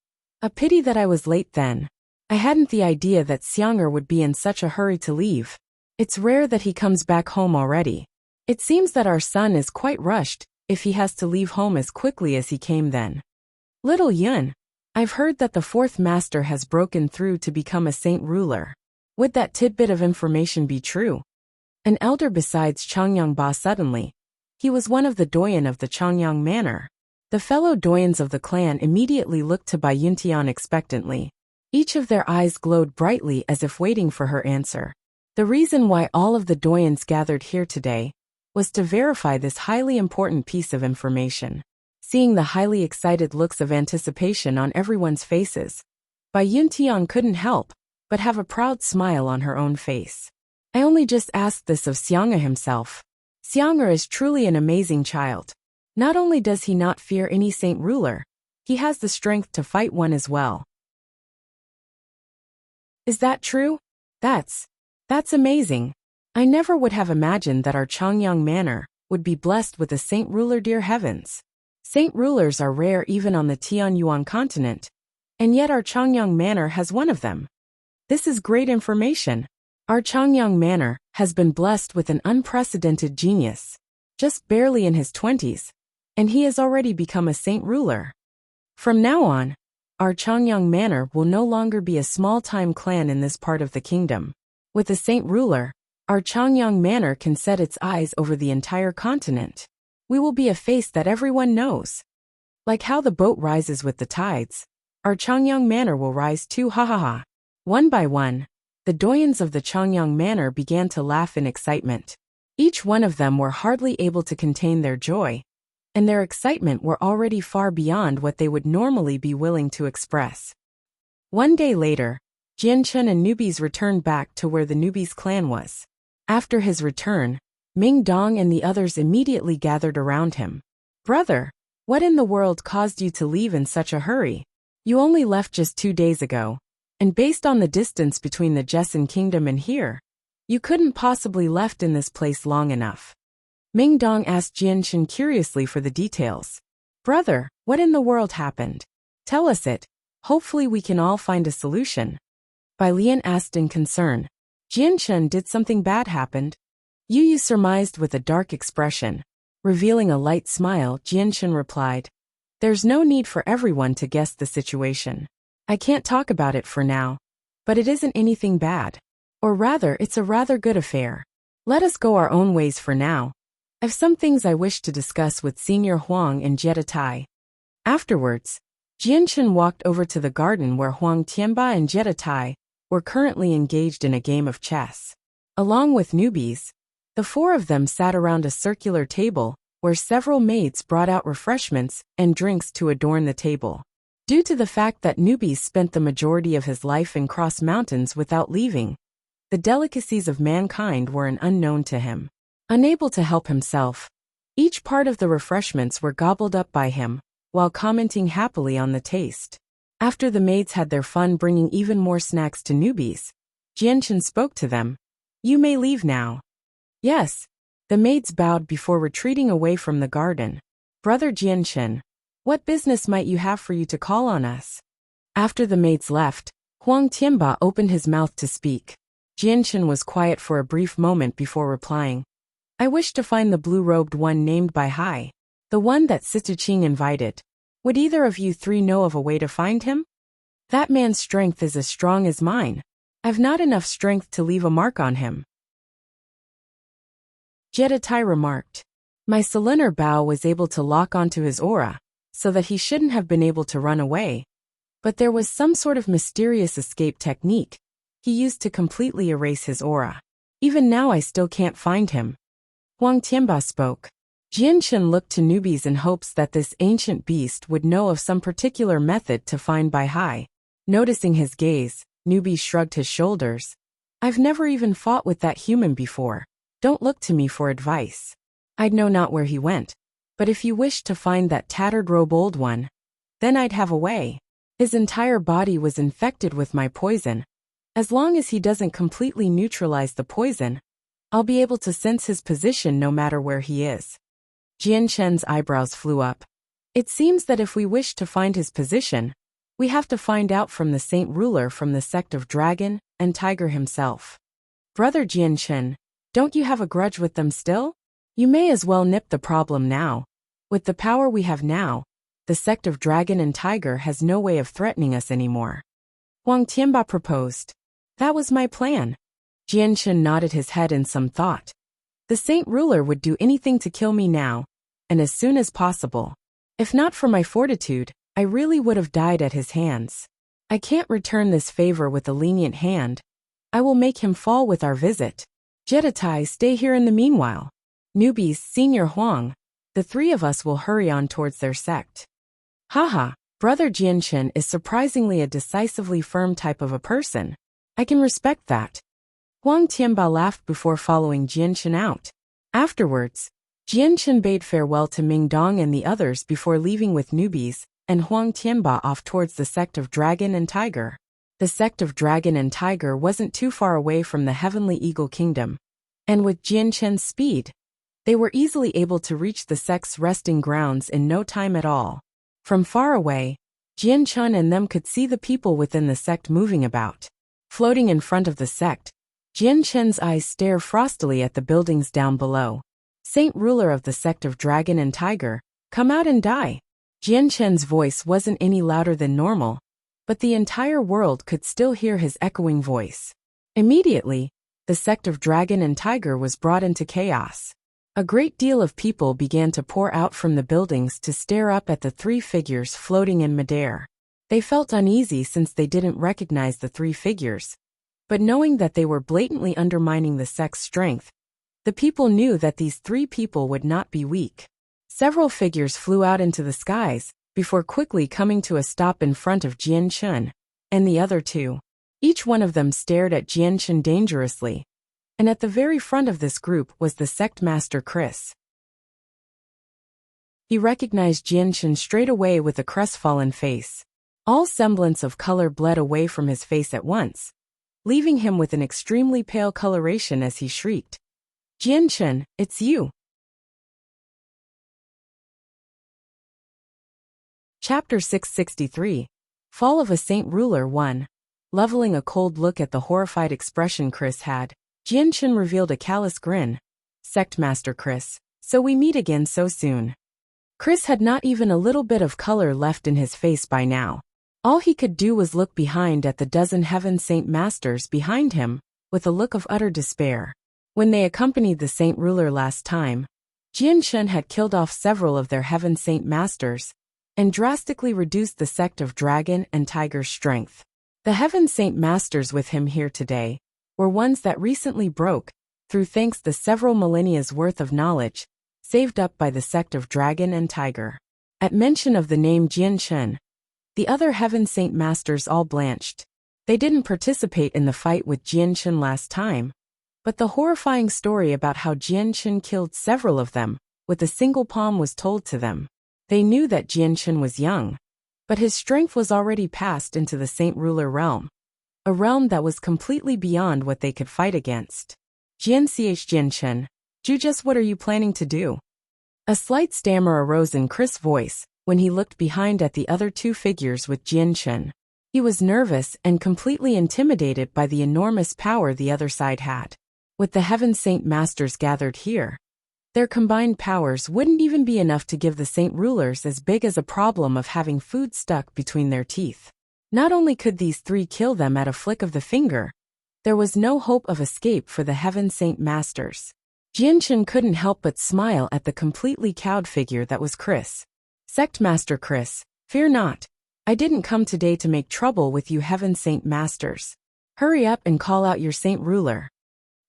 "A pity that I was late then. I hadn't the idea that Xiang'er would be in such a hurry to leave. It's rare that he comes back home already. It seems that our son is quite rushed if he has to leave home as quickly as he came then." "Little Yun, I've heard that the fourth master has broken through to become a saint ruler. Would that tidbit of information be true?" An elder besides Changyang Ba suddenly. He was one of the doyen of the Changyang Manor. The fellow doyens of the clan immediately looked to Bai Yuntian expectantly. Each of their eyes glowed brightly as if waiting for her answer. The reason why all of the doyens gathered here today was to verify this highly important piece of information. Seeing the highly excited looks of anticipation on everyone's faces, Bai Yuntian couldn't help but have a proud smile on her own face. "I only just asked this of Xiang'er himself. Xiang'er is truly an amazing child. Not only does he not fear any saint ruler, he has the strength to fight one as well." "Is that true? That's amazing. I never would have imagined that our Changyang Manor would be blessed with a saint ruler, dear heavens. Saint rulers are rare even on the Tianyuan continent, and yet our Changyang Manor has one of them. This is great information. Our Changyang Manor has been blessed with an unprecedented genius, just barely in his 20s, and he has already become a saint ruler. From now on, our Changyang Manor will no longer be a small-time clan in this part of the kingdom. With a saint ruler, our Changyang Manor can set its eyes over the entire continent. We will be a face that everyone knows. Like how the boat rises with the tides, our Changyang Manor will rise too, ha ha ha." One by one, the doyens of the Changyang Manor began to laugh in excitement. Each one of them were hardly able to contain their joy, and their excitement were already far beyond what they would normally be willing to express. One day later, Jianchen and newbies returned back to where the newbies clan was. After his return, Ming Dong and the others immediately gathered around him. "Brother, what in the world caused you to leave in such a hurry? You only left just 2 days ago, and based on the distance between the Jessen Kingdom and here, you couldn't possibly left in this place long enough." Ming Dong asked Jianchen curiously for the details. "Brother, what in the world happened? Tell us it. Hopefully we can all find a solution." Bai Lian asked in concern. "Jianchen, did something bad happen?" Yu surmised with a dark expression. Revealing a light smile, Jianchen replied, "There's no need for everyone to guess the situation. I can't talk about it for now. But it isn't anything bad. Or rather, it's a rather good affair. Let us go our own ways for now. I've some things I wish to discuss with Senior Huang and Jietai." Afterwards, Jianchen walked over to the garden where Huang Tianba and Jietai were currently engaged in a game of chess. Along with newbies, the four of them sat around a circular table where several maids brought out refreshments and drinks to adorn the table. Due to the fact that newbies spent the majority of his life in Cross Mountains without leaving, the delicacies of mankind were an unknown to him. Unable to help himself, each part of the refreshments were gobbled up by him, while commenting happily on the taste. After the maids had their fun bringing even more snacks to newbies, Jianchen spoke to them. "You may leave now." "Yes." The maids bowed before retreating away from the garden. "Brother Jianchen, what business might you have for you to call on us?" After the maids left, Huang Tianba opened his mouth to speak. Jianchen was quiet for a brief moment before replying. "I wish to find the blue-robed one named by Hai, the one that Situching invited. Would either of you three know of a way to find him? That man's strength is as strong as mine. I've not enough strength to leave a mark on him." Jietai remarked. "My Salinar Bao was able to lock onto his aura, so that he shouldn't have been able to run away. But there was some sort of mysterious escape technique he used to completely erase his aura. Even now I still can't find him." Huang Tianba spoke. Jianchen looked to newbies in hopes that this ancient beast would know of some particular method to find Bai Hai. Noticing his gaze, newbie shrugged his shoulders. "I've never even fought with that human before. Don't look to me for advice. I'd know not where he went. But if you wish to find that tattered robe old one, then I'd have a way. His entire body was infected with my poison. As long as he doesn't completely neutralize the poison, I'll be able to sense his position no matter where he is." Jianchen's eyebrows flew up. "It seems that if we wish to find his position, we have to find out from the Saint Ruler from the sect of Dragon and Tiger himself. Brother Jianchen, don't you have a grudge with them still? You may as well nip the problem now. With the power we have now, the sect of Dragon and Tiger has no way of threatening us anymore." Huang Tianba proposed. "That was my plan." Jianchen nodded his head in some thought. "The Saint Ruler would do anything to kill me now, and as soon as possible. If not for my fortitude, I really would have died at his hands. I can't return this favor with a lenient hand. I will make him fall with our visit. Jietai, stay here in the meanwhile. Newbies, Senior Huang, the three of us will hurry on towards their sect." "Haha, Brother Jianchen is surprisingly a decisively firm type of a person. I can respect that." Huang Tianba laughed before following Jianchen out. Afterwards, Jianchen bade farewell to Mingdong and the others before leaving with newbies and Huang Tianba off towards the sect of Dragon and Tiger. The sect of Dragon and Tiger wasn't too far away from the Heavenly Eagle Kingdom, and with Jianchen's speed, they were easily able to reach the sect's resting grounds in no time at all. From far away, Jianchen and them could see the people within the sect moving about. Floating in front of the sect, Jianchen's eyes stare frostily at the buildings down below. "Saint Ruler of the sect of Dragon and Tiger, come out and die." Jianchen's voice wasn't any louder than normal, but the entire world could still hear his echoing voice. Immediately, the sect of Dragon and Tiger was brought into chaos. A great deal of people began to pour out from the buildings to stare up at the three figures floating in midair. They felt uneasy since they didn't recognize the three figures, but knowing that they were blatantly undermining the sect's strength, the people knew that these three people would not be weak. Several figures flew out into the skies, before quickly coming to a stop in front of Jianchen and the other two. Each one of them stared at Jianchen dangerously, and at the very front of this group was the sect master Chris. He recognized Jianchen straight away with a crestfallen face. All semblance of color bled away from his face at once, leaving him with an extremely pale coloration as he shrieked, "Jianchen, it's you!" Chapter 663. Fall of a Saint Ruler 1. Leveling a cold look at the horrified expression Chris had, Jianchen revealed a callous grin. Sect Master Chris. So we meet again so soon. Chris had not even a little bit of color left in his face by now. All he could do was look behind at the dozen Heaven Saint Masters behind him, with a look of utter despair. When they accompanied the Saint Ruler last time, Jian Shen had killed off several of their Heaven Saint Masters, and drastically reduced the sect of Dragon and Tiger's strength. The Heaven Saint Masters with him here today were ones that recently broke, through thanks the several millennia's worth of knowledge, saved up by the sect of Dragon and Tiger. At mention of the name Jian Shen, the other Heaven Saint Masters all blanched. They didn't participate in the fight with Jian Shen last time, but the horrifying story about how Jian Shen killed several of them with a single palm was told to them. They knew that Jian Shen was young, but his strength was already passed into the Saint Ruler realm, a realm that was completely beyond what they could fight against. Jian Shen, just what are you planning to do? A slight stammer arose in Chris' voice when he looked behind at the other two figures with Jian Shen. He was nervous and completely intimidated by the enormous power the other side had. With the Heaven Saint Masters gathered here, their combined powers wouldn't even be enough to give the Saint Rulers as big as a problem of having food stuck between their teeth. Not only could these three kill them at a flick of the finger, there was no hope of escape for the Heaven Saint Masters. Jian Shen couldn't help but smile at the completely cowed figure that was Chris. Sect Master Chris, fear not. I didn't come today to make trouble with you Heaven Saint Masters. Hurry up and call out your Saint Ruler.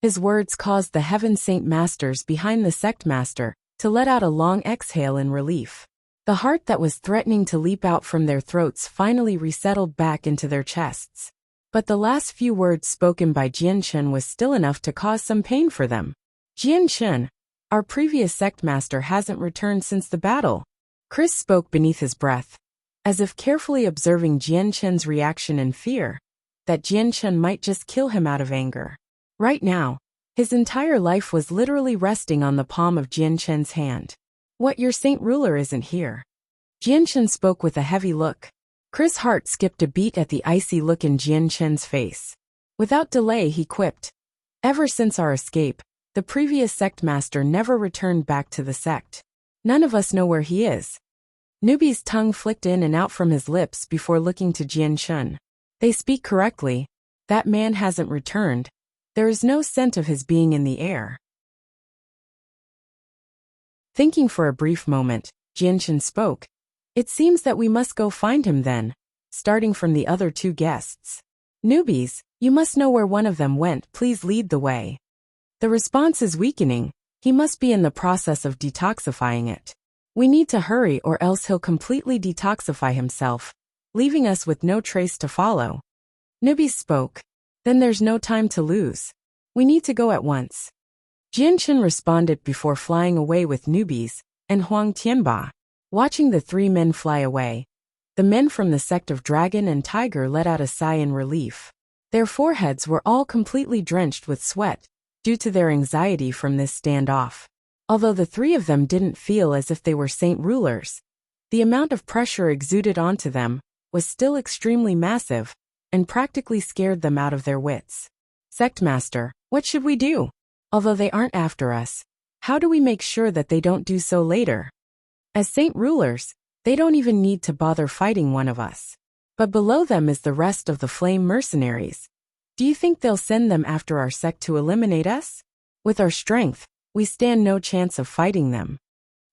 His words caused the Heaven Saint Masters behind the Sect Master to let out a long exhale in relief. The heart that was threatening to leap out from their throats finally resettled back into their chests. But the last few words spoken by Jian Shen was still enough to cause some pain for them. Jian Shen, our previous Sect Master hasn't returned since the battle. Chris spoke beneath his breath, as if carefully observing Jian Shen's reaction in fear, that Jian Shen might just kill him out of anger. Right now, his entire life was literally resting on the palm of Jian Shen's hand. What, your Saint Ruler isn't here? Jian Shen spoke with a heavy look. Chris' heart skipped a beat at the icy look in Jian Shen's face. Without delay he quipped. Ever since our escape, the previous Sect Master never returned back to the sect. None of us know where he is. Newbie's tongue flicked in and out from his lips before looking to Jian Shen. They speak correctly. That man hasn't returned. There is no scent of his being in the air. Thinking for a brief moment, Jian Shen spoke. It seems that we must go find him then, starting from the other two guests. Newbies, you must know where one of them went, please lead the way. The response is weakening. He must be in the process of detoxifying it. We need to hurry or else he'll completely detoxify himself, leaving us with no trace to follow. Newbies spoke. Then there's no time to lose. We need to go at once. Jian Shen responded before flying away with Newbies and Huang Tianba. Watching the three men fly away, the men from the sect of Dragon and Tiger let out a sigh in relief. Their foreheads were all completely drenched with sweat, due to their anxiety from this standoff. Although the three of them didn't feel as if they were Saint Rulers, the amount of pressure exuded onto them was still extremely massive, and practically scared them out of their wits. Sect Master, what should we do? Although they aren't after us, how do we make sure that they don't do so later? As Saint Rulers, they don't even need to bother fighting one of us. But below them is the rest of the Flame Mercenaries. Do you think they'll send them after our sect to eliminate us? With our strength, we stand no chance of fighting them.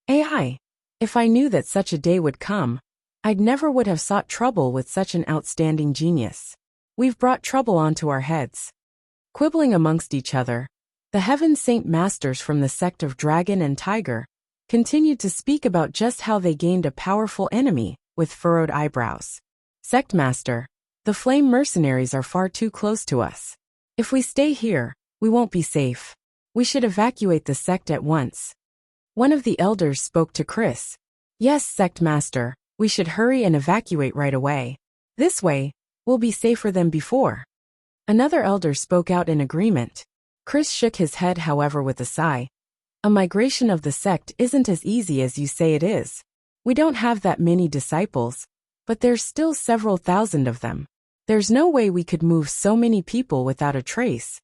AI, if I knew that such a day would come, I'd never would have sought trouble with such an outstanding genius. We've brought trouble onto our heads. Quibbling amongst each other, the Heaven Saint Masters from the sect of Dragon and Tiger continued to speak about just how they gained a powerful enemy with furrowed eyebrows. Sect Master, the Flame Mercenaries are far too close to us. If we stay here, we won't be safe. We should evacuate the sect at once. One of the elders spoke to Chris. Yes, Sect Master, we should hurry and evacuate right away. This way, we'll be safer than before. Another elder spoke out in agreement. Chris shook his head, however, with a sigh. A migration of the sect isn't as easy as you say it is. We don't have that many disciples, but there's still several thousand of them. There's no way we could move so many people without a trace.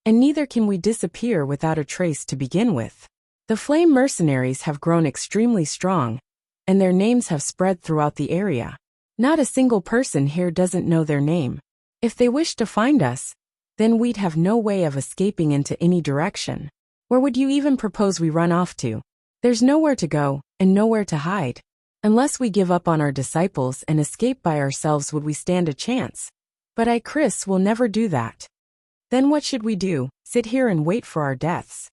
and neither can we disappear without a trace to begin with. The flame mercenaries have grown extremely strong, and their names have spread throughout the area. Not a single person here doesn't know their name. If they wish to find us, then we'd have no way of escaping into any direction. Where would you even propose we run off to? There's nowhere to go, and nowhere to hide. Unless we give up on our disciples and escape by ourselves would we stand a chance. But Chris will never do that. Then what should we do? Sit here and wait for our deaths?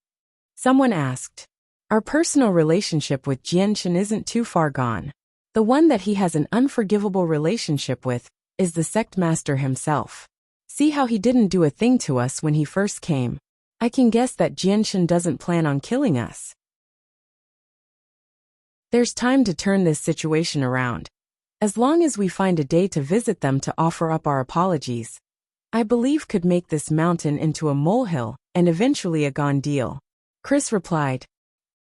Someone asked. Our personal relationship with Jianshan isn't too far gone. The one that he has an unforgivable relationship with is the sect master himself. See how he didn't do a thing to us when he first came. I can guess that Jianshan doesn't plan on killing us. There's time to turn this situation around. As long as we find a day to visit them to offer up our apologies, I believe could make this mountain into a molehill and eventually a gone deal. Chris replied.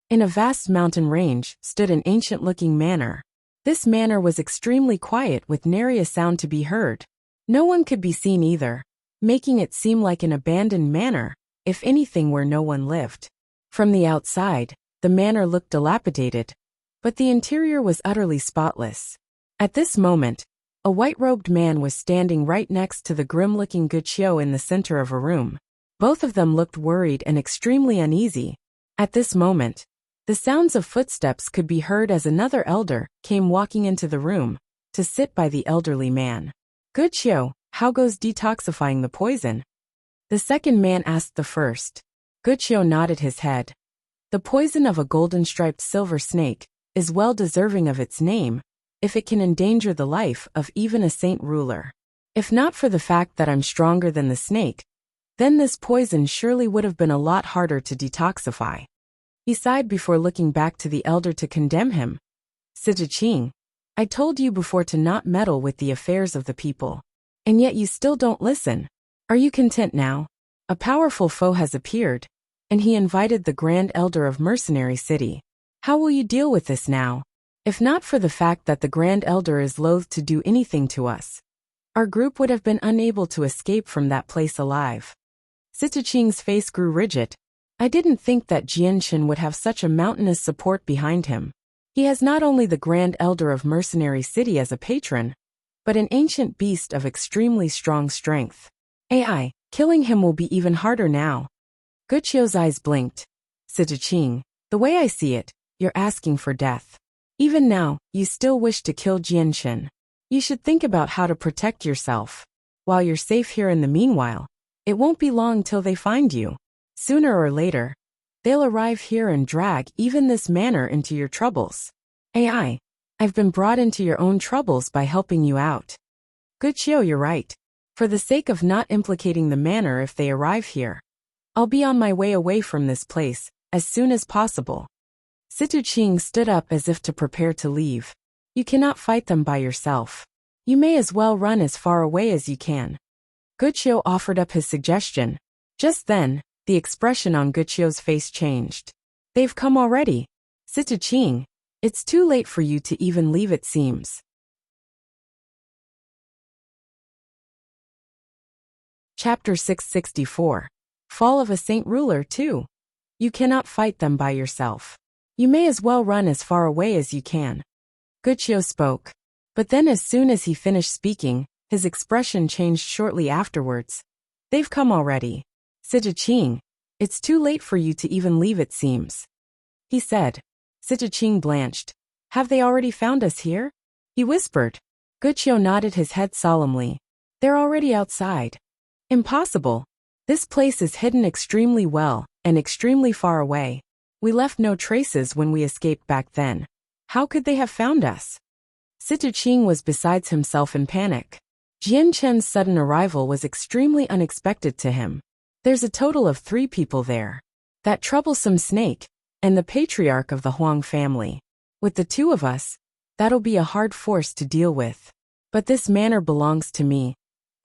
In a vast mountain range stood an ancient-looking manor. This manor was extremely quiet with nary a sound to be heard. No one could be seen either, making it seem like an abandoned manor, if anything where no one lived. From the outside, the manor looked dilapidated, but the interior was utterly spotless. At this moment, a white-robed man was standing right next to the grim-looking Wuxia in the center of a room. Both of them looked worried and extremely uneasy. At this moment, the sounds of footsteps could be heard as another elder came walking into the room to sit by the elderly man. Wuxia, how goes detoxifying the poison? The second man asked the first. Wuxia nodded his head. The poison of a golden-striped silver snake is well deserving of its name, if it can endanger the life of even a saint ruler. If not for the fact that I'm stronger than the snake, then this poison surely would have been a lot harder to detoxify. He sighed before looking back to the elder to condemn him. Sijaching, I told you before to not meddle with the affairs of the people. And yet you still don't listen. Are you content now? A powerful foe has appeared, and he invited the Grand Elder of Mercenary City. How will you deal with this now? If not for the fact that the Grand Elder is loath to do anything to us, our group would have been unable to escape from that place alive. Sijaching's face grew rigid. I didn't think that Jianshan would have such a mountainous support behind him. He has not only the Grand Elder of Mercenary City as a patron, but an ancient beast of extremely strong strength. Killing him will be even harder now. Wuxia's eyes blinked. Sijaching, the way I see it, you're asking for death. Even now, you still wish to kill Jianshan. You should think about how to protect yourself. While you're safe here in the meanwhile, it won't be long till they find you. Sooner or later, they'll arrive here and drag even this manor into your troubles. I've been brought into your own troubles by helping you out. Wuxia, you're right. For the sake of not implicating the manor if they arrive here, I'll be on my way away from this place as soon as possible. Sijaching stood up as if to prepare to leave. You cannot fight them by yourself. You may as well run as far away as you can. Wuxia offered up his suggestion. Just then, the expression on Wuxia's face changed. They've come already. Sijaching, it's too late for you to even leave, it seems. Chapter 664. Fall of a Saint Ruler 2. You cannot fight them by yourself. You may as well run as far away as you can. Wuxia spoke. But then as soon as he finished speaking, his expression changed shortly afterwards. They've come already. Sijaching, it's too late for you to even leave, it seems. He said. Sijaching blanched. Have they already found us here? He whispered. Wuxia nodded his head solemnly. They're already outside. Impossible. This place is hidden extremely well, and extremely far away. We left no traces when we escaped back then. How could they have found us? Sijaching was besides himself in panic. Jianshan's sudden arrival was extremely unexpected to him. There's a total of 3 people there. That troublesome snake, and the patriarch of the Huang family. With the 2 of us, that'll be a hard force to deal with. But this manor belongs to me,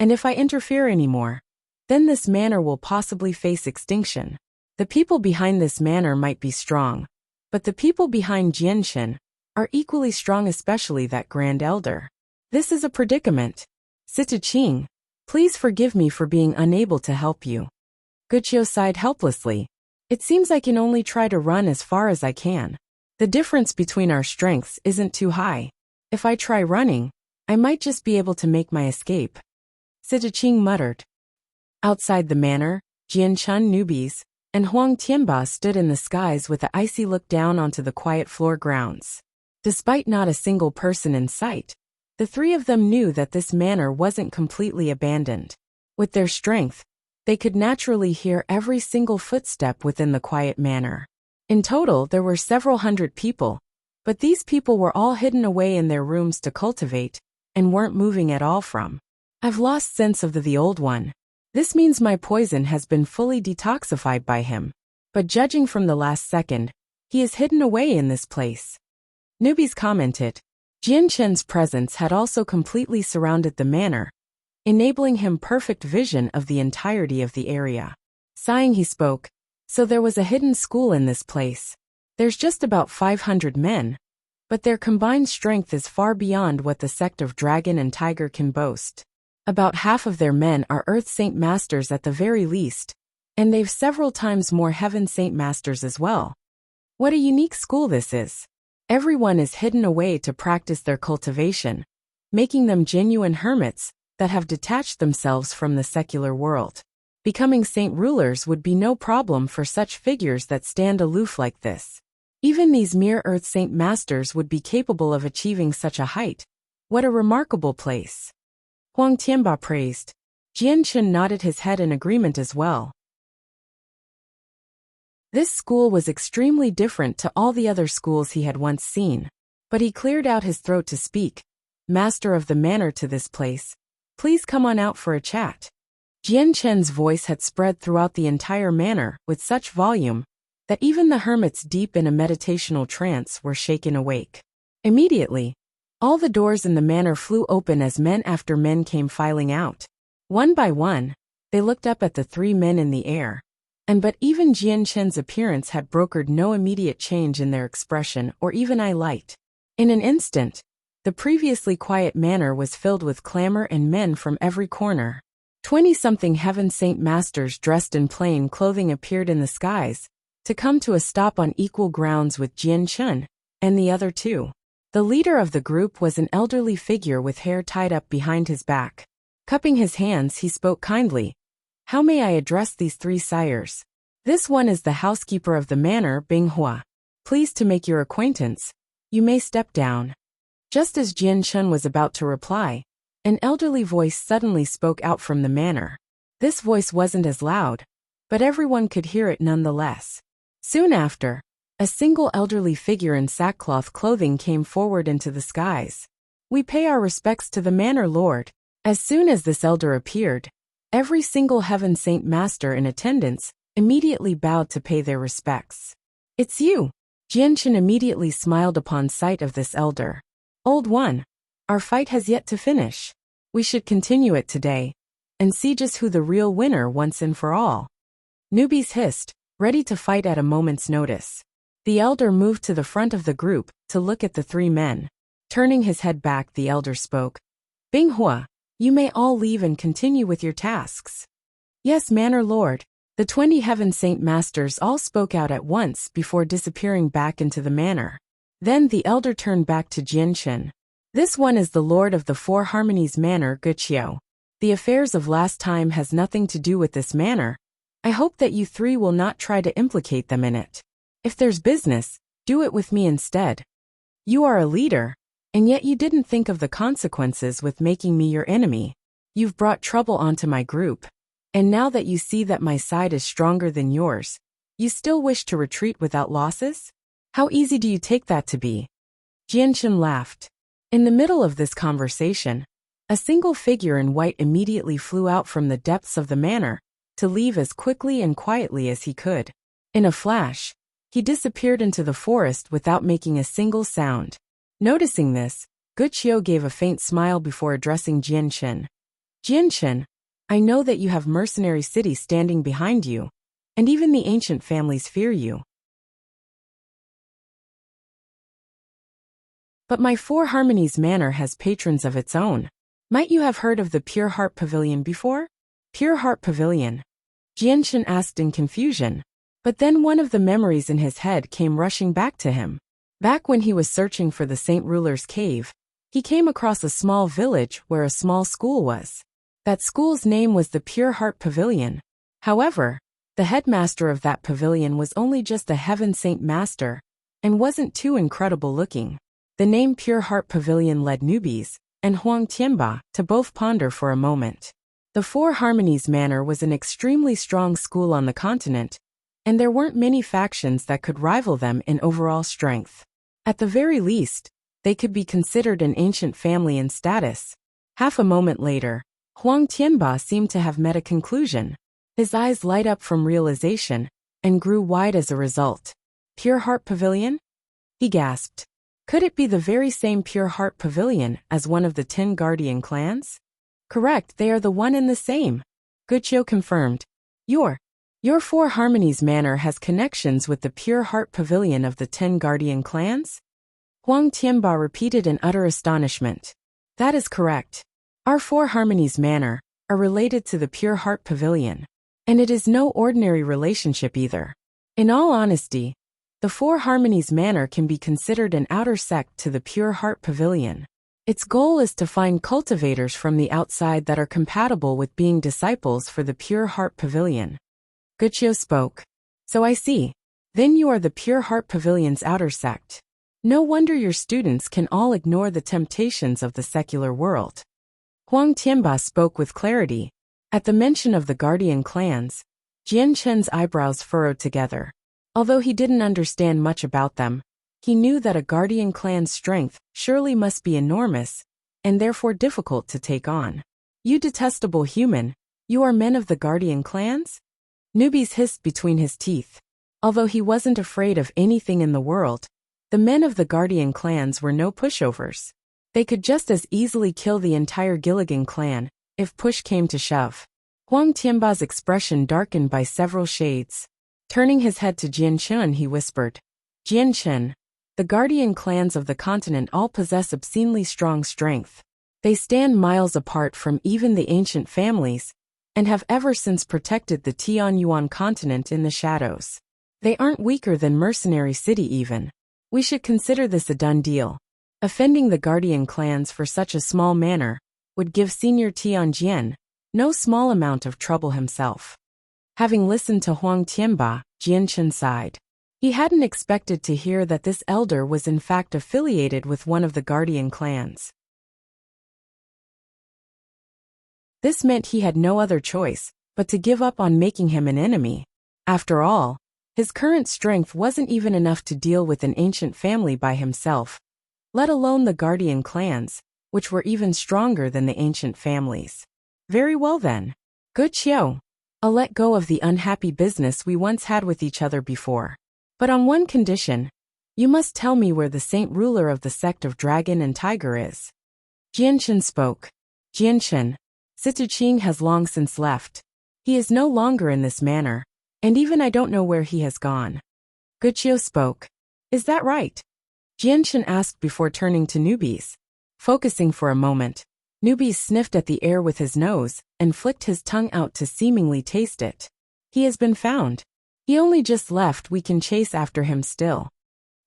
and if I interfere anymore, then this manor will possibly face extinction. The people behind this manor might be strong, but the people behind Jianshan are equally strong, especially that Grand Elder. This is a predicament. Sijaching, please forgive me for being unable to help you. Guqiu sighed helplessly. It seems I can only try to run as far as I can. The difference between our strengths isn't too high. If I try running, I might just be able to make my escape. Sijiqing muttered. Outside the manor, Jianchun newbies and Huang Tianba stood in the skies with an icy look down onto the quiet floor grounds. Despite not a single person in sight, the three of them knew that this manor wasn't completely abandoned. With their strength, they could naturally hear every single footstep within the quiet manor. In total, there were several hundred people, but these people were all hidden away in their rooms to cultivate, and weren't moving at all from. I've lost sense of the old one. This means my poison has been fully detoxified by him. But judging from the last second, he is hidden away in this place. Newbies commented. Jianchun's presence had also completely surrounded the manor, enabling him perfect vision of the entirety of the area. Sighing, he spoke. So there was a hidden school in this place. There's just about 500 men, but their combined strength is far beyond what the sect of Dragon and Tiger can boast. About half of their men are Earth Saint Masters at the very least, and they've several times more Heaven Saint Masters as well. What a unique school this is. Everyone is hidden away to practice their cultivation, making them genuine hermits that have detached themselves from the secular world. Becoming saint rulers would be no problem for such figures that stand aloof like this. Even these mere Earth Saint Masters would be capable of achieving such a height. What a remarkable place. Huang Tianba praised. Jianchun nodded his head in agreement as well. This school was extremely different to all the other schools he had once seen. But he cleared out his throat to speak. Master of the manor to this place, please come on out for a chat. Jianchun's voice had spread throughout the entire manor with such volume that even the hermits deep in a meditational trance were shaken awake. Immediately, all the doors in the manor flew open as men after men came filing out. One by one, they looked up at the three men in the air. But even Jianchun's appearance had brokered no immediate change in their expression or even eye light. In an instant, the previously quiet manor was filled with clamor and men from every corner. 20-something Heaven Saint Masters dressed in plain clothing appeared in the skies, to come to a stop on equal grounds with Jianchun and the other two. The leader of the group was an elderly figure with hair tied up behind his back. Cupping his hands, he spoke kindly. How may I address these three sires? This one is the housekeeper of the manor, Binghua. Pleased to make your acquaintance. You may step down. Just as Jianchun was about to reply, an elderly voice suddenly spoke out from the manor. This voice wasn't as loud, but everyone could hear it nonetheless. Soon after, a single elderly figure in sackcloth clothing came forward into the skies. We pay our respects to the manor lord. As soon as this elder appeared, every single Heaven Saint Master in attendance immediately bowed to pay their respects. It's you. Jianchun immediately smiled upon sight of this elder. Old one, our fight has yet to finish. We should continue it today, and see just who the real winner once and for all. Newbies hissed, ready to fight at a moment's notice. The elder moved to the front of the group to look at the three men. Turning his head back, the elder spoke. Binghua, you may all leave and continue with your tasks. Yes, Manor Lord. The 20 Heaven Saint Masters all spoke out at once before disappearing back into the manor. Then the elder turned back to Jianchun. This one is the Lord of the Four Harmonies Manor, Guqiu. The affairs of last time has nothing to do with this manor. I hope that you three will not try to implicate them in it. If there's business, do it with me instead. You are a leader, and yet you didn't think of the consequences with making me your enemy. You've brought trouble onto my group. And now that you see that my side is stronger than yours, you still wish to retreat without losses? How easy do you take that to be? Jianchun laughed. In the middle of this conversation, a single figure in white immediately flew out from the depths of the manor, to leave as quickly and quietly as he could. In a flash, he disappeared into the forest without making a single sound. Noticing this, Guqiu gave a faint smile before addressing Jianchun. Jianchun, I know that you have mercenary city standing behind you, and even the ancient families fear you. But my Four Harmonies Manor has patrons of its own. Might you have heard of the Pure Heart Pavilion before? Pure Heart Pavilion. Jianshan asked in confusion. But then one of the memories in his head came rushing back to him. Back when he was searching for the Saint Ruler's cave, he came across a small village where a small school was. That school's name was the Pure Heart Pavilion. However, the headmaster of that pavilion was only just a Heaven Saint Master, and wasn't too incredible looking. The name Pure Heart Pavilion led newbies, and Huang Tianba, to both ponder for a moment. The Four Harmonies Manor was an extremely strong school on the continent, and there weren't many factions that could rival them in overall strength. At the very least, they could be considered an ancient family in status. Half a moment later, Huang Tianba seemed to have met a conclusion. His eyes light up from realization, and grew wide as a result. Pure Heart Pavilion? He gasped. Could it be the very same Pure Heart Pavilion as one of the 10 Guardian clans? Correct, they are the one and the same. Guqiu confirmed. Your Four Harmonies Manor has connections with the Pure Heart Pavilion of the 10 Guardian clans? Huang Tianba repeated in utter astonishment. That is correct. Our Four Harmonies Manor are related to the Pure Heart Pavilion. And it is no ordinary relationship either. In all honesty, the Four Harmonies Manor can be considered an outer sect to the Pure Heart Pavilion. Its goal is to find cultivators from the outside that are compatible with being disciples for the Pure Heart Pavilion. Guqiu spoke. So I see. Then you are the Pure Heart Pavilion's outer sect. No wonder your students can all ignore the temptations of the secular world. Huang Tianba spoke with clarity. At the mention of the Guardian clans, Jianshan's eyebrows furrowed together. Although he didn't understand much about them, he knew that a Guardian clan's strength surely must be enormous, and therefore difficult to take on. You detestable human, you are men of the Guardian clans? Newbies hissed between his teeth. Although he wasn't afraid of anything in the world, the men of the Guardian clans were no pushovers. They could just as easily kill the entire Gilligan clan, if push came to shove. Huang Tianba's expression darkened by several shades. Turning his head to Jianshan, he whispered, Jianshan, the Guardian clans of the continent all possess obscenely strong strength. They stand miles apart from even the ancient families, and have ever since protected the Tianyuan continent in the shadows. They aren't weaker than Mercenary City even. We should consider this a done deal. Offending the Guardian clans for such a small manor would give Senior Tianjian no small amount of trouble himself. Having listened to Huang Tianba, Jianshan sighed. He hadn't expected to hear that this elder was in fact affiliated with one of the Guardian clans. This meant he had no other choice but to give up on making him an enemy. After all, his current strength wasn't even enough to deal with an ancient family by himself, let alone the Guardian clans, which were even stronger than the ancient families. Very well then. Guqiu, I'll let go of the unhappy business we once had with each other before. But on one condition. You must tell me where the Saint Ruler of the sect of Dragon and Tiger is. Jianshan spoke. Jianshan, Situqing has long since left. He is no longer in this manor, and even I don't know where he has gone. Guqiu spoke. Is that right? Jianshan asked before turning to newbies. Focusing for a moment, newbies sniffed at the air with his nose and flicked his tongue out to seemingly taste it. He has been found. He only just left. We can chase after him still.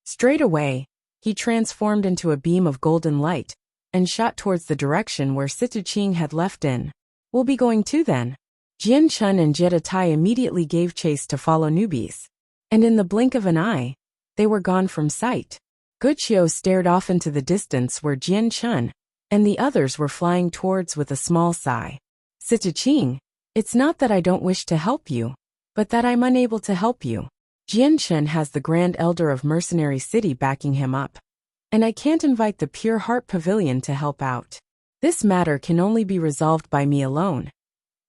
Straight away, he transformed into a beam of golden light and shot towards the direction where Situqing had left in. We'll be going too then. Jianshan and Jiedatai immediately gave chase to follow newbies. And in the blink of an eye, they were gone from sight. Guqiu stared off into the distance where Jianshan and the others were flying towards with a small sigh. Situqing, it's not that I don't wish to help you, but that I'm unable to help you. Jianshan has the Grand Elder of Mercenary City backing him up, and I can't invite the Pure Heart Pavilion to help out. This matter can only be resolved by me alone.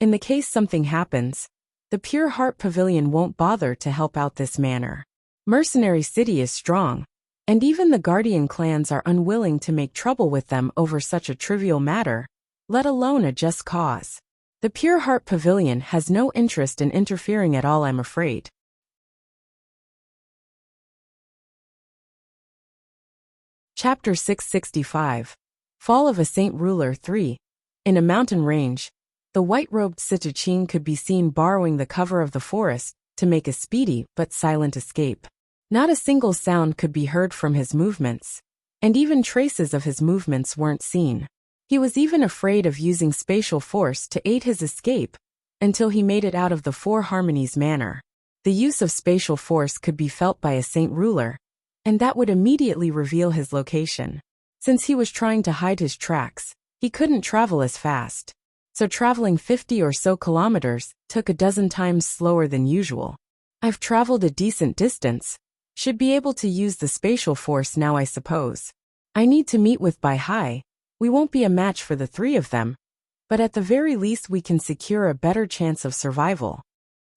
In the case something happens, the Pure Heart Pavilion won't bother to help out this manor. Mercenary City is strong, and even the Guardian clans are unwilling to make trouble with them over such a trivial matter, let alone a just cause. The Pure Heart Pavilion has no interest in interfering at all, I'm afraid. Chapter 665. Fall of a Saint Ruler 3. In a mountain range, The white-robed Sita-Ching could be seen borrowing the cover of the forest to make a speedy but silent escape. Not a single sound could be heard from his movements, and even traces of his movements weren't seen. He was even afraid of using spatial force to aid his escape until he made it out of the Four Harmonies manor. The use of spatial force could be felt by a saint ruler, and that would immediately reveal his location. Since he was trying to hide his tracks, he couldn't travel as fast. So traveling 50 or so kilometers took a dozen times slower than usual. I've traveled a decent distance. Should be able to use the spatial force now, I suppose. I need to meet with Bai Hai. We won't be a match for the three of them, but at the very least we can secure a better chance of survival.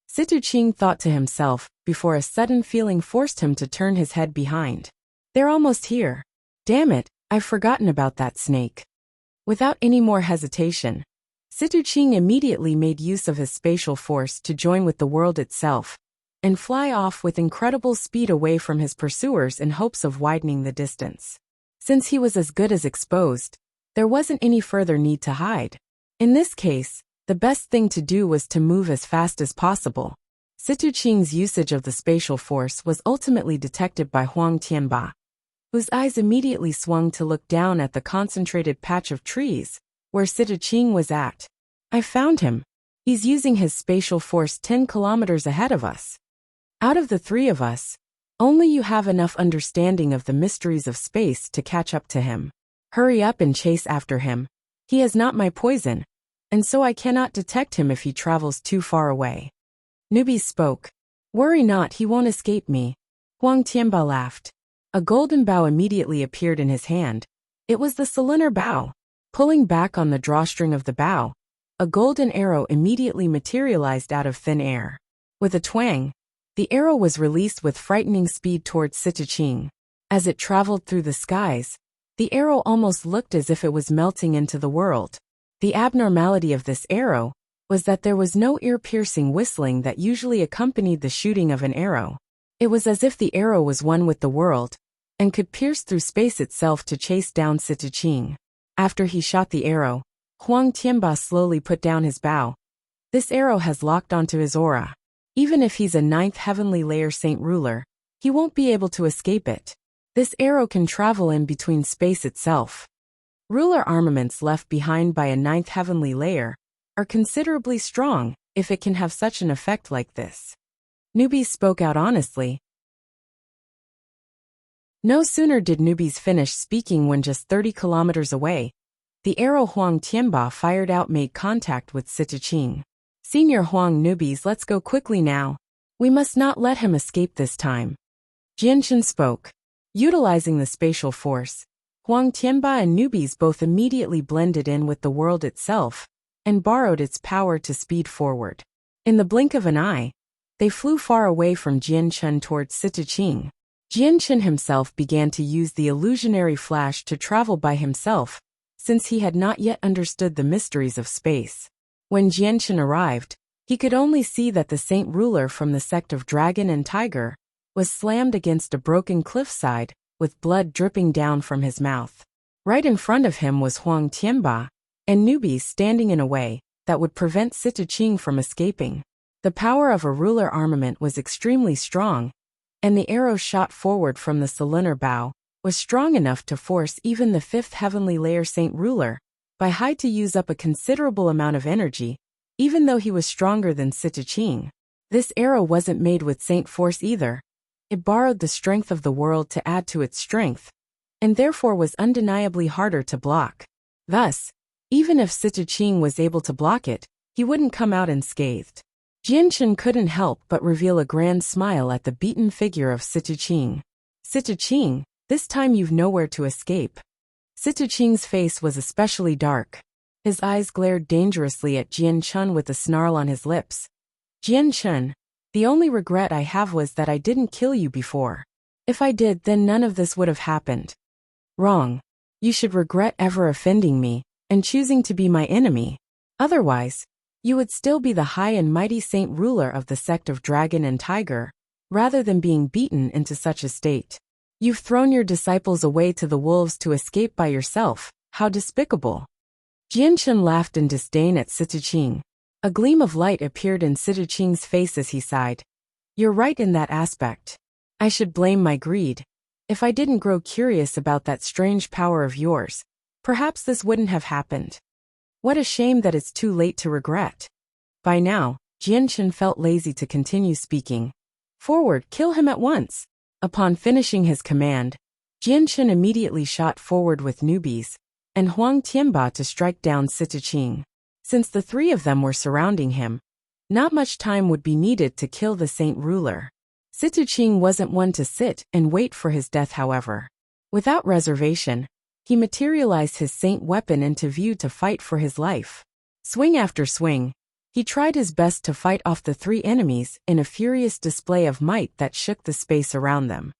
Sita-Ching thought to himself before a sudden feeling forced him to turn his head behind. They're almost here. Damn it, I've forgotten about that snake. Without any more hesitation, Sita-Ching immediately made use of his spatial force to join with the world itself and fly off with incredible speed away from his pursuers in hopes of widening the distance. Since he was as good as exposed, there wasn't any further need to hide. In this case, the best thing to do was to move as fast as possible. Sita-Ching's usage of the spatial force was ultimately detected by Huang Tianba, whose eyes immediately swung to look down at the concentrated patch of trees where Sita-Ching was at. I found him. He's using his spatial force 10 kilometers ahead of us. Out of the three of us, only you have enough understanding of the mysteries of space to catch up to him. Hurry up and chase after him. He is not my poison, and so I cannot detect him if he travels too far away. Newbie spoke. Worry not, he won't escape me. Huang Tianba laughed. A golden bow immediately appeared in his hand. It was the cylinder bow. Pulling back on the drawstring of the bow, a golden arrow immediately materialized out of thin air. With a twang, the arrow was released with frightening speed towards Sita-Ching. As it traveled through the skies, the arrow almost looked as if it was melting into the world. The abnormality of this arrow was that there was no ear-piercing whistling that usually accompanied the shooting of an arrow. It was as if the arrow was one with the world and could pierce through space itself to chase down Sita-Ching. After he shot the arrow, Huang Tianba slowly put down his bow. This arrow has locked onto his aura. Even if he's a 9th heavenly layer saint ruler, he won't be able to escape it. This arrow can travel in between space itself. Ruler armaments left behind by a 9th heavenly layer are considerably strong if it can have such an effect like this. Newbies spoke out honestly. No sooner did Newbies finish speaking when just 30 kilometers away, the arrow Huang Tianba fired out made contact with Sita-Ching. Senior Huang, Newbies, let's go quickly now. We must not let him escape this time. Jianchen spoke. Utilizing the spatial force, Huang Tianba and Newbies both immediately blended in with the world itself and borrowed its power to speed forward. In the blink of an eye, they flew far away from Jianchen towards Sita-Ching. Jianchen himself began to use the illusionary flash to travel by himself, since he had not yet understood the mysteries of space. When Jianchen arrived, he could only see that the saint ruler from the sect of Dragon and Tiger was slammed against a broken cliffside, with blood dripping down from his mouth. Right in front of him was Huang Tianba, and Newbies standing in a way that would prevent Sita-Ching from escaping. The power of a ruler armament was extremely strong, and the arrow shot forward from the cylinder bow was strong enough to force even the 5th heavenly layer saint ruler, Bai Hai, to use up a considerable amount of energy, even though he was stronger than Sita-Ching. This arrow wasn't made with saint force either. It borrowed the strength of the world to add to its strength, and therefore was undeniably harder to block. Thus, even if Sita-Ching was able to block it, he wouldn't come out unscathed. Jianchen couldn't help but reveal a grand smile at the beaten figure of Sita-Ching. Sita-Ching, this time you've nowhere to escape. Sita-Ching's face was especially dark. His eyes glared dangerously at Jianchen with a snarl on his lips. Jianchen, the only regret I have was that I didn't kill you before. If I did, then none of this would have happened. Wrong. You should regret ever offending me and choosing to be my enemy. Otherwise, you would still be the high and mighty saint ruler of the sect of Dragon and Tiger, rather than being beaten into such a state. You've thrown your disciples away to the wolves to escape by yourself. How despicable. Jianchen laughed in disdain at Situching. A gleam of light appeared in Situching's face as he sighed. You're right in that aspect. I should blame my greed. If I didn't grow curious about that strange power of yours, perhaps this wouldn't have happened. What a shame that it's too late to regret. By now, Jianchen felt lazy to continue speaking. Forward, kill him at once. Upon finishing his command, Jianchen immediately shot forward with newbies, and Huang Tianba to strike down Situching. Since the three of them were surrounding him, not much time would be needed to kill the saint ruler. Situching wasn't one to sit and wait for his death, however. Without reservation, he materialized his saint weapon into view to fight for his life. Swing after swing, he tried his best to fight off the three enemies in a furious display of might that shook the space around them.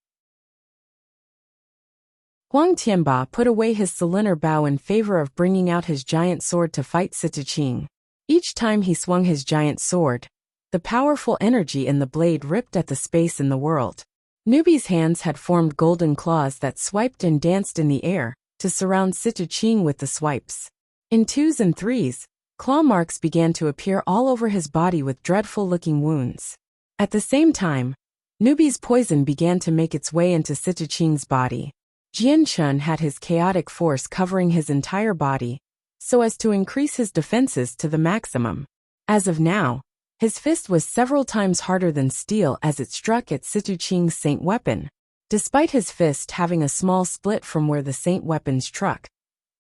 Huang Tianba put away his cylinder bow in favor of bringing out his giant sword to fight Situching. Each time he swung his giant sword, the powerful energy in the blade ripped at the space in the world. Newbie's hands had formed golden claws that swiped and danced in the air to surround Situching with the swipes. In twos and threes, claw marks began to appear all over his body with dreadful-looking wounds. At the same time, Newbie's poison began to make its way into Situching's body. Jianchen had his chaotic force covering his entire body, so as to increase his defenses to the maximum. As of now, his fist was several times harder than steel as it struck at Situching's saint weapon. Despite his fist having a small split from where the saint weapon struck,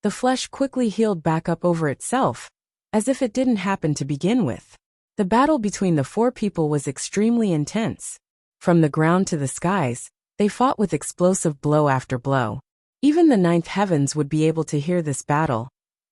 the flesh quickly healed back up over itself, as if it didn't happen to begin with. The battle between the four people was extremely intense. From the ground to the skies, they fought with explosive blow after blow. Even the ninth heavens would be able to hear this battle,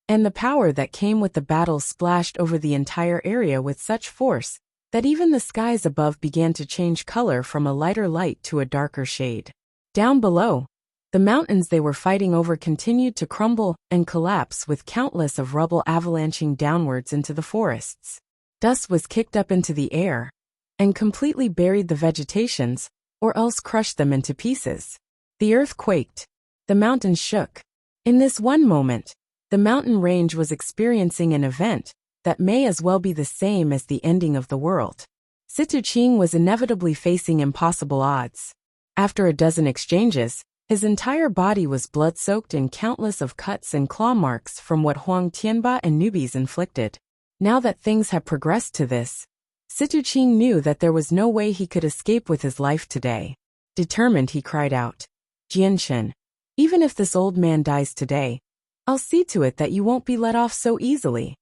and the power that came with the battle splashed over the entire area with such force that even the skies above began to change color from a lighter light to a darker shade. Down below, the mountains they were fighting over continued to crumble and collapse with countless of rubble avalanching downwards into the forests. Dust was kicked up into the air and completely buried the vegetations, or else crushed them into pieces. The earth quaked. The mountains shook. In this one moment, the mountain range was experiencing an event that may as well be the same as the ending of the world. Situching was inevitably facing impossible odds. After a dozen exchanges, his entire body was blood-soaked in countless of cuts and claw marks from what Huang Tianba and newbies inflicted. Now that things had progressed to this, Situching knew that there was no way he could escape with his life today. Determined, he cried out, Jianchen, even if this old man dies today, I'll see to it that you won't be let off so easily.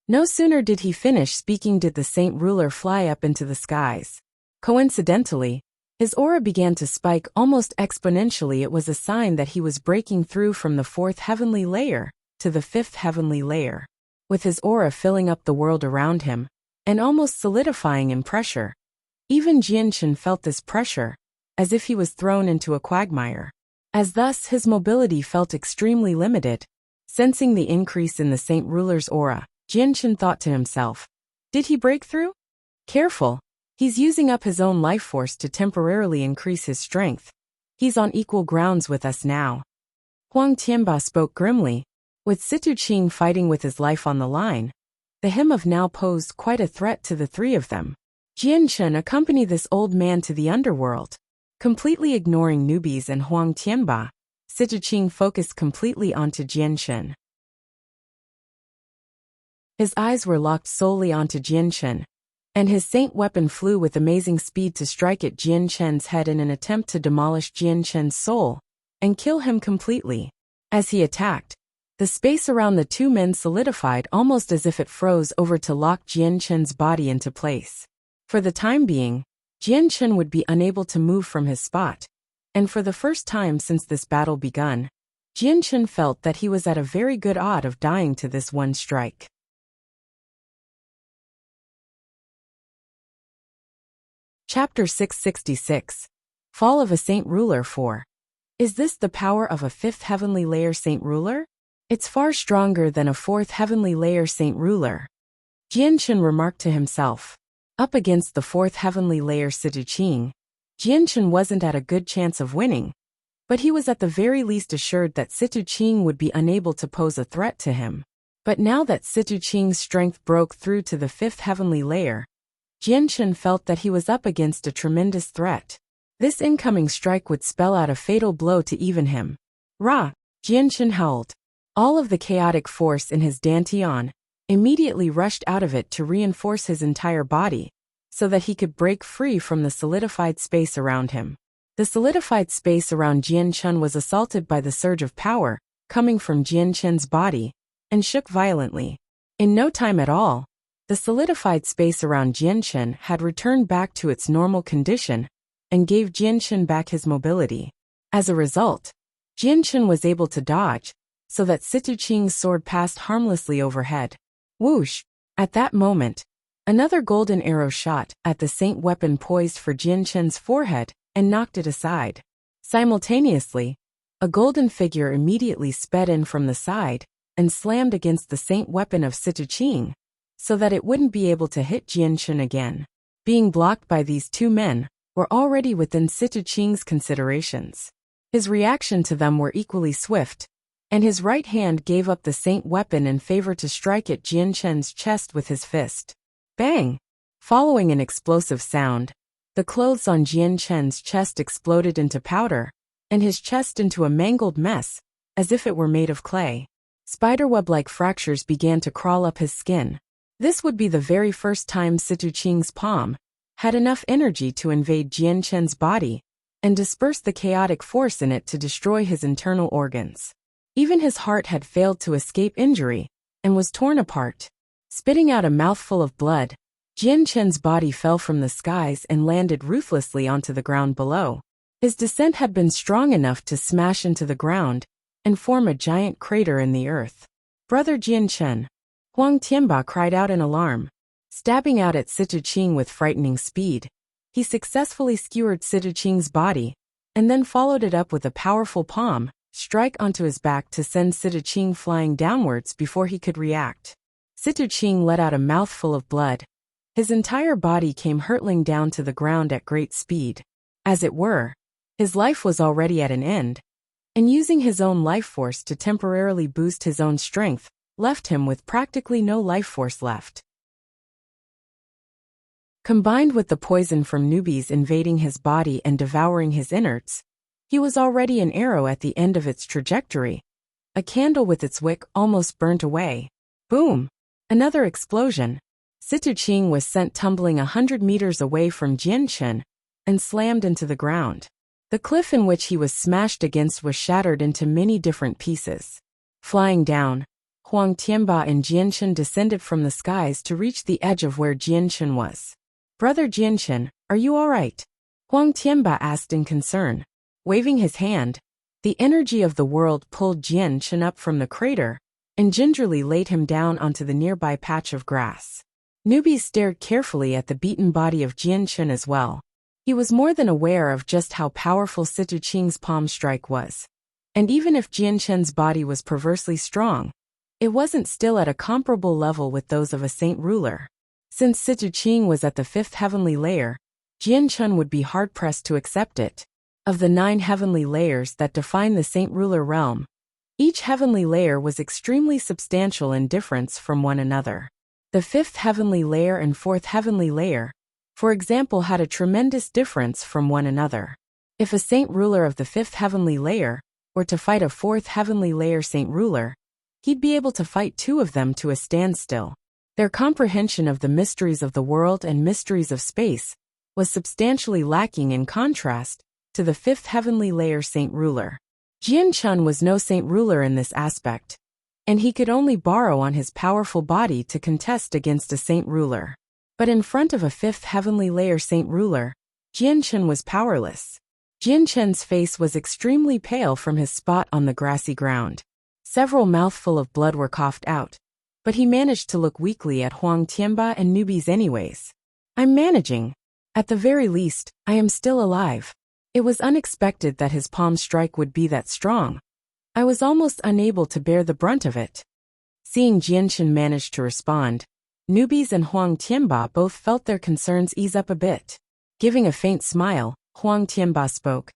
No sooner did he finish speaking did the saint ruler fly up into the skies. Coincidentally, his aura began to spike almost exponentially. It was a sign that he was breaking through from the fourth heavenly layer to the fifth heavenly layer. With his aura filling up the world around him, and almost solidifying in pressure, even Jianchen felt this pressure, as if he was thrown into a quagmire. As thus his mobility felt extremely limited. Sensing the increase in the saint ruler's aura, Jianchen thought to himself, did he break through? Careful, he's using up his own life force to temporarily increase his strength. He's on equal grounds with us now. Huang Tianba spoke grimly. With Situching fighting with his life on the line, the him of now posed quite a threat to the three of them. Jianchen accompanied this old man to the underworld. Completely ignoring newbies and Huang Tianba, Situching focused completely onto Jianchen. His eyes were locked solely onto Jianchen, and his saint weapon flew with amazing speed to strike at Jianchen's head in an attempt to demolish Jianchen's soul and kill him completely. As he attacked, the space around the two men solidified almost as if it froze over to lock Jianchen's body into place. For the time being, Jianchen would be unable to move from his spot, and for the first time since this battle begun, Jianchen felt that he was at a very good odd of dying to this one strike. Chapter 666. Fall of a Saint Ruler 4. Is this the power of a fifth heavenly layer saint ruler? It's far stronger than a fourth heavenly layer saint ruler. Jianchen remarked to himself. Up against the fourth heavenly layer Situching, Jianchen wasn't at a good chance of winning, but he was at the very least assured that Situching would be unable to pose a threat to him. But now that Situ Qing's strength broke through to the 5th heavenly layer, Jianchen felt that he was up against a tremendous threat. This incoming strike would spell out a fatal blow to even him. Ra! Jianchen howled. All of the chaotic force in his dantian immediately rushed out of it to reinforce his entire body, so that he could break free from the solidified space around him. The solidified space around Jianchen was assaulted by the surge of power coming from Jianchen's body, and shook violently. In no time at all, the solidified space around Jianchen had returned back to its normal condition and gave Jianchen back his mobility. As a result, Jianchen was able to dodge, so that Situ Qing's sword passed harmlessly overhead. Whoosh! At that moment, another golden arrow shot at the saint weapon poised for Jianchen's forehead and knocked it aside. Simultaneously, a golden figure immediately sped in from the side and slammed against the saint weapon of Situ Qing, so that it wouldn't be able to hit Jianchen again. Being blocked by these two men were already within Situ Qing's considerations. His reaction to them were equally swift, and his right hand gave up the saint weapon in favor to strike at Jianchen's chest with his fist. Bang! Following an explosive sound, the clothes on Jianchen's chest exploded into powder, and his chest into a mangled mess, as if it were made of clay. Spiderweb-like fractures began to crawl up his skin. This would be the very first time Situ Qing's palm had enough energy to invade Jianchen's body and disperse the chaotic force in it to destroy his internal organs. Even his heart had failed to escape injury and was torn apart. Spitting out a mouthful of blood, Jianchen's body fell from the skies and landed ruthlessly onto the ground below. His descent had been strong enough to smash into the ground and form a giant crater in the earth. Brother Jianchen! Huang Tianba cried out in alarm. Stabbing out at Situ Qing with frightening speed, he successfully skewered Situ Qing's body, and then followed it up with a powerful palm strike onto his back to send Situ Qing flying downwards before he could react. Situ Qing let out a mouthful of blood. His entire body came hurtling down to the ground at great speed. As it were, his life was already at an end, and using his own life force to temporarily boost his own strength left him with practically no life force left. Combined with the poison from newbies invading his body and devouring his innards, he was already an arrow at the end of its trajectory. A candle with its wick almost burnt away. Boom! Another explosion. Situ Qing was sent tumbling 100 meters away from Jianchen and slammed into the ground. The cliff in which he was smashed against was shattered into many different pieces. Flying down, Huang Tianba and Jianchen descended from the skies to reach the edge of where Jianchen was. Brother Jianchen, are you all right? Huang Tianba asked in concern. Waving his hand, the energy of the world pulled Jianchen up from the crater and gingerly laid him down onto the nearby patch of grass. Newbie stared carefully at the beaten body of Jianchen as well. He was more than aware of just how powerful Situ Qing's palm strike was. And even if Jianchen's body was perversely strong, it wasn't still at a comparable level with those of a saint ruler. Since Situ Qing was at the 5th heavenly layer, Jianchen would be hard-pressed to accept it. Of the 9 heavenly layers that define the saint ruler realm, each heavenly layer was extremely substantial in difference from one another. The 5th heavenly layer and 4th heavenly layer, for example, had a tremendous difference from one another. If a saint ruler of the 5th heavenly layer were to fight a 4th heavenly layer saint ruler, he'd be able to fight 2 of them to a standstill. Their comprehension of the mysteries of the world and mysteries of space was substantially lacking in contrast to the 5th heavenly layer saint ruler. Jianchen was no saint ruler in this aspect, and he could only borrow on his powerful body to contest against a saint ruler. But in front of a 5th heavenly layer saint ruler, Jianchen was powerless. Jianchen's face was extremely pale from his spot on the grassy ground. Several mouthfuls of blood were coughed out, but he managed to look weakly at Huang Tianba and newbies anyways. I'm managing. At the very least, I am still alive. It was unexpected that his palm strike would be that strong. I was almost unable to bear the brunt of it. Seeing Jianchen manage to respond, newbies and Huang Tianba both felt their concerns ease up a bit. Giving a faint smile, Huang Tianba spoke.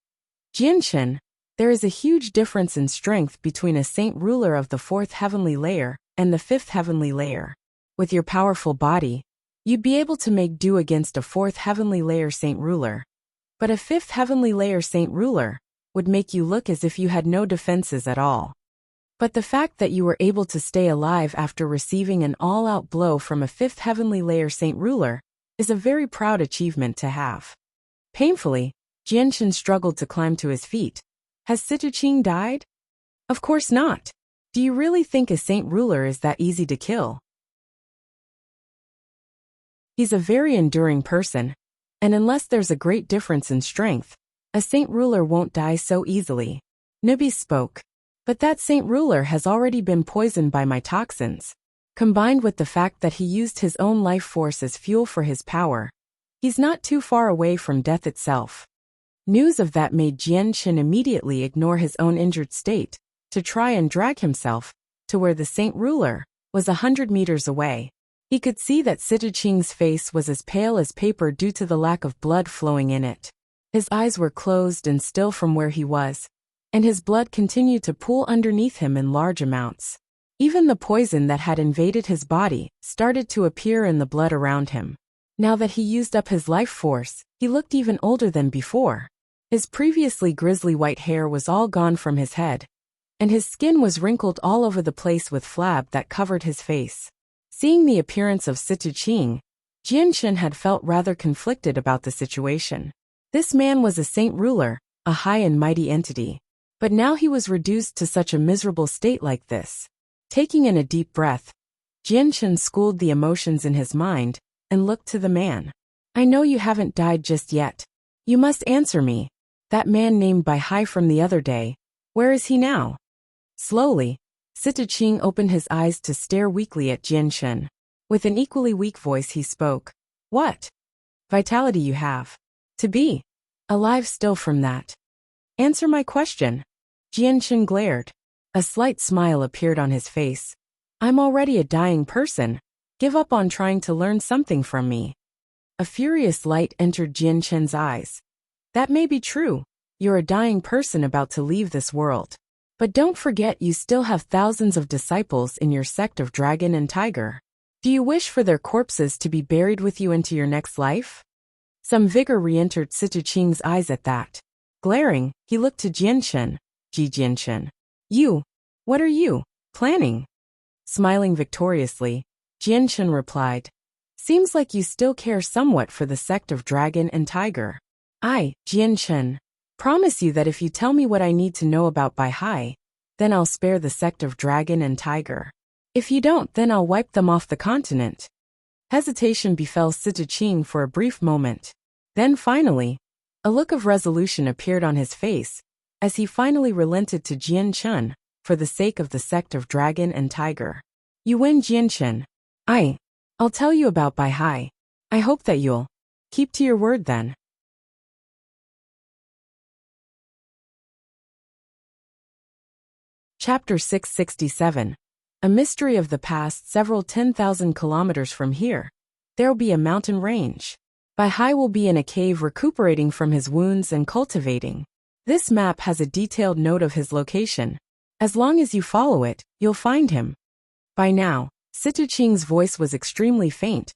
Jianchen, there is a huge difference in strength between a saint ruler of the 4th heavenly layer and the fifth heavenly layer. With your powerful body, you'd be able to make do against a fourth heavenly layer Saint Ruler. But a fifth heavenly layer Saint Ruler would make you look as if you had no defenses at all. But the fact that you were able to stay alive after receiving an all-out blow from a fifth heavenly layer Saint Ruler is a very proud achievement to have. Painfully, Jianshan struggled to climb to his feet. Has Sita-Ching died? Of course not. Do you really think a Saint Ruler is that easy to kill? He's a very enduring person, and unless there's a great difference in strength, a Saint Ruler won't die so easily. Newbie spoke. But that Saint Ruler has already been poisoned by my toxins. Combined with the fact that he used his own life force as fuel for his power, he's not too far away from death itself. News of that made Jianshan immediately ignore his own injured state to try and drag himself to where the Saint Ruler was 100 meters away. He could see that Sita-Ching's face was as pale as paper due to the lack of blood flowing in it. His eyes were closed and still from where he was, and his blood continued to pool underneath him in large amounts. Even the poison that had invaded his body started to appear in the blood around him. Now that he used up his life force, he looked even older than before. His previously grizzly white hair was all gone from his head, and his skin was wrinkled all over the place with flab that covered his face. Seeing the appearance of Sita-Ching, Jianshan had felt rather conflicted about the situation. This man was a Saint Ruler, a high and mighty entity. But now he was reduced to such a miserable state like this. Taking in a deep breath, Jianshan schooled the emotions in his mind and looked to the man. I know you haven't died just yet. You must answer me. That man named Bai Hai from the other day, where is he now? Slowly, Sita-Ching opened his eyes to stare weakly at Jianshan. With an equally weak voice he spoke. What vitality you have. To be alive still from that. Answer my question. Jianshan glared. A slight smile appeared on his face. I'm already a dying person. Give up on trying to learn something from me. A furious light entered Jianshan's eyes. That may be true. You're a dying person about to leave this world. But don't forget you still have thousands of disciples in your sect of dragon and tiger. Do you wish for their corpses to be buried with you into your next life? Some vigor re-entered Sita-Ching's eyes at that. Glaring, he looked to Jianshan. Jianshan. You. What are you planning? Smiling victoriously, Jianshan replied. Seems like you still care somewhat for the sect of dragon and tiger. I, Jianshan, promise you that if you tell me what I need to know about Bai Hai, then I'll spare the sect of dragon and tiger. If you don't, then I'll wipe them off the continent. Hesitation befell Sita-Ching for a brief moment. Then finally, a look of resolution appeared on his face, as he finally relented to Jianshan, for the sake of the sect of dragon and tiger. You win, Jianshan. I'll tell you about Bai Hai. I hope that you'll keep to your word then. Chapter 667. A mystery of the past. Several 10,000 kilometers from here, there'll be a mountain range. Bai Hai will be in a cave recuperating from his wounds and cultivating. This map has a detailed note of his location. As long as you follow it, you'll find him. By now, Sita-Ching's voice was extremely faint,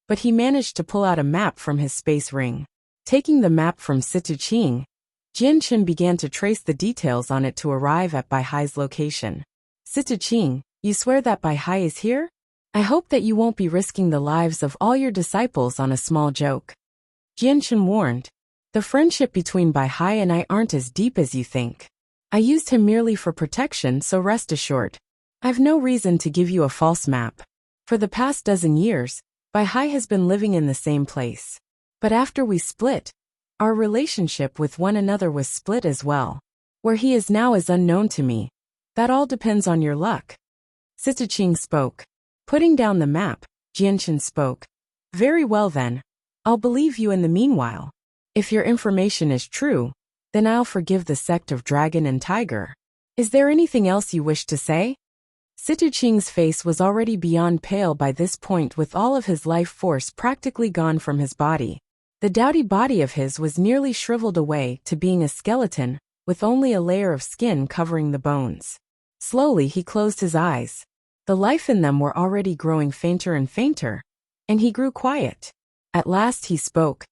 but he managed to pull out a map from his space ring. Taking the map from Sita-Ching, Jianshan began to trace the details on it to arrive at Bai Hai's location. Sita-Ching, you swear that Bai Hai is here? I hope that you won't be risking the lives of all your disciples on a small joke. Jianshan warned. The friendship between Bai Hai and I aren't as deep as you think. I used him merely for protection, so rest assured. I've no reason to give you a false map. For the past dozen years, Bai Hai has been living in the same place. But after we split, our relationship with one another was split as well. Where he is now is unknown to me. That all depends on your luck. Sita-Ching spoke. Putting down the map, Jianshan spoke. Very well then. I'll believe you in the meanwhile. If your information is true, then I'll forgive the sect of dragon and tiger. Is there anything else you wish to say? Sita-Ching's face was already beyond pale by this point, with all of his life force practically gone from his body. The dowdy body of his was nearly shriveled away to being a skeleton, with only a layer of skin covering the bones. Slowly he closed his eyes. The life in them were already growing fainter and fainter, and he grew quiet. At last he spoke.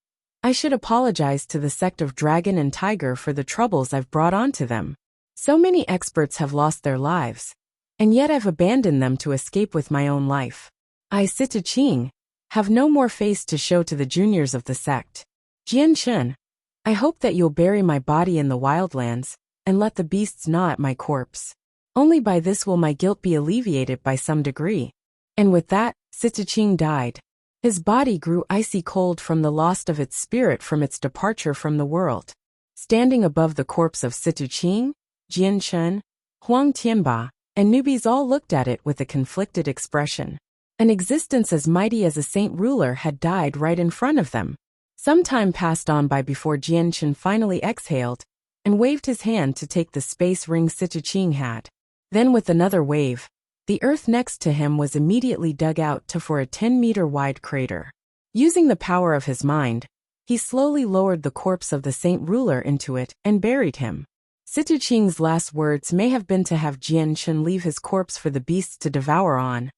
I should apologize to the sect of Dragon and Tiger for the troubles I've brought onto them. So many experts have lost their lives, and yet I've abandoned them to escape with my own life. I, Sita Qing, have no more face to show to the juniors of the sect. Jian Shen, I hope that you'll bury my body in the wildlands, and let the beasts gnaw at my corpse. Only by this will my guilt be alleviated by some degree. And with that, Sita Qing died. His body grew icy cold from the loss of its spirit from its departure from the world. Standing above the corpse of Sita Qing, Jian Shen, Huang Tianba, and newbies all looked at it with a conflicted expression. An existence as mighty as a saint ruler had died right in front of them. Some time passed on by before Jian Shen finally exhaled and waved his hand to take the space ring Sita Qing had. Then with another wave, the earth next to him was immediately dug out for a 10-meter-wide crater. Using the power of his mind, he slowly lowered the corpse of the saint ruler into it and buried him. Sita Qing's last words may have been to have Jian Shen leave his corpse for the beasts to devour on,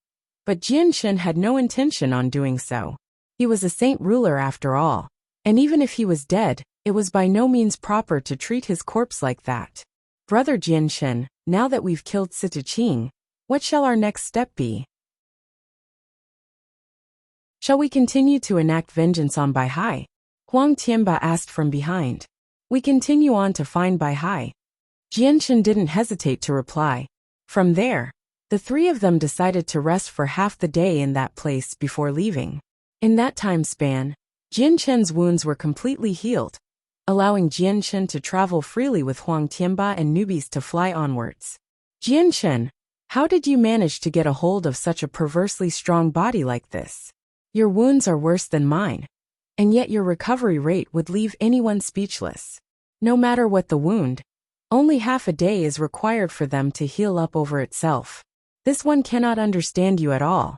but Jian Shen had no intention on doing so. He was a saint ruler after all, and even if he was dead, it was by no means proper to treat his corpse like that. Brother Jian Shen, now that we've killed Sita Qing, what shall our next step be? Shall we continue to enact vengeance on Bai Hai? Huang Tianba asked from behind. We continue on to find Bai Hai. Jian Shen didn't hesitate to reply. From there, the three of them decided to rest for half the day in that place before leaving. In that time span, Jian Shen's wounds were completely healed, allowing Jian Shen to travel freely with Huang Tianba and newbies to fly onwards. Jian Shen, how did you manage to get a hold of such a perversely strong body like this? Your wounds are worse than mine, and yet your recovery rate would leave anyone speechless. No matter what the wound, only half a day is required for them to heal up over itself. This one cannot understand you at all.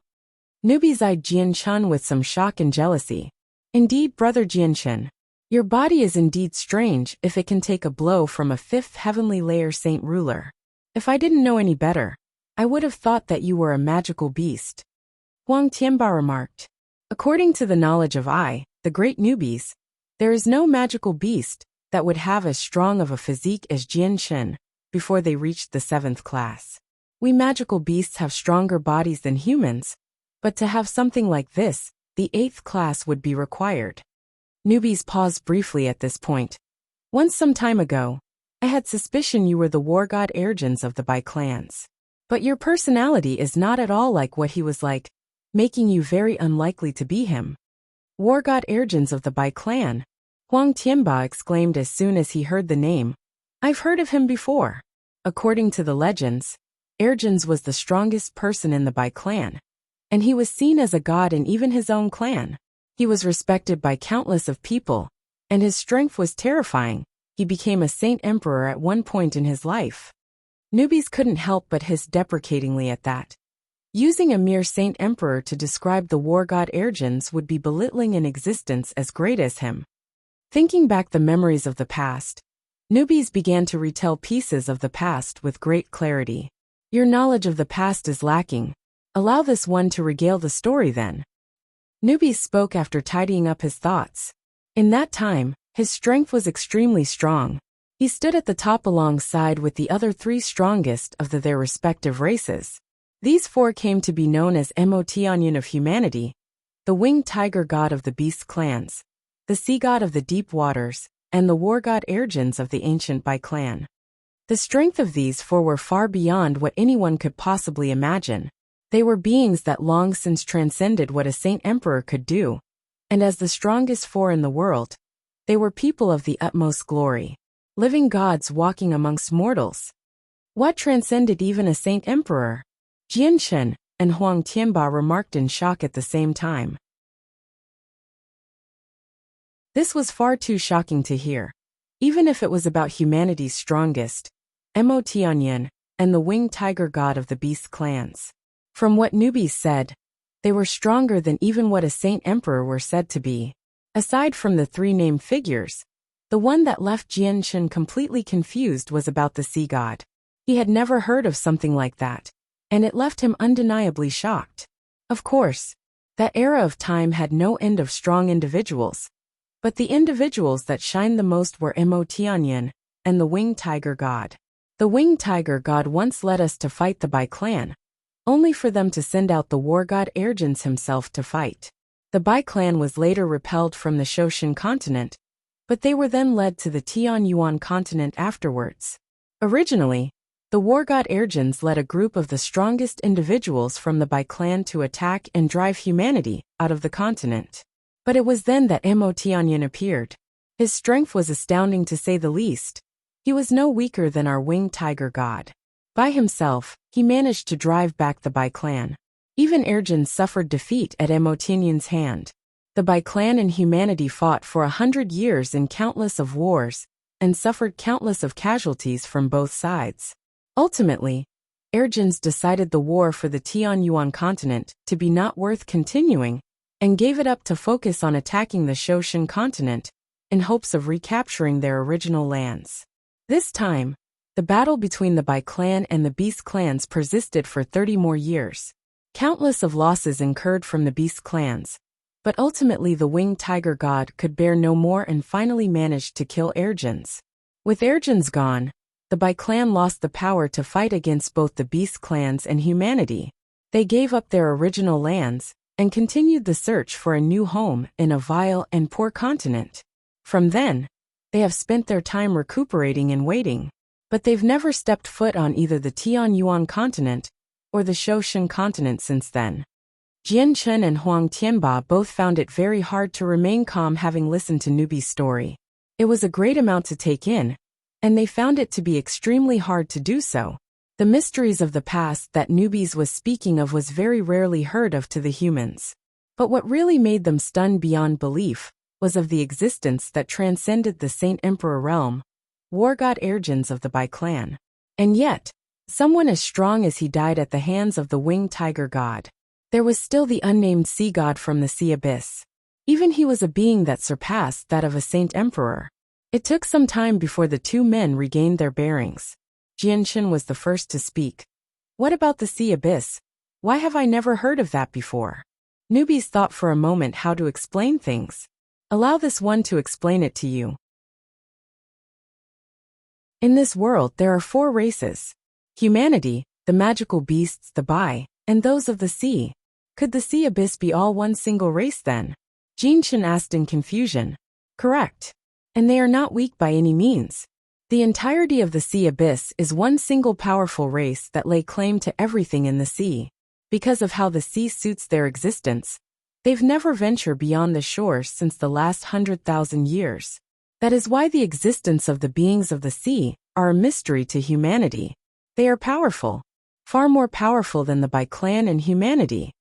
Newbies eyed Jian Shen with some shock and jealousy. Indeed, brother Jian Shen, your body is indeed strange if it can take a blow from a fifth heavenly layer saint ruler. If I didn't know any better, I would have thought that you were a magical beast. Huang Tianba remarked. According to the knowledge of the great newbies, there is no magical beast that would have as strong of a physique as Jian Shen before they reached the 7th class. We magical beasts have stronger bodies than humans, but to have something like this, the 8th class would be required. Newbies paused briefly at this point. Once some time ago, I had suspicion you were the war god Ergens of the Bai clans. But your personality is not at all like what he was like, making you very unlikely to be him. War god Ergens of the Bai clan, Huang Tianba exclaimed as soon as he heard the name. I've heard of him before. According to the legends, Ergens was the strongest person in the Bai clan, and he was seen as a god in even his own clan. He was respected by countless of people, and his strength was terrifying. He became a saint emperor at one point in his life. Newbies couldn't help but hiss deprecatingly at that. Using a mere saint emperor to describe the war god Ergens would be belittling an existence as great as him. Thinking back the memories of the past, newbies began to retell pieces of the past with great clarity. Your knowledge of the past is lacking. Allow this one to regale the story then. Newbies spoke after tidying up his thoughts. In that time, his strength was extremely strong. He stood at the top alongside with the other three strongest of their respective races. These four came to be known as Motianyan of humanity, the winged tiger god of the beast clans, the sea god of the deep waters, and the war god Ergens of the ancient Bai clan. The strength of these four were far beyond what anyone could possibly imagine. They were beings that long since transcended what a saint emperor could do, and as the strongest four in the world, they were people of the utmost glory, living gods walking amongst mortals. What transcended even a saint emperor? Jian Shen and Huang Tianba remarked in shock at the same time. This was far too shocking to hear. Even if it was about humanity's strongest, Motianyan, and the winged tiger god of the beast clans. From what newbies said, they were stronger than even what a saint emperor were said to be. Aside from the three named figures, the one that left Jian Shen completely confused was about the sea god. He had never heard of something like that. and it left him undeniably shocked. Of course, that era of time had no end of strong individuals, but the individuals that shined the most were Mo Tianyin and the Winged Tiger God. The Winged Tiger God once led us to fight the Bai clan, only for them to send out the war god Ergens himself to fight. The Bai clan was later repelled from the Shoshin continent, but they were then led to the Tianyuan continent afterwards. Originally, the war god Ergens led a group of the strongest individuals from the Bai clan to attack and drive humanity out of the continent. But it was then that Mo Tianyin appeared. His strength was astounding to say the least. He was no weaker than our Winged Tiger God. By himself, he managed to drive back the Bai clan. Even Ergens suffered defeat at Mo Tianyin's hand. The Bai clan and humanity fought for 100 years in countless of wars, and suffered countless of casualties from both sides. Ultimately, Ergens decided the war for the Tianyuan continent to be not worth continuing, and gave it up to focus on attacking the Shoshin continent, in hopes of recapturing their original lands. This time, the battle between the Bai clan and the Beast clans persisted for 30 more years. Countless of losses incurred from the Beast clans, but ultimately the Winged Tiger God could bear no more and finally managed to kill Ergens. With Ergens gone, the Bai clan lost the power to fight against both the Beast clans and humanity. They gave up their original lands, and continued the search for a new home in a vile and poor continent. From then, they have spent their time recuperating and waiting, but they've never stepped foot on either the Tianyuan continent or the Shoshin continent since then. Jian Chen and Huang Tianba both found it very hard to remain calm having listened to Newbie's story. It was a great amount to take in, and they found it to be extremely hard to do so. The mysteries of the past that Newbies was speaking of was very rarely heard of to the humans. But what really made them stunned beyond belief was of the existence that transcended the Saint Emperor realm, war god Ergens of the Bai clan. And yet, someone as strong as he died at the hands of the Winged Tiger God. There was still the unnamed sea god from the sea abyss. Even he was a being that surpassed that of a Saint Emperor. It took some time before the two men regained their bearings. Jianshin was the first to speak. What about the sea abyss? Why have I never heard of that before? Newbies thought for a moment how to explain things. Allow this one to explain it to you. In this world there are 4 races. Humanity, the magical beasts, the Bai, and those of the sea. Could the sea abyss be all one single race then? Jianshin asked in confusion. Correct. And they are not weak by any means. The entirety of the sea abyss is one single powerful race that lay claim to everything in the sea. Because of how the sea suits their existence, they've never ventured beyond the shore since the last 100,000 years. That is why the existence of the beings of the sea are a mystery to humanity. They are powerful, far more powerful than the Bai clan and humanity.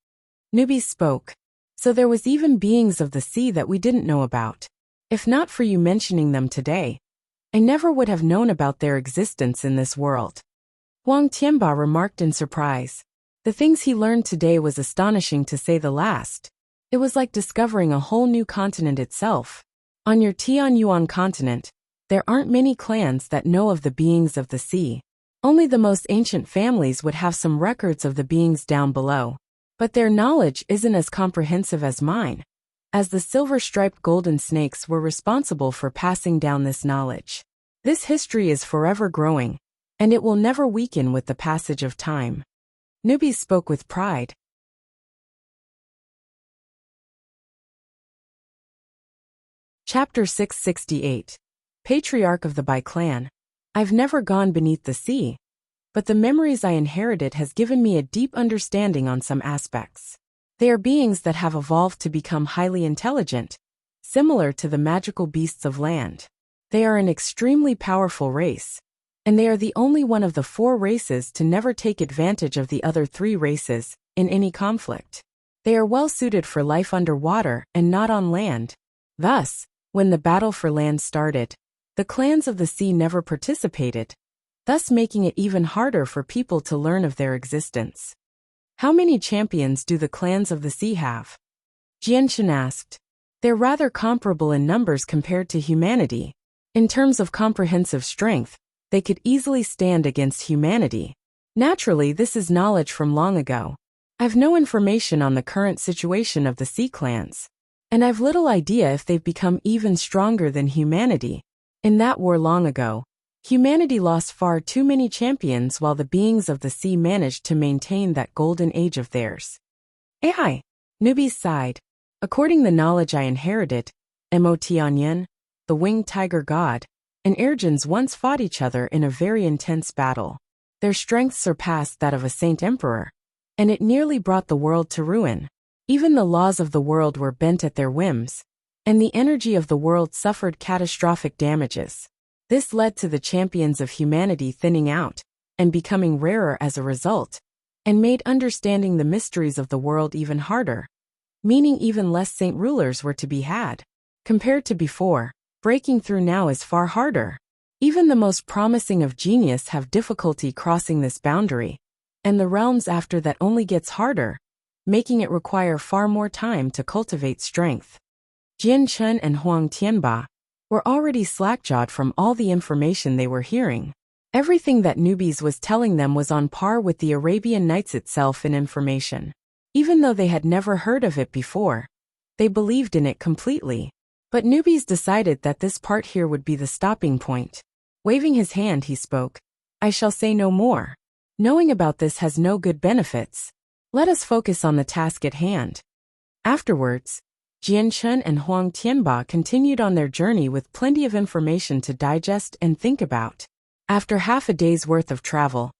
Newbies spoke. So there was even beings of the sea that we didn't know about. If not for you mentioning them today, I never would have known about their existence in this world. Huang Tianba remarked in surprise. The things he learned today was astonishing to say the last. It was like discovering a whole new continent itself. On your Tianyuan continent, there aren't many clans that know of the beings of the sea. Only the most ancient families would have some records of the beings down below. But their knowledge isn't as comprehensive as mine, as the silver-striped golden snakes were responsible for passing down this knowledge. This history is forever growing, and it will never weaken with the passage of time. Newbies spoke with pride. Chapter 668. Patriarch of the Bai clan. I've never gone beneath the sea, but the memories I inherited has given me a deep understanding on some aspects. They are beings that have evolved to become highly intelligent, similar to the magical beasts of land. They are an extremely powerful race, and they are the only one of the 4 races to never take advantage of the other 3 races in any conflict. They are well suited for life underwater and not on land. Thus, when the battle for land started, the clans of the sea never participated, thus making it even harder for people to learn of their existence. How many champions do the clans of the sea have? Jianshin asked. They're rather comparable in numbers compared to humanity. In terms of comprehensive strength, they could easily stand against humanity. Naturally, this is knowledge from long ago. I've no information on the current situation of the Sea clans. And I've little idea if they've become even stronger than humanity. In that war long ago, humanity lost far too many champions while the beings of the sea managed to maintain that golden age of theirs. AI. Newbies sighed. According the knowledge I inherited, Emotionyen, the winged tiger god, and Ergens once fought each other in a very intense battle. Their strength surpassed that of a saint emperor, and it nearly brought the world to ruin. Even the laws of the world were bent at their whims, and the energy of the world suffered catastrophic damages. This led to the champions of humanity thinning out, and becoming rarer as a result, and made understanding the mysteries of the world even harder, meaning even less saint rulers were to be had. Compared to before, breaking through now is far harder. Even the most promising of genius have difficulty crossing this boundary, and the realms after that only gets harder, making it require far more time to cultivate strength. Jian Chen and Huang Tianba were already slack-jawed from all the information they were hearing. Everything that Newbies was telling them was on par with the Arabian Nights itself in information. Even though they had never heard of it before, they believed in it completely. But Newbies decided that this part here would be the stopping point. Waving his hand, he spoke. I shall say no more. Knowing about this has no good benefits. Let us focus on the task at hand. Afterwards, Jian Chen and Huang Tianba continued on their journey with plenty of information to digest and think about. After half a day's worth of travel,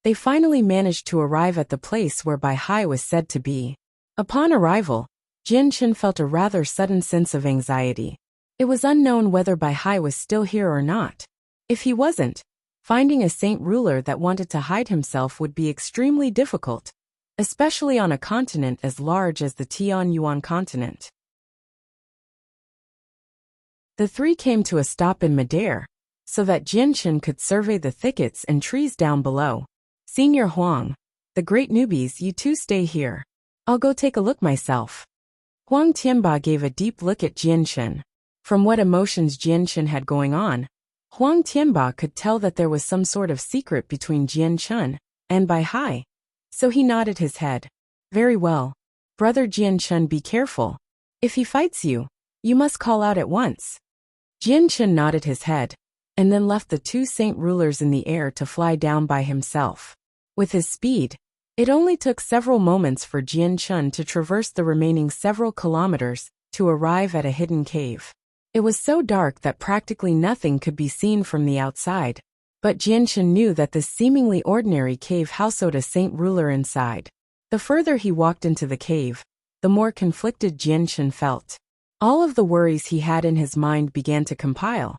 they finally managed to arrive at the place where Bai Hai was said to be. Upon arrival, Jian Chen felt a rather sudden sense of anxiety. It was unknown whether Bai Hai was still here or not. If he wasn't, finding a saint ruler that wanted to hide himself would be extremely difficult, especially on a continent as large as the Tianyuan continent. The three came to a stop in midair, so that Jian Chen could survey the thickets and trees down below. Senior Huang, the great Newbies, you two stay here. I'll go take a look myself. Huang Tianba gave a deep look at Jian Chen. From what emotions Jian Chen had going on, Huang Tianba could tell that there was some sort of secret between Jian Chen and Bai Hai, so he nodded his head. Very well. Brother Jian Chen, be careful. If he fights you, you must call out at once. Jian Chen nodded his head, and then left the two saint rulers in the air to fly down by himself. With his speed, it only took several moments for Jian Chen to traverse the remaining several kilometers to arrive at a hidden cave. It was so dark that practically nothing could be seen from the outside, but Jian Chen knew that this seemingly ordinary cave housed a saint ruler inside. The further he walked into the cave, the more conflicted Jian Chen felt. All of the worries he had in his mind began to compile,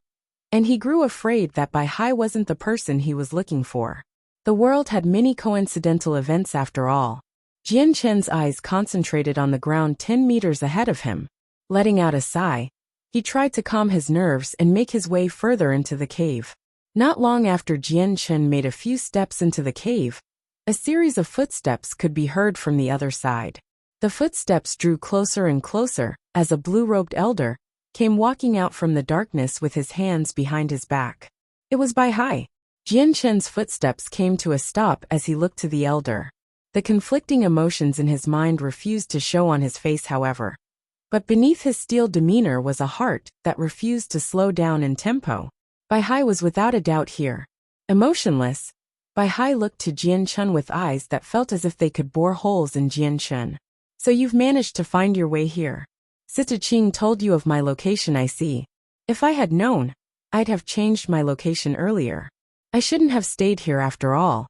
and he grew afraid that Bai Hai wasn't the person he was looking for. The world had many coincidental events after all. Jian Chen's eyes concentrated on the ground 10 meters ahead of him. Letting out a sigh, he tried to calm his nerves and make his way further into the cave. Not long after Jian Chen made a few steps into the cave, a series of footsteps could be heard from the other side. The footsteps drew closer and closer as a blue-robed elder came walking out from the darkness with his hands behind his back. It was Bai Hai. Jian Chen's footsteps came to a stop as he looked to the elder. The conflicting emotions in his mind refused to show on his face, however. But beneath his steel demeanor was a heart that refused to slow down in tempo. Bai Hai was without a doubt here. Emotionless, Bai Hai looked to Jian Chen with eyes that felt as if they could bore holes in Jian Chen. So you've managed to find your way here. Sita Qing told you of my location, I see. If I had known, I'd have changed my location earlier. I shouldn't have stayed here after all.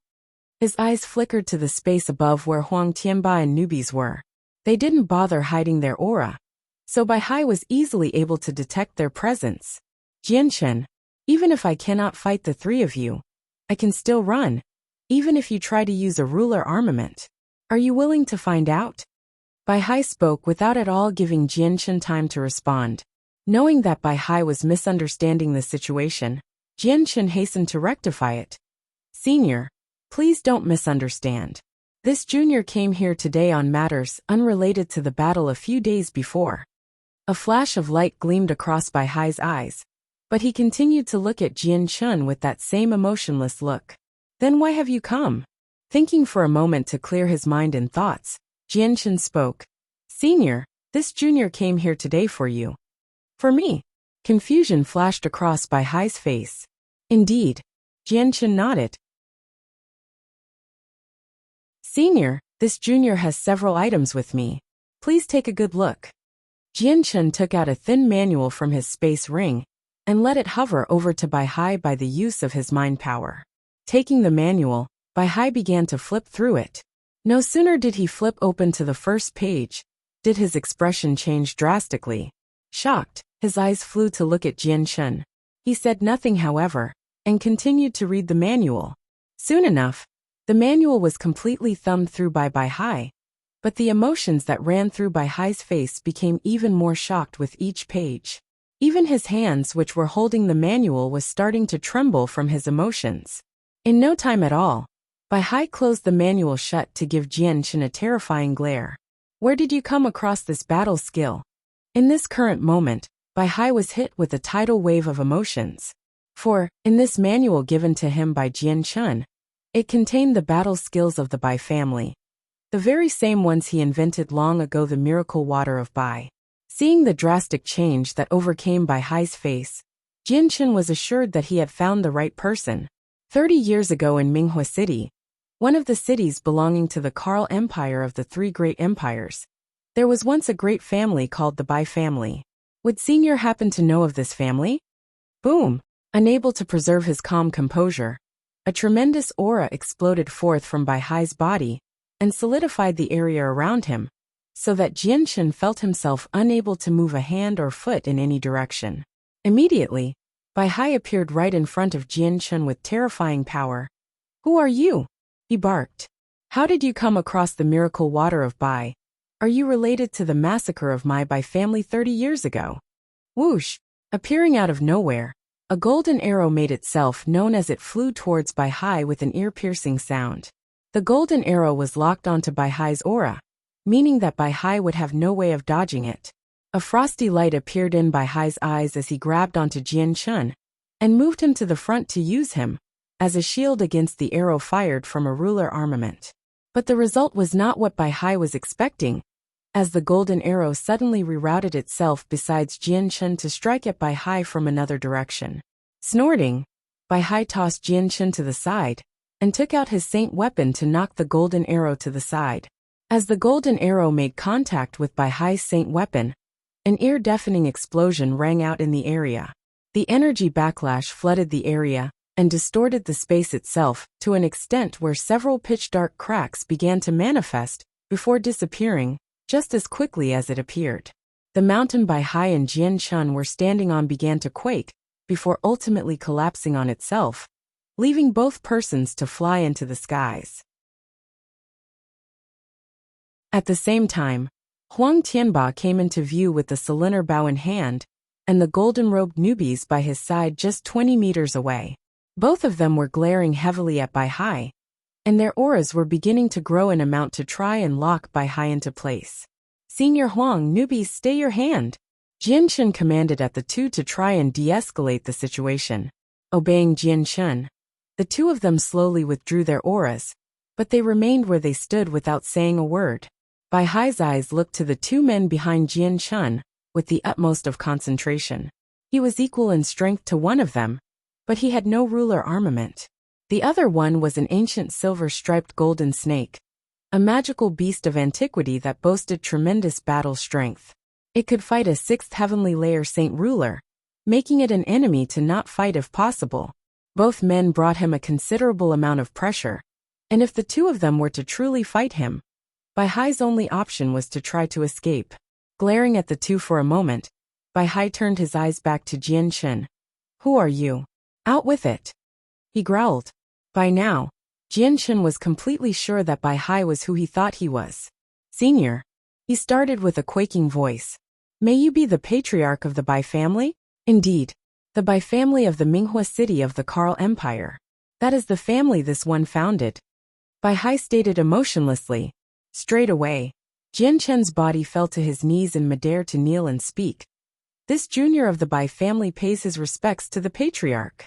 His eyes flickered to the space above where Huang Tianba and Newbies were. They didn't bother hiding their aura, so Bai Hai was easily able to detect their presence. Jian Chen, even if I cannot fight the three of you, I can still run, even if you try to use a ruler armament. Are you willing to find out? Bai Hai spoke without at all giving Jian Chen time to respond. Knowing that Bai Hai was misunderstanding the situation, Jian Chen hastened to rectify it. Senior, please don't misunderstand. This junior came here today on matters unrelated to the battle a few days before. A flash of light gleamed across Bai Hai's eyes, but he continued to look at Jian Chen with that same emotionless look. Then why have you come? Thinking for a moment to clear his mind and thoughts, Jianchen spoke. Senior, this junior came here today for you. For me? Confusion flashed across Bai Hai's face. Indeed. Jianchen nodded. Senior, this junior has several items with me. Please take a good look. Jianchen took out a thin manual from his space ring and let it hover over to Bai Hai by the use of his mind power. Taking the manual, Bai Hai began to flip through it. No sooner did he flip open to the first page, did his expression change drastically. Shocked, his eyes flew to look at Jianchen. He said nothing, however, and continued to read the manual. Soon enough, the manual was completely thumbed through by Bai Hai, but the emotions that ran through Bai Hai's face became even more shocked with each page. Even his hands, which were holding the manual, was starting to tremble from his emotions. In no time at all, Bai Hai closed the manual shut to give Jianchen a terrifying glare. Where did you come across this battle skill? In this current moment, Bai Hai was hit with a tidal wave of emotions. For, in this manual given to him by Jianchen, it contained the battle skills of the Bai family. The very same ones he invented long ago, the miracle water of Bai. Seeing the drastic change that overcame Bai Hai's face, Jianchen was assured that he had found the right person. 30 years ago in Minghua City, one of the cities belonging to the Carl Empire of the three great empires, there was once a great family called the Bai family. Would Senior happen to know of this family? Boom! Unable to preserve his calm composure, a tremendous aura exploded forth from Bai Hai's body and solidified the area around him, so that Jianchen felt himself unable to move a hand or foot in any direction. Immediately, Bai Hai appeared right in front of Jianchen with terrifying power. Who are you? He barked. How did you come across the miracle water of Bai? Are you related to the massacre of my Bai family 30 years ago? Whoosh! Appearing out of nowhere, a golden arrow made itself known as it flew towards Bai Hai with an ear-piercing sound. The golden arrow was locked onto Bai Hai's aura, meaning that Bai Hai would have no way of dodging it. A frosty light appeared in Bai Hai's eyes as he grabbed onto Jianchen and moved him to the front to use him as a shield against the arrow fired from a ruler armament. But the result was not what Bai Hai was expecting, as the golden arrow suddenly rerouted itself besides Jianchen to strike at Bai Hai from another direction. Snorting, Bai Hai tossed Jianchen to the side and took out his saint weapon to knock the golden arrow to the side. As the golden arrow made contact with Bai Hai's saint weapon, an ear-deafening explosion rang out in the area. The energy backlash flooded the area and distorted the space itself to an extent where several pitch-dark cracks began to manifest before disappearing just as quickly as it appeared. The mountain Bai Hai and Jianchen were standing on began to quake before ultimately collapsing on itself, leaving both persons to fly into the skies. At the same time, Huang Tianba came into view with the cylinder bow in hand and the golden-robed newbies by his side just 20 meters away. Both of them were glaring heavily at Bai Hai, and their auras were beginning to grow in amount to try and lock Bai Hai into place. Senior Huang, newbies, stay your hand. Jianchen commanded at the two to try and de-escalate the situation. Obeying Jianchen, the two of them slowly withdrew their auras, but they remained where they stood without saying a word. Bai Hai's eyes looked to the two men behind Jianchen with the utmost of concentration. He was equal in strength to one of them, but he had no ruler armament. The other one was an ancient silver-striped golden snake, a magical beast of antiquity that boasted tremendous battle strength. It could fight a sixth heavenly layer saint ruler, making it an enemy to not fight if possible. Both men brought him a considerable amount of pressure, and if the two of them were to truly fight him, Bai Hai's only option was to try to escape. Glaring at the two for a moment, Bai Hai turned his eyes back to Jianchen. Who are you? Out with it! He growled. By now, Jianchen was completely sure that Bai Hai was who he thought he was. Senior, he started with a quaking voice. May you be the patriarch of the Bai family? Indeed, the Bai family of the Minghua city of the Carl Empire. That is the family this one founded. Bai Hai stated emotionlessly. Straight away, Jianchen's body fell to his knees in midair to kneel and speak. This junior of the Bai family pays his respects to the patriarch.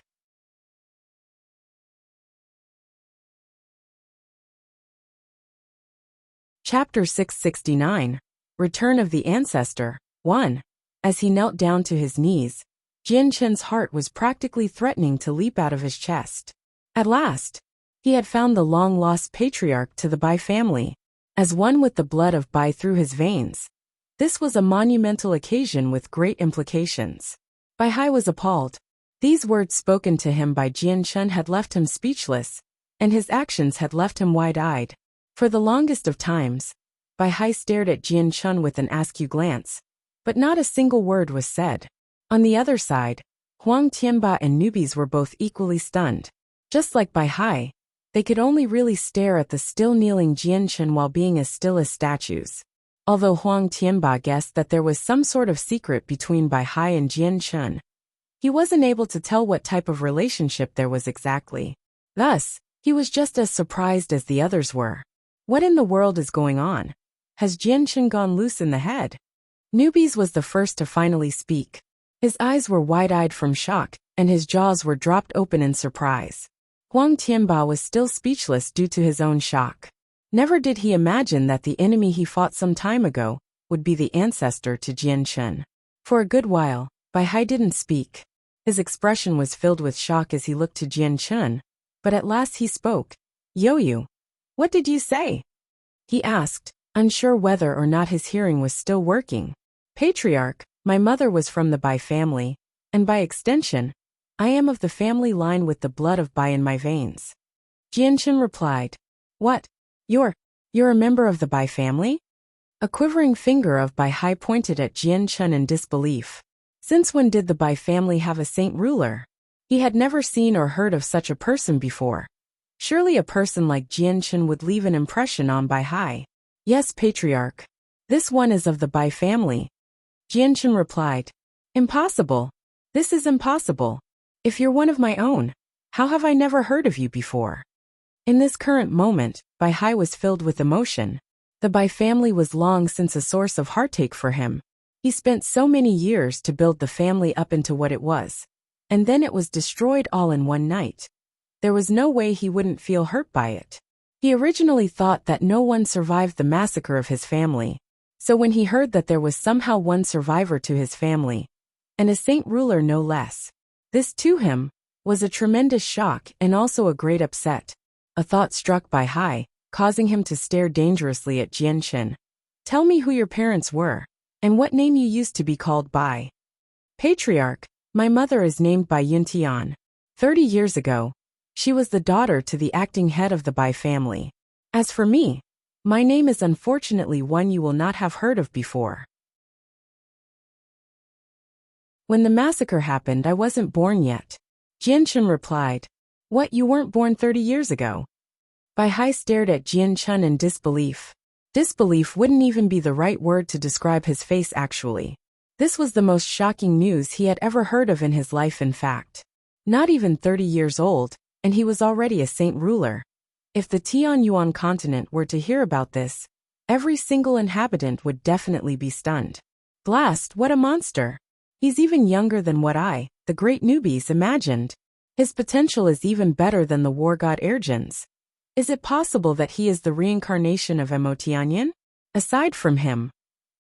Chapter 669. Return of the Ancestor. 1. As he knelt down to his knees, Jian Chen's heart was practically threatening to leap out of his chest. At last, he had found the long-lost patriarch to the Bai family, as one with the blood of Bai through his veins. This was a monumental occasion with great implications. Bai Hai was appalled. These words spoken to him by Jian Chen had left him speechless, and his actions had left him wide-eyed. For the longest of times, Bai Hai stared at Jian Chen with an askew glance, but not a single word was said. On the other side, Huang Tianba and newbies were both equally stunned. Just like Bai Hai, they could only really stare at the still kneeling Jian Chen while being as still as statues. Although Huang Tianba guessed that there was some sort of secret between Bai Hai and Jian Chen, he wasn't able to tell what type of relationship there was exactly. Thus, he was just as surprised as the others were. What in the world is going on? Has Jian Chen gone loose in the head? Newbies was the first to finally speak. His eyes were wide-eyed from shock, and his jaws were dropped open in surprise. Huang Tianba was still speechless due to his own shock. Never did he imagine that the enemy he fought some time ago would be the ancestor to Jian Chen. For a good while, Bai Hai didn't speak. His expression was filled with shock as he looked to Jian Chen, but at last he spoke. "You. What did you say?" he asked, unsure whether or not his hearing was still working. "Patriarch, my mother was from the Bai family, and by extension, I am of the family line with the blood of Bai in my veins." Jian Chen replied. "What? You're a member of the Bai family?" A quivering finger of Bai Hai pointed at Jian Chen in disbelief. Since when did the Bai family have a saint ruler? He had never seen or heard of such a person before. Surely a person like Jian Chen would leave an impression on Bai Hai. "Yes, Patriarch. This one is of the Bai family." Jian Chen replied. "Impossible. This is impossible. If you're one of my own, how have I never heard of you before?" In this current moment, Bai Hai was filled with emotion. The Bai family was long since a source of heartache for him. He spent so many years to build the family up into what it was, and then it was destroyed all in one night. There was no way he wouldn't feel hurt by it. He originally thought that no one survived the massacre of his family, so when he heard that there was somehow one survivor to his family, and a saint ruler no less, this to him was a tremendous shock and also a great upset. A thought struck Bai Hai, causing him to stare dangerously at Jian Chen. "Tell me who your parents were, and what name you used to be called by." "Patriarch, my mother is named Bai Yuntian. 30 years ago, she was the daughter to the acting head of the Bai family. As for me, my name is unfortunately one you will not have heard of before. When the massacre happened, I wasn't born yet." Jian Chen replied. "What, you weren't born 30 years ago?" Bai Hai stared at Jian Chen in disbelief. Disbelief wouldn't even be the right word to describe his face actually. This was the most shocking news he had ever heard of in his life in fact. Not even 30 years old, and he was already a saint ruler. If the Tianyuan continent were to hear about this, every single inhabitant would definitely be stunned. Blast, what a monster! He's even younger than what I, the great newbies, imagined. His potential is even better than the war god Erjin's. Is it possible that he is the reincarnation of Emotianyan? Aside from him,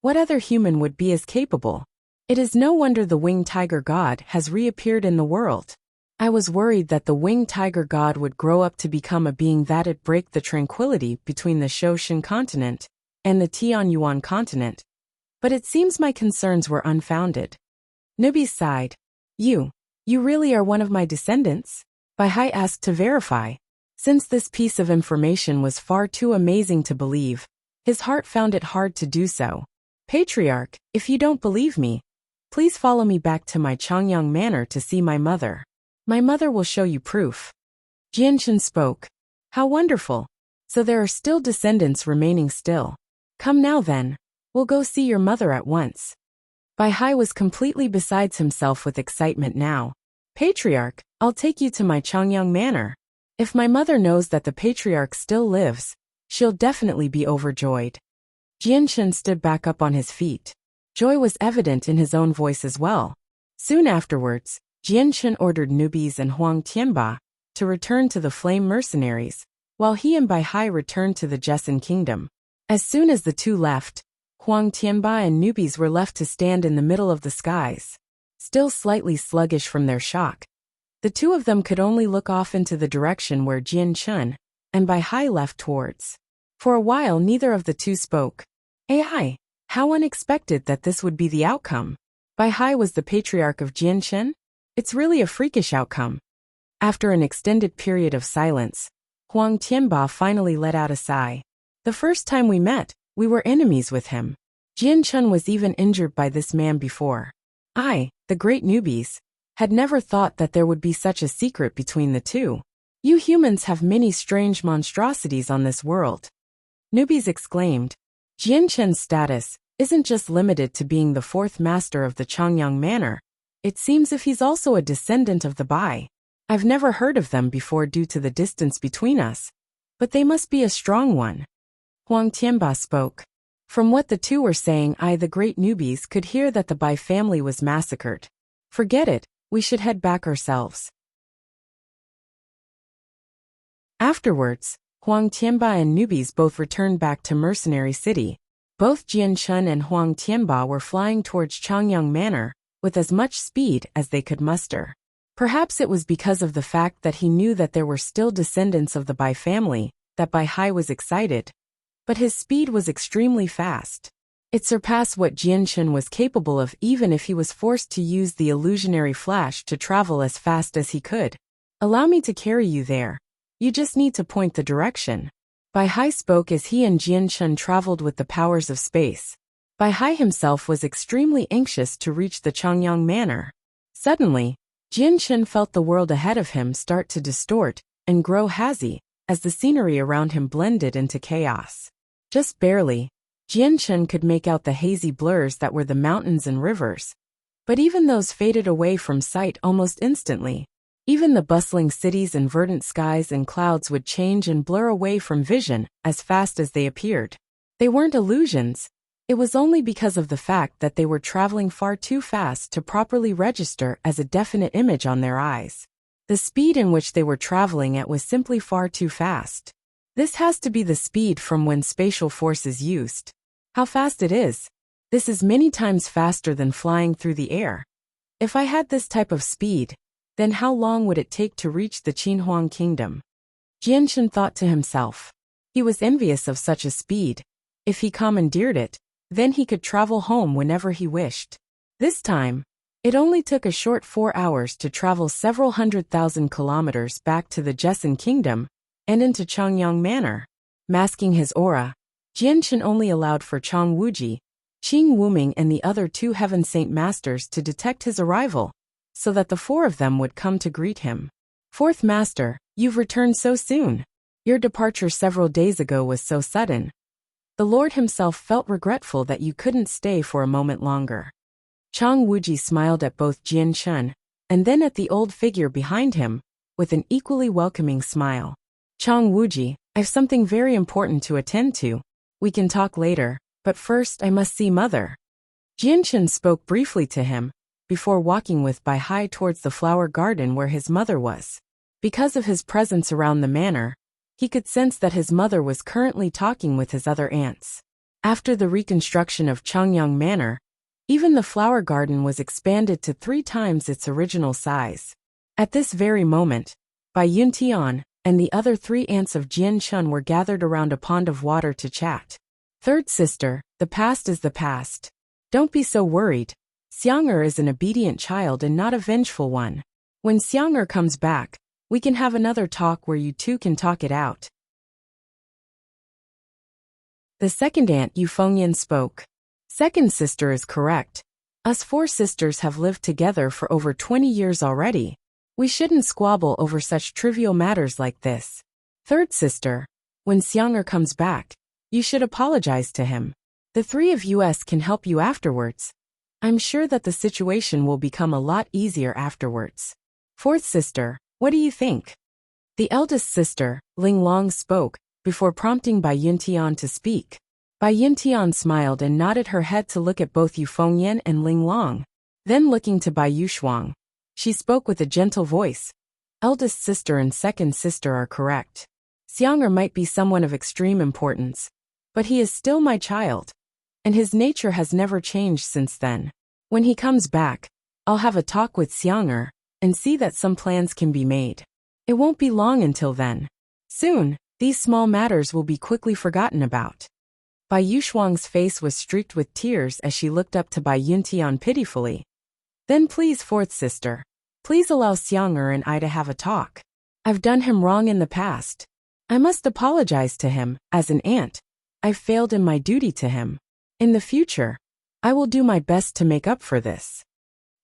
what other human would be as capable? It is no wonder the winged tiger god has reappeared in the world. I was worried that the winged tiger god would grow up to become a being that'd break the tranquility between the Shoshin continent and the Tianyuan continent. But it seems my concerns were unfounded. Nubi sighed. You really are one of my descendants?" Bai Hai asked to verify. Since this piece of information was far too amazing to believe, his heart found it hard to do so. "Patriarch, if you don't believe me, please follow me back to my Changyang manor to see my mother. My mother will show you proof." Jian Chen spoke. "How wonderful. So there are still descendants remaining still. Come now then, we'll go see your mother at once." Bai Hai was completely besides himself with excitement now. "Patriarch, I'll take you to my Changyang manor. If my mother knows that the patriarch still lives, she'll definitely be overjoyed." Jian Chen stood back up on his feet. Joy was evident in his own voice as well. Soon afterwards, Jian Chen ordered newbies and Huang Tianba to return to the Flame Mercenaries, while he and Bai Hai returned to the Jessen Kingdom. As soon as the two left, Huang Tianba and newbies were left to stand in the middle of the skies, still slightly sluggish from their shock. The two of them could only look off into the direction where Jian Chun and Bai Hai left towards. For a while neither of the two spoke. Ai, how unexpected that this would be the outcome. Bai Hai was the patriarch of Jian Chun? It's really a freakish outcome. After an extended period of silence, Huang Tianba finally let out a sigh. The first time we met, we were enemies with him. Jian Chun was even injured by this man before. I, the great newbies, had never thought that there would be such a secret between the two. You humans have many strange monstrosities on this world. Newbies exclaimed. Jian Chun's status isn't just limited to being the fourth master of the Changyang Manor. It seems if he's also a descendant of the Bai. I've never heard of them before due to the distance between us. But they must be a strong one. Huang Tianba spoke. From what the two were saying, I, the great newbies, could hear that the Bai family was massacred. Forget it, we should head back ourselves. Afterwards, Huang Tianba and newbies both returned back to Mercenary City. Both Jian Chun and Huang Tianba were flying towards Changyang Manor with as much speed as they could muster. Perhaps it was because of the fact that he knew that there were still descendants of the Bai family that Bai Hai was excited. But his speed was extremely fast. It surpassed what Jian Chun was capable of even if he was forced to use the illusionary flash to travel as fast as he could. Allow me to carry you there. You just need to point the direction. Bai Hai spoke as he and Jian Chun traveled with the powers of space. Bai Hai himself was extremely anxious to reach the Changyang Manor. Suddenly, Jian Chun felt the world ahead of him start to distort and grow hazy as the scenery around him blended into chaos. Just barely, Jian Chun could make out the hazy blurs that were the mountains and rivers. But even those faded away from sight almost instantly. Even the bustling cities and verdant skies and clouds would change and blur away from vision as fast as they appeared. They weren't illusions. It was only because of the fact that they were traveling far too fast to properly register as a definite image on their eyes. The speed in which they were traveling at was simply far too fast. This has to be the speed from when spatial force is used. How fast it is. This is many times faster than flying through the air. If I had this type of speed, then how long would it take to reach the Qinhuang kingdom? Jian Chun thought to himself. He was envious of such a speed. If he commandeered it, then he could travel home whenever he wished. This time, it only took a short 4 hours to travel several 100,000 kilometers back to the Jessen kingdom and into Changyang Manor. Masking his aura, Jian Chun only allowed for Chang Wuji, Qing Wuming and the other 2 Heaven Saint Masters to detect his arrival, so that the 4 of them would come to greet him. Fourth Master, you've returned so soon. Your departure several days ago was so sudden. The Lord himself felt regretful that you couldn't stay for a moment longer. Chang Wuji smiled at both Jian Chun and then at the old figure behind him with an equally welcoming smile. Chang Wuji, I've something very important to attend to. We can talk later, but first I must see Mother. Jian Chun spoke briefly to him before walking with Bai Hai towards the flower garden where his mother was. Because of his presence around the manor, he could sense that his mother was currently talking with his other aunts. After the reconstruction of Changyang Manor, even the flower garden was expanded to 3 times its original size. At this very moment, Bai Yuntian and the other 3 aunts of Jian Chun were gathered around a pond of water to chat. Third sister, the past is the past. Don't be so worried. Xiang'er is an obedient child and not a vengeful one. When Xiang'er comes back, we can have another talk where you two can talk it out. The second aunt Yu Fengyan spoke. Second sister is correct. Us 4 sisters have lived together for over 20 years already. We shouldn't squabble over such trivial matters like this. Third sister, when Xiang'er comes back, you should apologize to him. The 3 of us can help you afterwards. I'm sure that the situation will become a lot easier afterwards. Fourth sister, what do you think? The eldest sister, Ling Long, spoke before prompting Bai Yuntian to speak. Bai Yuntian smiled and nodded her head to look at both Yu Fengyan and Ling Long. Then looking to Bai Yushuang, she spoke with a gentle voice. Eldest sister and second sister are correct. Xiang'er might be someone of extreme importance, But he is still my child, and his nature has never changed since then. When he comes back, I'll have a talk with Xiang'er and see that some plans can be made. It won't be long until then. Soon, these small matters will be quickly forgotten about. Bai Yuxuang's face was streaked with tears as she looked up to Bai Yuntian pitifully. Then please, fourth sister, please allow Xiang'er and I to have a talk. I've done him wrong in the past. I must apologize to him. As an aunt, I've failed in my duty to him. In the future, I will do my best to make up for this.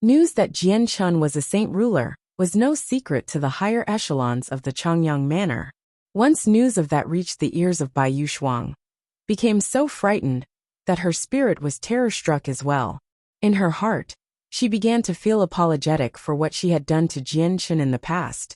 News that Jian Chun was a saint ruler was no secret to the higher echelons of the Changyang manor. Once news of that reached the ears of Bai Yuxuang, became so frightened that her spirit was terror-struck as well. In her heart, she began to feel apologetic for what she had done to Jian Chun in the past.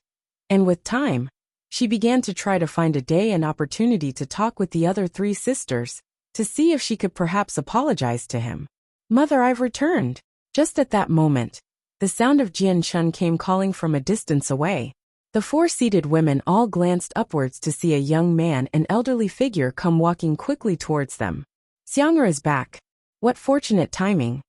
And with time, she began to try to find a day and opportunity to talk with the other three sisters, to see if she could perhaps apologize to him. Mother, I've returned. Just at that moment, the sound of Jian Chun came calling from a distance away. The four seated women all glanced upwards to see a young man and elderly figure come walking quickly towards them. Xiang'er is back. What fortunate timing.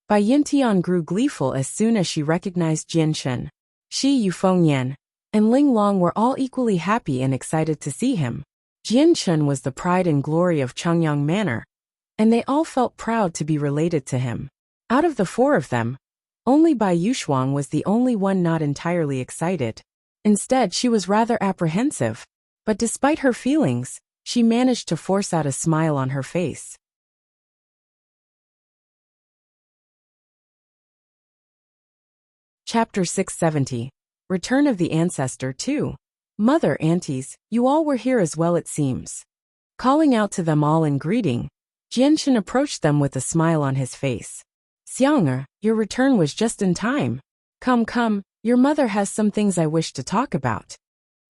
Bai Yuntian grew gleeful as soon as she recognized Jian Chun. Shi Yufengyan and Ling Long were all equally happy and excited to see him. Jian Chun was the pride and glory of Changyang Manor, and they all felt proud to be related to him. Out of the four of them, only Bai Yuxuang was the only one not entirely excited. Instead, she was rather apprehensive, but despite her feelings, she managed to force out a smile on her face. Chapter 670. Return of the Ancestor 2. Mother, aunties, you all were here as well, it seems. Calling out to them all in greeting, Jian Chun approached them with a smile on his face. Xiang'er, your return was just in time. Come, your mother has some things I wish to talk about.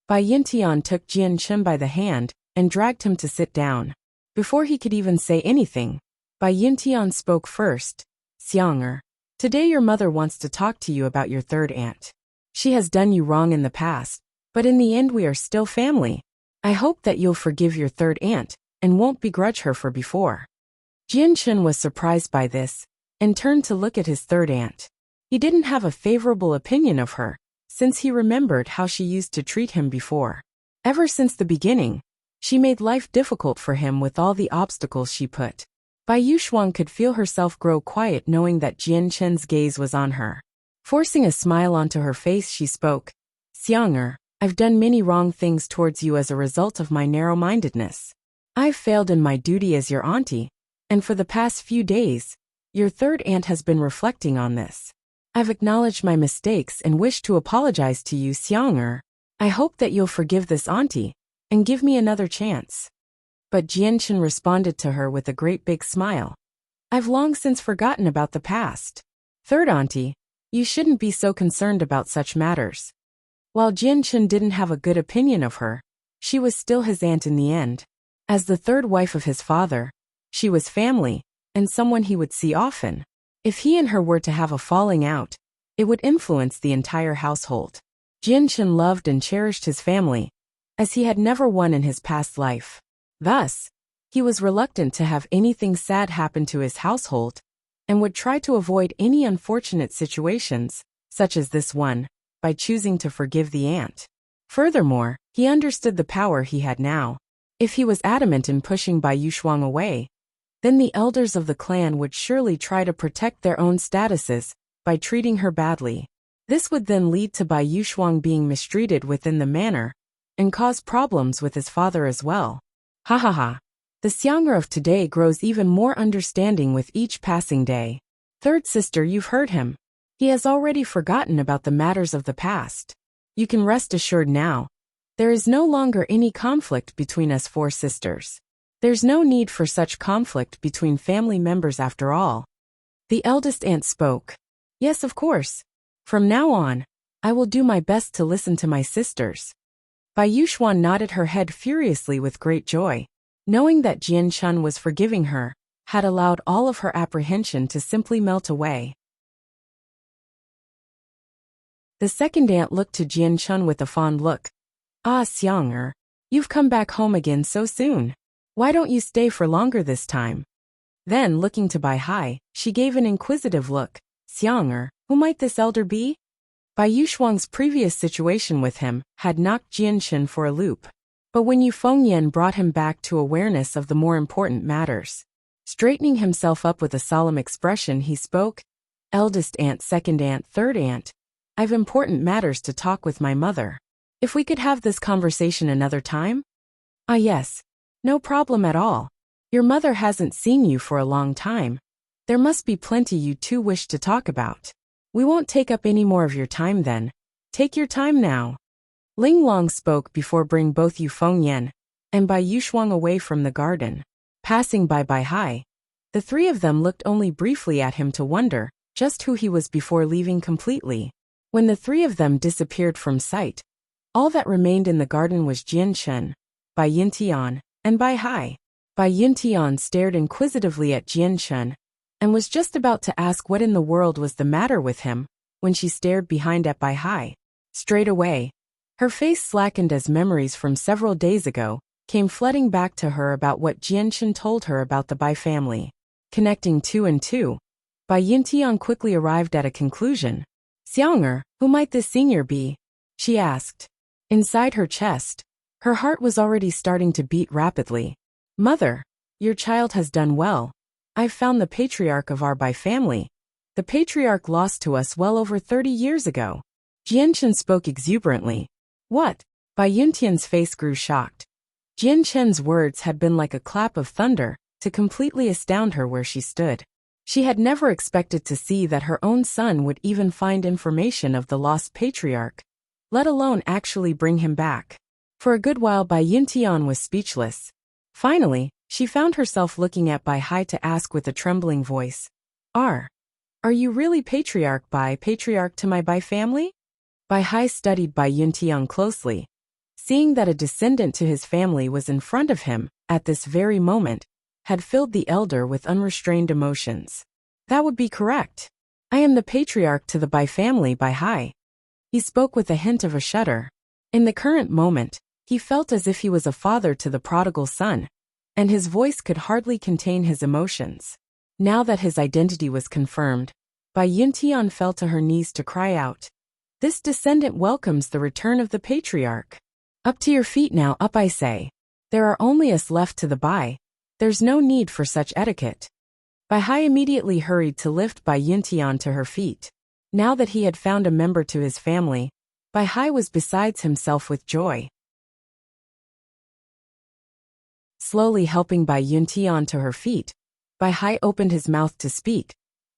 Bai Yuntian took Jian Chun by the hand and dragged him to sit down. Before he could even say anything, Bai Yuntian spoke first. Xiang'er, today your mother wants to talk to you about your third aunt. She has done you wrong in the past, but in the end we are still family. I hope that you'll forgive your third aunt and won't begrudge her for before. Jian Chun was surprised by this and turned to look at his third aunt. He didn't have a favorable opinion of her, since he remembered how she used to treat him before. Ever since the beginning, she made life difficult for him with all the obstacles she put. Bai Yuxuang could feel herself grow quiet knowing that Jian Chun's gaze was on her. Forcing a smile onto her face, she spoke. Xiang'er, I've done many wrong things towards you as a result of my narrow-mindedness. I've failed in my duty as your auntie, and for the past few days, your third aunt has been reflecting on this. I've acknowledged my mistakes and wish to apologize to you, Xiang'er. I hope that you'll forgive this auntie and give me another chance. But Jian Chun responded to her with a great big smile. I've long since forgotten about the past. Third auntie, you shouldn't be so concerned about such matters. While Jian Chun didn't have a good opinion of her, she was still his aunt in the end. As the third wife of his father, she was family, and someone he would see often. If he and her were to have a falling out, it would influence the entire household. Jian Chun loved and cherished his family, as he had never won in his past life. Thus, he was reluctant to have anything sad happen to his household, and would try to avoid any unfortunate situations, such as this one, by choosing to forgive the aunt. Furthermore, he understood the power he had now. If he was adamant in pushing Bai Yuxuang away, then the elders of the clan would surely try to protect their own statuses by treating her badly. This would then lead to Bai Yuxuang being mistreated within the manor and cause problems with his father as well. Ha ha ha. The Xiang'er of today grows even more understanding with each passing day. Third sister, you've heard him. He has already forgotten about the matters of the past. You can rest assured now. There is no longer any conflict between us four sisters. There's no need for such conflict between family members after all. The eldest aunt spoke. Yes, of course. From now on, I will do my best to listen to my sisters. Bai Yuxuan nodded her head furiously with great joy. Knowing that Jian Chun was forgiving her, had allowed all of her apprehension to simply melt away. The second aunt looked to Jian Chun with a fond look. Ah, Xiang'er, you've come back home again so soon. Why don't you stay for longer this time? Then, looking to Bai Hai, she gave an inquisitive look. Xiang'er, who might this elder be? Bai Yushuang's previous situation with him had knocked Jianshen for a loop. But when Yu Fengyan brought him back to awareness of the more important matters, straightening himself up with a solemn expression, he spoke. Eldest aunt, second aunt, third aunt, I've important matters to talk with my mother. If we could have this conversation another time? Ah yes. No problem at all. Your mother hasn't seen you for a long time. There must be plenty you two wish to talk about. We won't take up any more of your time then. Take your time now. Ling Long spoke before bringing both Yu Fengyan and Bai Yushuang away from the garden. Passing by Bai Hai, the three of them looked only briefly at him to wonder just who he was before leaving completely. When the three of them disappeared from sight, all that remained in the garden was Jianshen, Bai Yintian, and Bai Hai. Bai Yintian stared inquisitively at Jianshen and was just about to ask what in the world was the matter with him when she stared behind at Bai Hai. Straight away, her face slackened as memories from several days ago came flooding back to her about what Jianshen told her about the Bai family. Connecting two and two, Bai Yintian quickly arrived at a conclusion. Xiang'er, who might this senior be? She asked. Inside her chest, her heart was already starting to beat rapidly. Mother, your child has done well. I've found the patriarch of our Bai family. The patriarch lost to us well over 30 years ago. Jianshen spoke exuberantly. What? Bai Yuntian's face grew shocked. Jianshen's words had been like a clap of thunder to completely astound her where she stood. She had never expected to see that her own son would even find information of the lost patriarch, let alone actually bring him back. For a good while Bai Yintian was speechless. Finally, she found herself looking at Bai Hai to ask with a trembling voice. Are you really patriarch to my Bai family? Bai Hai studied Bai Yintian closely. Seeing that a descendant to his family was in front of him, at this very moment, had filled the elder with unrestrained emotions. That would be correct. I am the patriarch to the Bai family, Bai Hai. He spoke with a hint of a shudder. In the current moment, he felt as if he was a father to the prodigal son, and his voice could hardly contain his emotions. Now that his identity was confirmed, Bai Yintian fell to her knees to cry out. This descendant welcomes the return of the patriarch. Up to your feet now, up I say. There are only us left to the Bai. There's no need for such etiquette. Bai Hai immediately hurried to lift Bai Yintian to her feet. Now that he had found a member to his family, Bai Hai was besides himself with joy. Slowly helping Bai Yintian to her feet, Bai Hai opened his mouth to speak.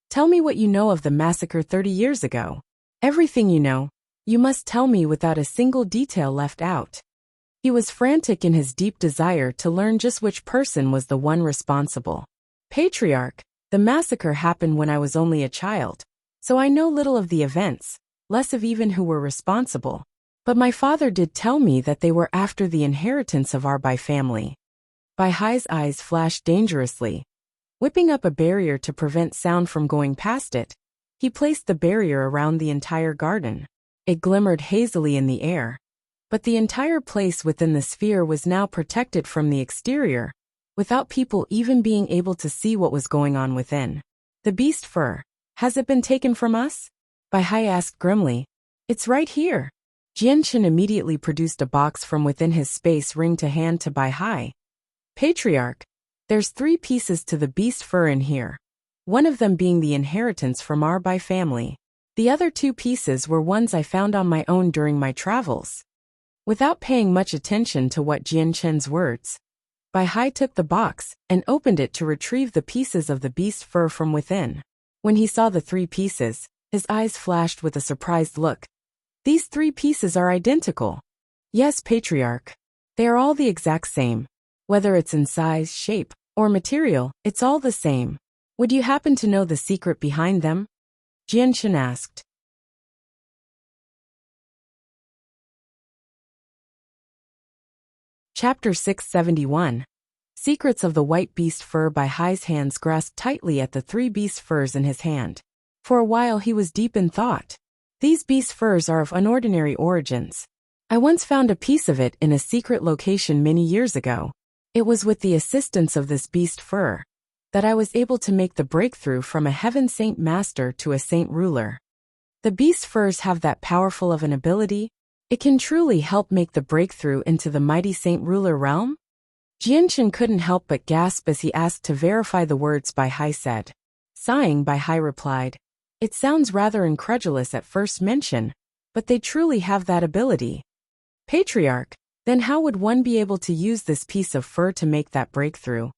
Tell me what you know of the massacre 30 years ago. Everything you know. You must tell me without a single detail left out. He was frantic in his deep desire to learn just which person was the one responsible. Patriarch, the massacre happened when I was only a child, so I know little of the events, less of even who were responsible. But my father did tell me that they were after the inheritance of our Bai family. Bai Hai's eyes flashed dangerously. Whipping up a barrier to prevent sound from going past it, he placed the barrier around the entire garden. It glimmered hazily in the air, but the entire place within the sphere was now protected from the exterior, without people even being able to see what was going on within. The beast fur, has it been taken from us? Bai Hai asked grimly. It's right here. Jianshen immediately produced a box from within his space ring to hand to Bai Hai. Patriarch, there's 3 pieces to the beast fur in here. One of them being the inheritance from our Bai family. The other 2 pieces were ones I found on my own during my travels. Without paying much attention to what Jianshen's words, Bai Hai took the box and opened it to retrieve the pieces of the beast fur from within. When he saw the 3 pieces, his eyes flashed with a surprised look. These 3 pieces are identical. Yes, Patriarch. They are all the exact same. Whether it's in size, shape, or material, it's all the same. Would you happen to know the secret behind them? Jianshen asked. Chapter 671. Secrets of the White Beast Fur. Bai Hai's hands grasped tightly at the 3 beast furs in his hand. For a while he was deep in thought. These beast furs are of unordinary origins. I once found a piece of it in a secret location many years ago. It was with the assistance of this beast fur that I was able to make the breakthrough from a heaven saint master to a saint ruler. The beast furs have that powerful of an ability. It can truly help make the breakthrough into the mighty saint ruler realm. Jianshan couldn't help but gasp as he asked to verify the words Bai Hai said. Sighing, Bai Hai replied, "It sounds rather incredulous at first mention, but they truly have that ability." Patriarch, then how would one be able to use this piece of fur to make that breakthrough?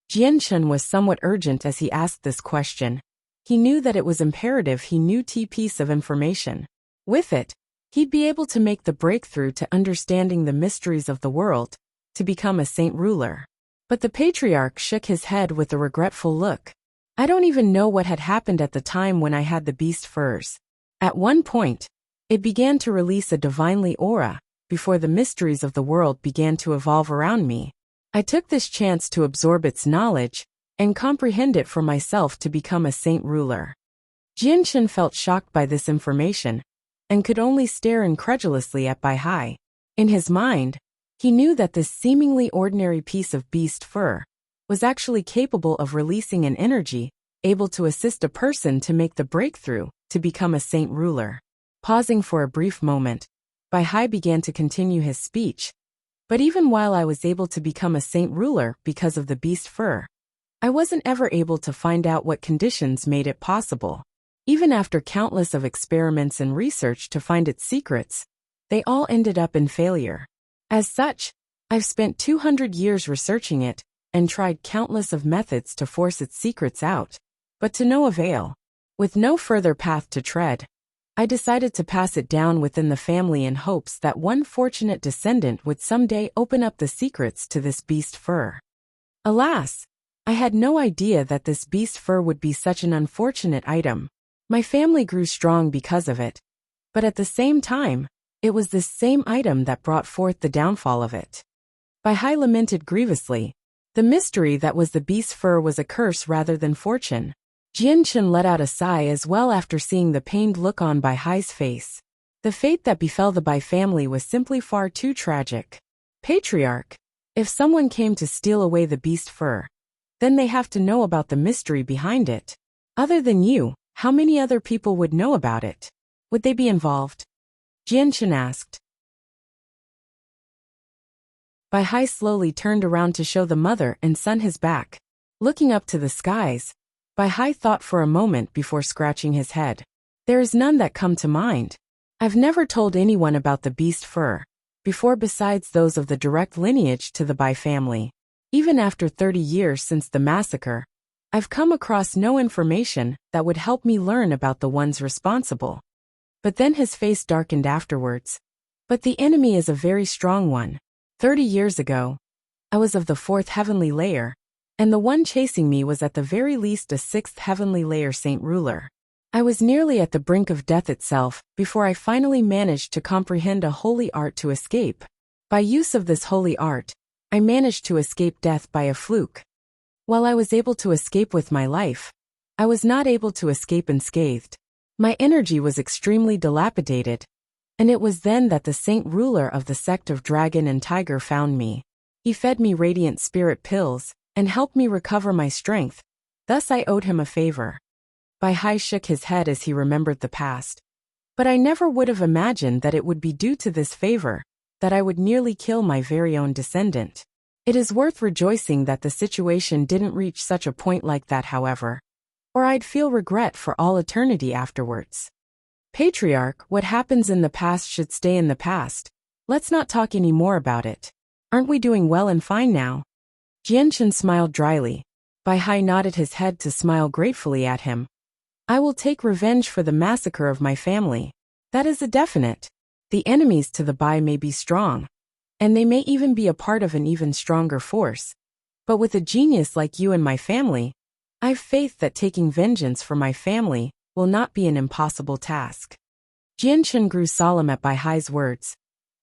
Jianshan was somewhat urgent as he asked this question. He knew that it was imperative he knew the piece of information. With it, he'd be able to make the breakthrough to understanding the mysteries of the world, to become a saint ruler. But the patriarch shook his head with a regretful look. "I don't even know what had happened at the time when I had the beast furs. At one point, it began to release a divinely aura, before the mysteries of the world began to evolve around me. I took this chance to absorb its knowledge and comprehend it for myself to become a saint ruler." Jianshan felt shocked by this information and could only stare incredulously at Bai Hai. In his mind, he knew that this seemingly ordinary piece of beast fur was actually capable of releasing an energy able to assist a person to make the breakthrough to become a saint ruler. Pausing for a brief moment, Bai Hai began to continue his speech. "But even while I was able to become a saint ruler because of the beast fur, I wasn't ever able to find out what conditions made it possible. Even after countless of experiments and research to find its secrets, they all ended up in failure. As such, I've spent 200 years researching it and tried countless of methods to force its secrets out, but to no avail. With no further path to tread, I decided to pass it down within the family in hopes that one fortunate descendant would someday open up the secrets to this beast fur. Alas, I had no idea that this beast fur would be such an unfortunate item. My family grew strong because of it, but at the same time, it was this same item that brought forth the downfall of it." Bai Hai lamented grievously. The mystery that was the beast fur was a curse rather than fortune. Jianshan let out a sigh as well after seeing the pained look on Bai Hai's face. The fate that befell the Bai family was simply far too tragic. "Patriarch, if someone came to steal away the beast fur, then they have to know about the mystery behind it. Other than you, how many other people would know about it? Would they be involved?" Jianshan asked. Bai Hai slowly turned around to show the mother and son his back. Looking up to the skies, Bai Hai thought for a moment before scratching his head. "There is none that come to mind. I've never told anyone about the beast fur before besides those of the direct lineage to the Bai family. Even after 30 years since the massacre, I've come across no information that would help me learn about the ones responsible." But then his face darkened afterwards. "But the enemy is a very strong one. 30 years ago, I was of the 4th heavenly layer, and the one chasing me was at the very least a 6th heavenly layer saint ruler. I was nearly at the brink of death itself before I finally managed to comprehend a holy art to escape. By use of this holy art, I managed to escape death by a fluke. While I was able to escape with my life, I was not able to escape unscathed. My energy was extremely dilapidated, and it was then that the saint ruler of the sect of Dragon and Tiger found me. He fed me radiant spirit pills and helped me recover my strength. Thus I owed him a favor." Bai Hai shook his head as he remembered the past. "But I never would have imagined that it would be due to this favor that I would nearly kill my very own descendant. It is worth rejoicing that the situation didn't reach such a point like that, however, or I'd feel regret for all eternity afterwards. Patriarch, what happens in the past should stay in the past. Let's not talk any more about it. Aren't we doing well and fine now?" Jianshan smiled dryly. Bai Hai nodded his head to smile gratefully at him. "I will take revenge for the massacre of my family. That is a definite. The enemies to the Bai may be strong, and they may even be a part of an even stronger force. But with a genius like you and my family, I've faith that taking vengeance for my family will not be an impossible task." Jianshan grew solemn at Bai Hai's words.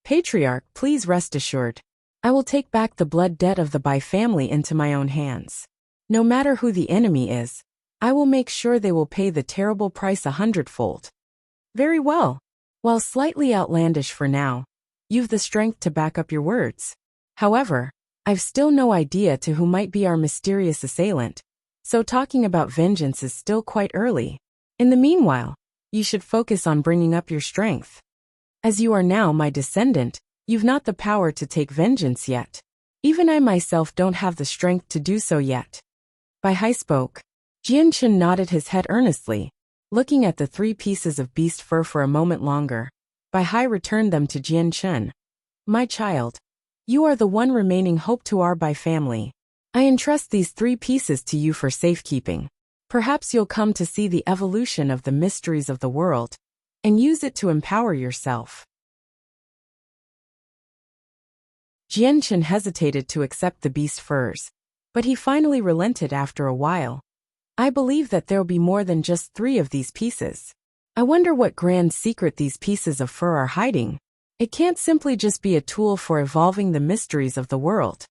"Patriarch, please rest assured. I will take back the blood debt of the Bai family into my own hands. No matter who the enemy is, I will make sure they will pay the terrible price 100-fold. "Very well. While slightly outlandish for now, you've the strength to back up your words. However, I've still no idea to who might be our mysterious assailant, so talking about vengeance is still quite early. In the meanwhile, you should focus on bringing up your strength. As you are now my descendant, you've not the power to take vengeance yet. Even I myself don't have the strength to do so yet. Bai Hai spoke. Jianchen nodded his head earnestly, looking at the 3 pieces of beast fur for a moment longer. Bai Hai returned them to Jianchen. My child, you are the one remaining hope to our Bai family. I entrust these 3 pieces to you for safekeeping. Perhaps you'll come to see the evolution of the mysteries of the world, and use it to empower yourself. Jianchen hesitated to accept the beast furs, but he finally relented after a while. I believe that there'll be more than just 3 of these pieces. I wonder what grand secret these pieces of fur are hiding. It can't simply just be a tool for evolving the mysteries of the world.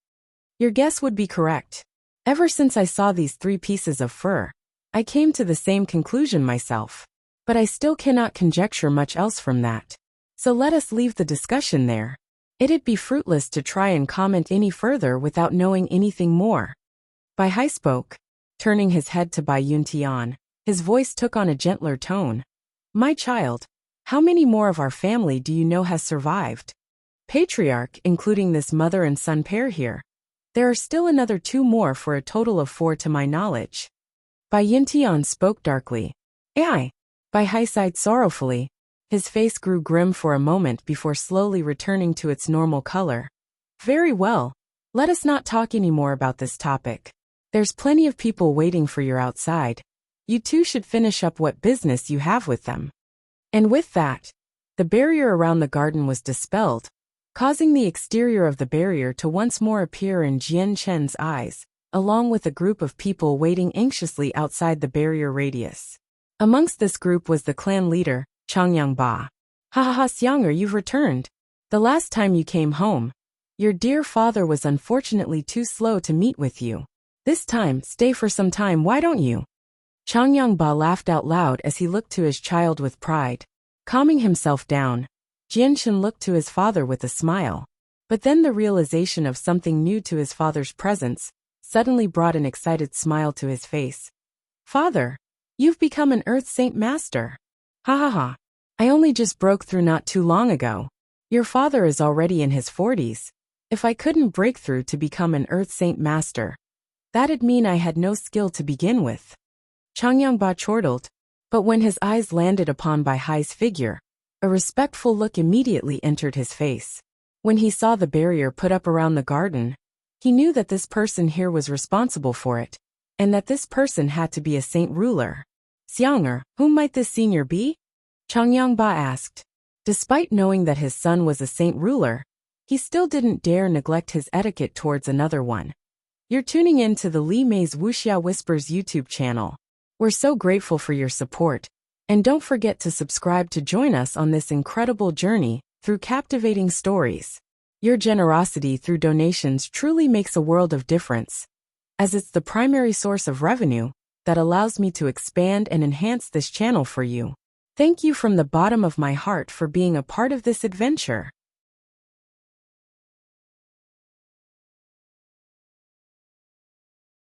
Your guess would be correct. Ever since I saw these 3 pieces of fur, I came to the same conclusion myself. But I still cannot conjecture much else from that. So let us leave the discussion there. It'd be fruitless to try and comment any further without knowing anything more. Bai Hai spoke, turning his head to Bai Yuntian. His voice took on a gentler tone. My child, how many more of our family do you know has survived? Patriarch, including this mother and son pair here. There are still another 2 more for a total of 4 to my knowledge. Bai Yuntian spoke darkly. Ai. Bai Hai sighed sorrowfully. His face grew grim for a moment before slowly returning to its normal color. Very well. Let us not talk any more about this topic. There's plenty of people waiting for you outside. You 2 should finish up what business you have with them. And with that, the barrier around the garden was dispelled, causing the exterior of the barrier to once more appear in Jianchen's eyes, along with a group of people waiting anxiously outside the barrier radius. Amongst this group was the clan leader, Changyangba. Ha ha ha, Xianger, you've returned. The last time you came home, your dear father was unfortunately too slow to meet with you. This time, stay for some time, why don't you? Changyangba laughed out loud as he looked to his child with pride. Calming himself down, Jianchen looked to his father with a smile. But then the realization of something new to his father's presence suddenly brought an excited smile to his face. Father, you've become an Earth Saint Master. Ha ha ha. I only just broke through not too long ago. Your father is already in his 40s. If I couldn't break through to become an Earth Saint Master, that'd mean I had no skill to begin with. Changyangba chortled, but when his eyes landed upon Bai Hai's figure, a respectful look immediately entered his face. When he saw the barrier put up around the garden, he knew that this person here was responsible for it, and that this person had to be a saint ruler. Xianger, whom might this senior be? Changyangba asked. Despite knowing that his son was a saint ruler, he still didn't dare neglect his etiquette towards another one. You're tuning in to the Li Mei's Wuxia Whispers YouTube channel. We're so grateful for your support, and don't forget to subscribe to join us on this incredible journey through captivating stories. Your generosity through donations truly makes a world of difference, as it's the primary source of revenue that allows me to expand and enhance this channel for you. Thank you from the bottom of my heart for being a part of this adventure.